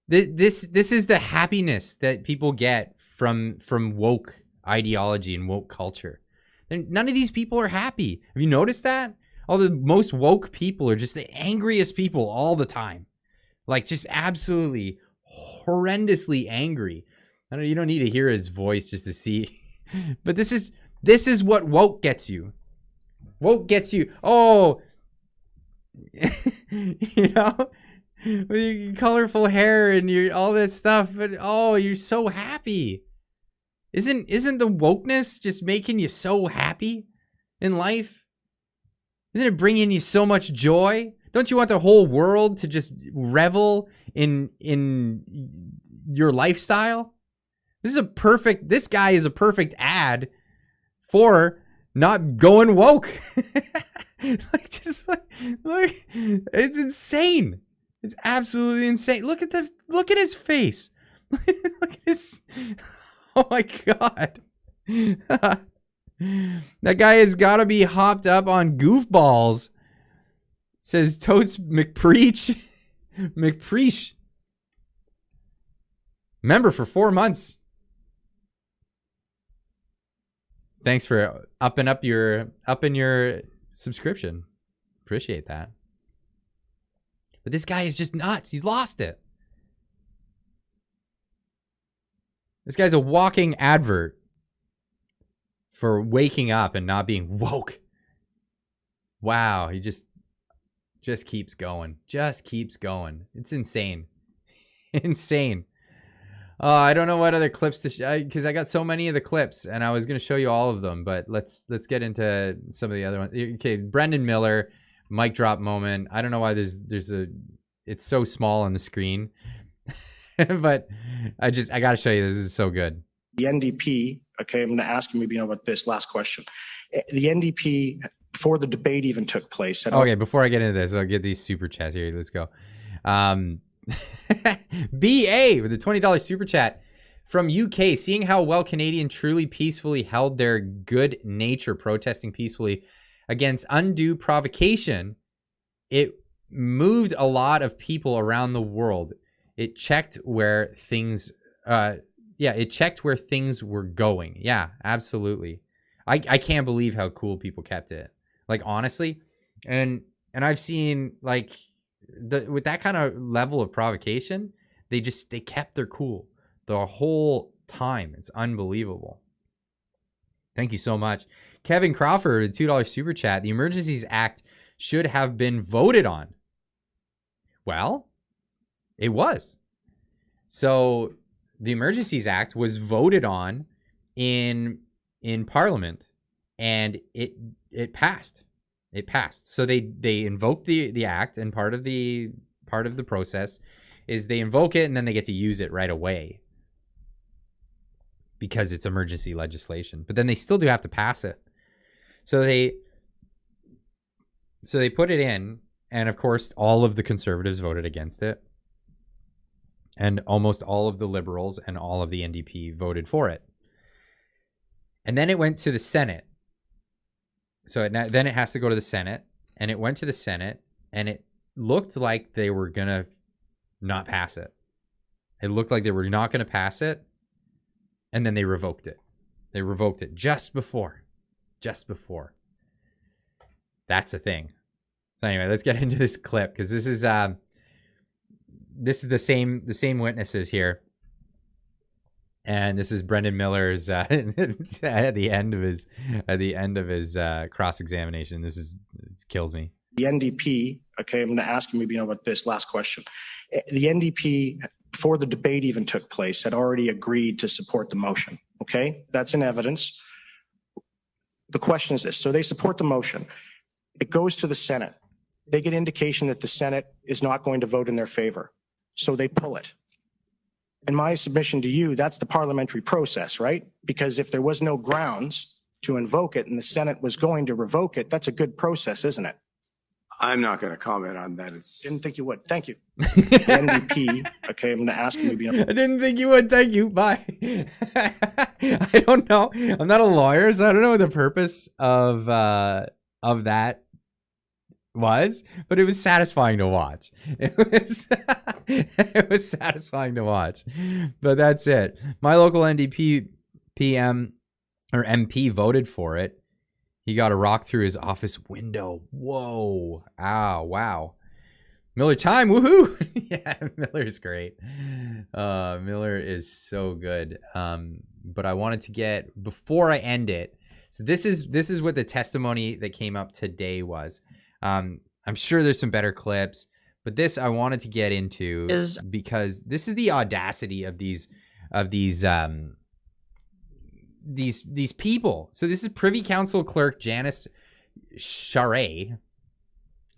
This is the happiness that people get from woke ideology and woke culture. And none of these people are happy. Have you noticed that? All the most woke people are just the angriest people all the time. Like, just absolutely horrendously angry. You don't need to hear his voice just to see. But this is what woke gets you. Woke gets you. Oh, you know, with your colorful hair and your all that stuff. But oh, you're so happy. Isn't the wokeness just making you so happy in life? Isn't it bringing you so much joy? Don't you want the whole world to just revel in your lifestyle? This guy is a perfect ad for not going woke. Like, it's insane. It's absolutely insane. Look at his face. Look at his, oh my God. That guy has got to be hopped up on goofballs. Says Totes McPreach. McPreach. Member for 4 months. Thanks for upping your subscription. Appreciate that. But this guy is just nuts. He's lost it. This guy's a walking advert for waking up and not being woke. Wow, he just keeps going. Just keeps going. It's insane. Insane. I don't know what other clips to show, because I got so many of the clips and I was going to show you all of them, but let's get into some of the other ones. Okay, Brendan Miller, mic drop moment. I don't know why it's so small on the screen, but I got to show you this. This is so good. The NDP, okay, I'm going to ask you maybe about this last question. The NDP, before the debate even took place. Okay, before I get into this, I'll get these super chats here. Let's go. BA with a $20 super chat from UK. Seeing how well Canadians truly peacefully held their good nature protesting peacefully against undue provocation, it moved a lot of people around the world. It checked where things were going. Yeah, absolutely. I can't believe how cool people kept it. Like, honestly. And I've seen, like, with that kind of level of provocation, they kept their cool the whole time. It's unbelievable. Thank you so much. Kevin Crawford, $2 super chat. The Emergencies Act should have been voted on. Well, it was. So the Emergencies Act was voted on in Parliament, and it passed. It passed. So they invoked the act, and part of the process is they invoke it and then they get to use it right away because it's emergency legislation. But then they still do have to pass it. So they put it in, and of course all of the Conservatives voted against it. And almost all of the Liberals and all of the NDP voted for it. And then it went to the Senate. So then it has to go to the Senate. And it went to the Senate. And it looked like they were going to not pass it. It looked like they were not going to pass it. And then they revoked it. They revoked it just before. Just before. That's a thing. So anyway, let's get into this clip. Because this is the same witnesses here, and this is Brendan Miller's at the end of his cross-examination. It kills me. The NDP, okay, I'm going to ask you maybe about this last question. The NDP, before the debate even took place, had already agreed to support the motion. Okay, that's in evidence. The question is this: so they support the motion. It goes to the Senate. They get indication that the Senate is not going to vote in their favor. So they pull it. And my submission to you, that's the parliamentary process, right? Because if there was no grounds to invoke it and the Senate was going to revoke it, that's a good process, isn't it? I'm not going to comment on that. Didn't think you would. Thank you. The NDP, okay, I'm going to ask you maybe. I didn't think you would. Thank you. Bye. I don't know. I'm not a lawyer, so I don't know what the purpose of that was, but it was satisfying to watch. It was satisfying to watch. But that's it. My local NDP PM or MP voted for it. He got a rock through his office window. Whoa. Ow. Wow. Miller time. Woohoo. Yeah, Miller's great. Miller is so good. But I wanted to get, before I end it, so this is what the testimony that came up today was. I'm sure there's some better clips, but this I wanted to get into because this is the audacity of these people. So this is Privy Council Clerk Janice Charest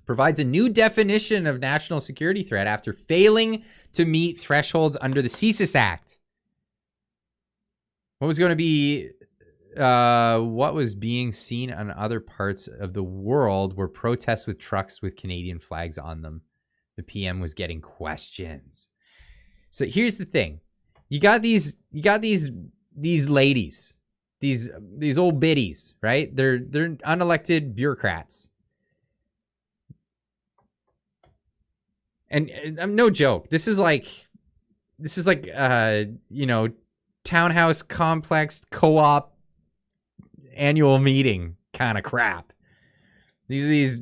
provides a new definition of national security threat after failing to meet thresholds under the CSIS Act. What was being seen on other parts of the world were protests with trucks with Canadian flags on them. The PM was getting questions. So here's the thing. You got these ladies, these old biddies, right? They're unelected bureaucrats. And I'm no joke. This is like townhouse complex co-op annual meeting kind of crap. These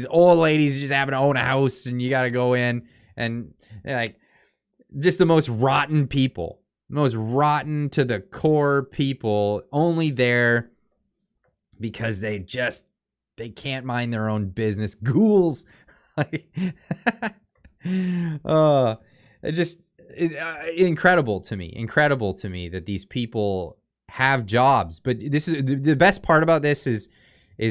old ladies just happen to own a house, and you got to go in, and they're like just the most rotten people, most rotten to the core people, only there because they can't mind their own business. Ghouls. It's incredible to me that these people have jobs. But this is the best part about this is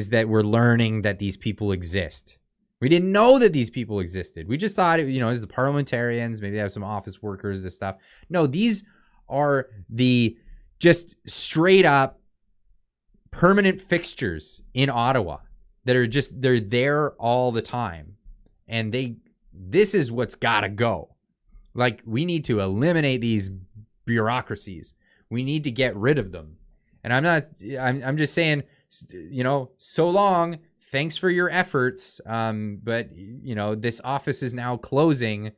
that we're learning that these people exist. We didn't know that these people existed. We just thought, as the parliamentarians, maybe they have some office workers, this stuff. No, these are the just straight up permanent fixtures in Ottawa that are they're there all the time. And this is what's got to go. Like, we need to eliminate these bureaucracies. We need to get rid of them. And I'm just saying, so long. Thanks for your efforts. But this office is now closing.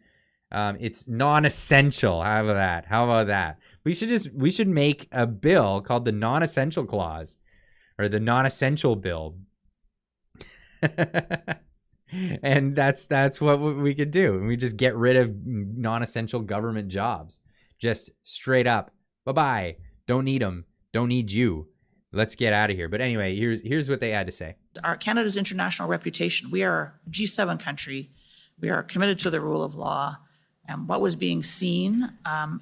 It's non-essential. How about that? We should make a bill called the non-essential clause or the non-essential bill. And that's what we could do. And we just get rid of non-essential government jobs. Just straight up. Bye-bye. Don't need them. Don't need you. Let's get out of here. But anyway, here's what they had to say. Canada's international reputation. We are a G7 country. We are committed to the rule of law. And what was being seen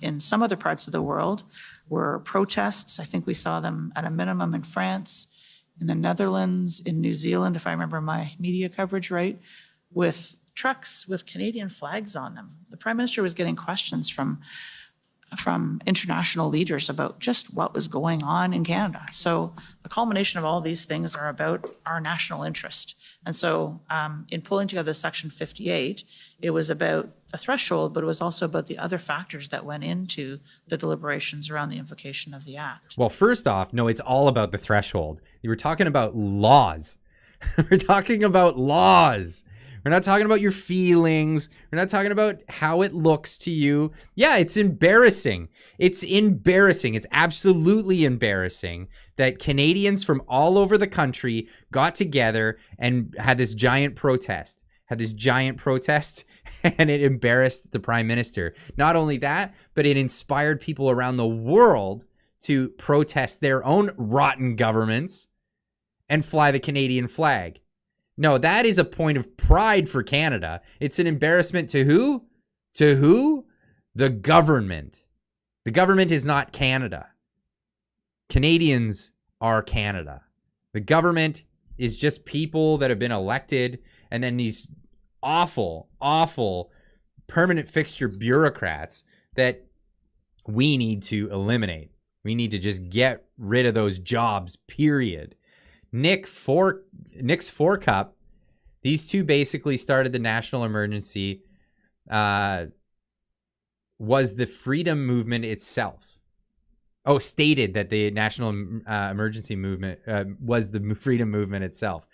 in some other parts of the world were protests. I think we saw them at a minimum in France, in the Netherlands, in New Zealand, if I remember my media coverage right, with trucks with Canadian flags on them. The Prime Minister was getting questions from international leaders about just what was going on in Canada. So the culmination of all these things are about our national interest. And so in pulling together Section 58, it was about the threshold, but it was also about the other factors that went into the deliberations around the invocation of the Act. Well, first off, no, it's all about the threshold. You were talking about laws. We're talking about laws. We're not talking about your feelings. We're not talking about how it looks to you. Yeah, it's embarrassing. It's embarrassing. It's absolutely embarrassing that Canadians from all over the country got together and had this giant protest. And it embarrassed the Prime Minister. Not only that, but it inspired people around the world to protest their own rotten governments and fly the Canadian flag. No, that is a point of pride for Canada. It's an embarrassment to who? To who? The government. The government is not Canada. Canadians are Canada. The government is just people that have been elected, and then these awful, awful permanent fixture bureaucrats that we need to eliminate. We need to just get rid of those jobs, period. Nick's Four-Cup, these two basically started the national emergency, was the freedom movement itself. Oh, stated that the national emergency movement was the freedom movement itself.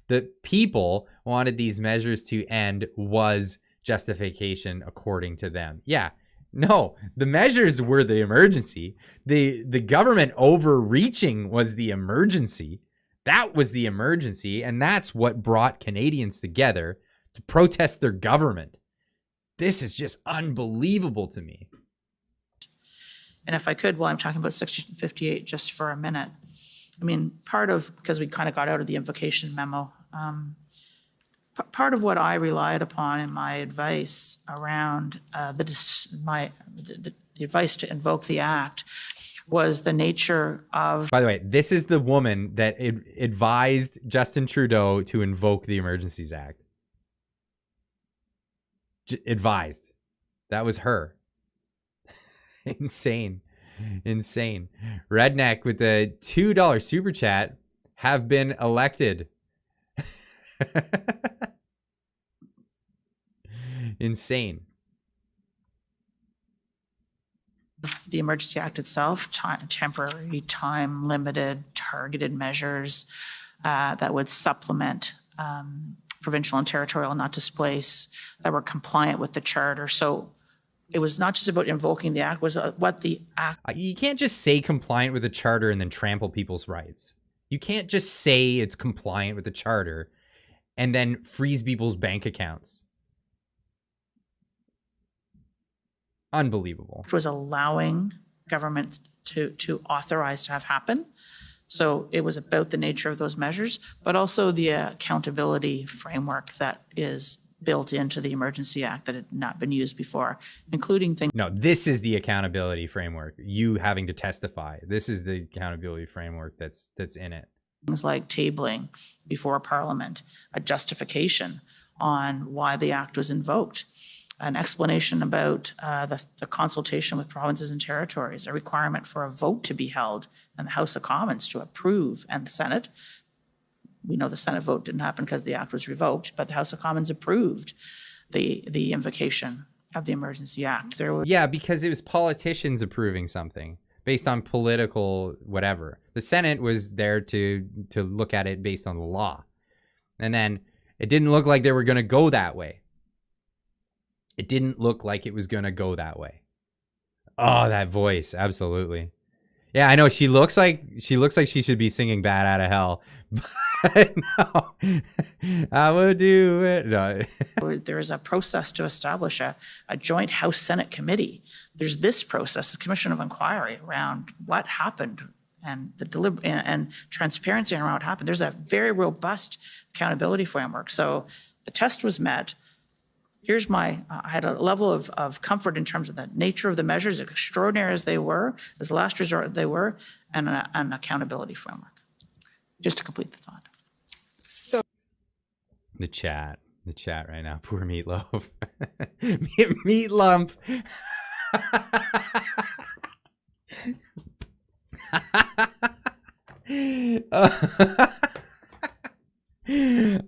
The people wanted these measures to end was justification according to them. Yeah, no, the measures were the emergency. The government overreaching was the emergency. That was the emergency, and that's what brought Canadians together to protest their government. This is just unbelievable to me. And if I could, while I'm talking about Section 58 just for a minute, I mean, because we kind of got out of the invocation memo, part of what I relied upon in my advice around the advice to invoke the Act was the nature of... By the way, this is the woman that advised Justin Trudeau to invoke the Emergencies Act. Advised. That was her. Insane. Insane. Redneck with the $2 super chat have been elected. Insane. The Emergency Act itself, temporary, time-limited, targeted measures that would supplement provincial and territorial not displace, that were compliant with the Charter. So it was not just about invoking the Act, it was what the Act... You can't just say compliant with the Charter and then trample people's rights. You can't just say it's compliant with the Charter and then freeze people's bank accounts. Unbelievable. It was allowing government to authorize to have happen. So it was about the nature of those measures, but also the accountability framework that is built into the Emergency Act that had not been used before, including things... No, this is the accountability framework. You having to testify. This is the accountability framework that's in it. Things like tabling before Parliament, a justification on why the Act was invoked, an explanation about the consultation with provinces and territories, a requirement for a vote to be held in the House of Commons to approve, and the Senate. We know the Senate vote didn't happen because the Act was revoked, but the House of Commons approved the invocation of the Emergency Act. Yeah, because it was politicians approving something based on political whatever. The Senate was there to look at it based on the law. And then it didn't look like they were going to go that way. It didn't look like it was going to go that way. Oh, that voice. Absolutely. Yeah, I know she looks like she should be singing "Bad Out of Hell," but no, I would do it. No. There is a process to establish a joint House-Senate committee. There's this process, the Commission of Inquiry around what happened and the and transparency around what happened. There's a very robust accountability framework. So the test was met. Here's I had a level of comfort in terms of the nature of the measures, extraordinary as they were, as last resort they were, and an accountability framework. Just to complete the thought. So The chat right now. Poor Meatloaf. Meat lump.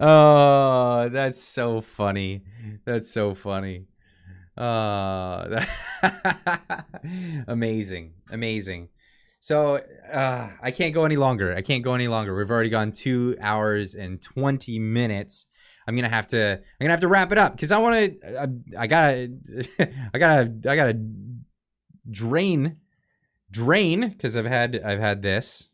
Oh, that's so funny. That's so funny. Amazing. So I can't go any longer. We've already gone 2 hours and 20 minutes. I'm gonna have to wrap it up because I gotta drain because I've had this.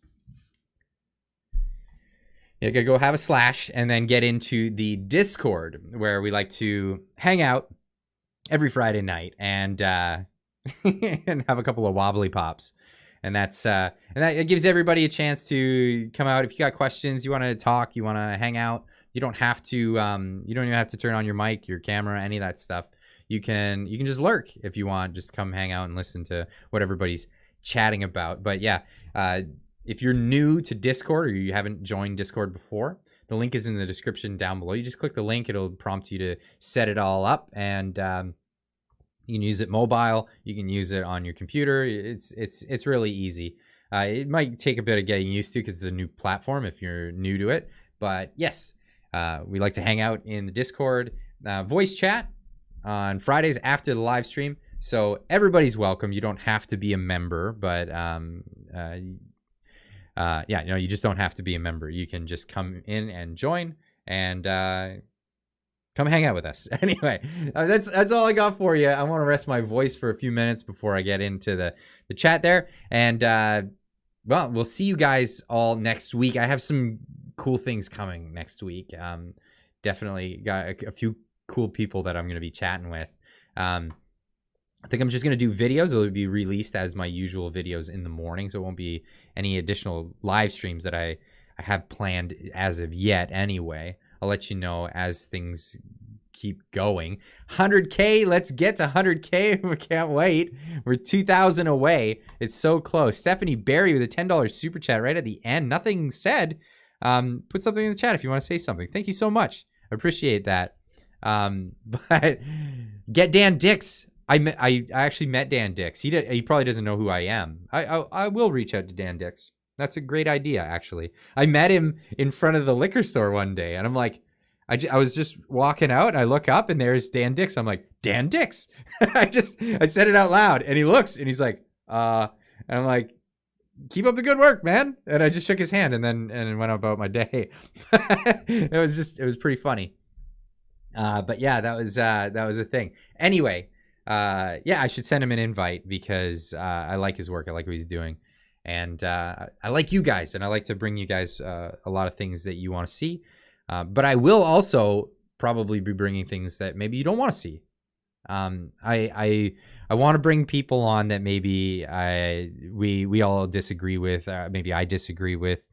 Yeah, I gotta go have a slash and then get into the Discord where we like to hang out every Friday night and and have a couple of wobbly pops. And that gives everybody a chance to come out. If you got questions, you want to talk, you want to hang out, you don't have to you don't even have to turn on your mic, your camera, any of that stuff. You can just lurk if you want, just come hang out and listen to what everybody's chatting about. But yeah, if you're new to Discord or you haven't joined Discord before, the link is in the description down below. You just click the link, it'll prompt you to set it all up, and you can use it mobile, you can use it on your computer. It's really easy. It might take a bit of getting used to because it's a new platform if you're new to it. But yes, we like to hang out in the Discord, voice chat on Fridays after the live stream. So everybody's welcome. You don't have to be a member, but yeah, you just don't have to be a member. You can just come in and join and come hang out with us. Anyway, that's all I got for you. I want to rest my voice for a few minutes before I get into the chat there. And well, we'll see you guys all next week. I have some cool things coming next week. Definitely got a few cool people that I'm going to be chatting with. I think I'm just going to do videos. It'll be released as my usual videos in the morning, so it won't be any additional live streams that I have planned as of yet anyway. I'll let you know as things keep going. 100K, let's get to 100K. We can't wait. We're 2,000 away. It's so close. Stephanie Barry with a $10 super chat right at the end. Nothing said. Put something in the chat if you want to say something. Thank you so much. I appreciate that. But get Dan Dix. I actually met Dan Dix. He probably doesn't know who I am. I will reach out to Dan Dix. That's a great idea, actually. I met him in front of the liquor store one day, and I'm like, I was just walking out, and I look up, and there's Dan Dix. I'm like, Dan Dix. I said it out loud, and he looks, and he's like, and I'm like, keep up the good work, man. And I just shook his hand, and then went about my day. It was pretty funny. But yeah, that was a thing. Anyway. Yeah, I should send him an invite because I like his work. I like what he's doing. And I like you guys, and I like to bring you guys a lot of things that you want to see. But I will also probably be bringing things that maybe you don't want to see. I want to bring people on that maybe we all disagree with. Maybe I disagree with.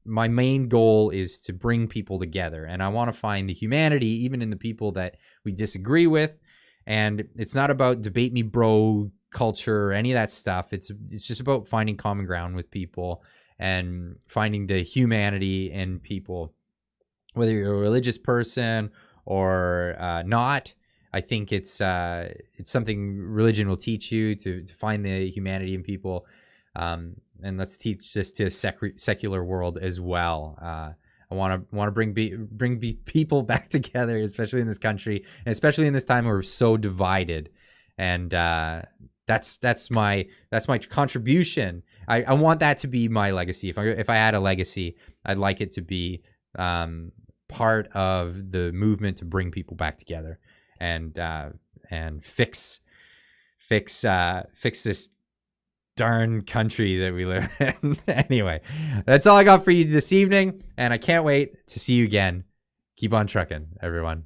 My main goal is to bring people together, and I want to find the humanity even in the people that we disagree with. And it's not about debate me bro culture or any of that stuff. It's just about finding common ground with people and finding the humanity in people, whether you're a religious person or not. I think it's something religion will teach you to find the humanity in people. And let's teach this to a secular world as well. I want to bring people back together, especially in this country, and especially in this time where we're so divided. And that's my contribution. I want that to be my legacy. If I had a legacy, I'd like it to be part of the movement to bring people back together and fix this darn country that we live in. Anyway, that's all I got for you this evening, and I can't wait to see you again. Keep on trucking, everyone.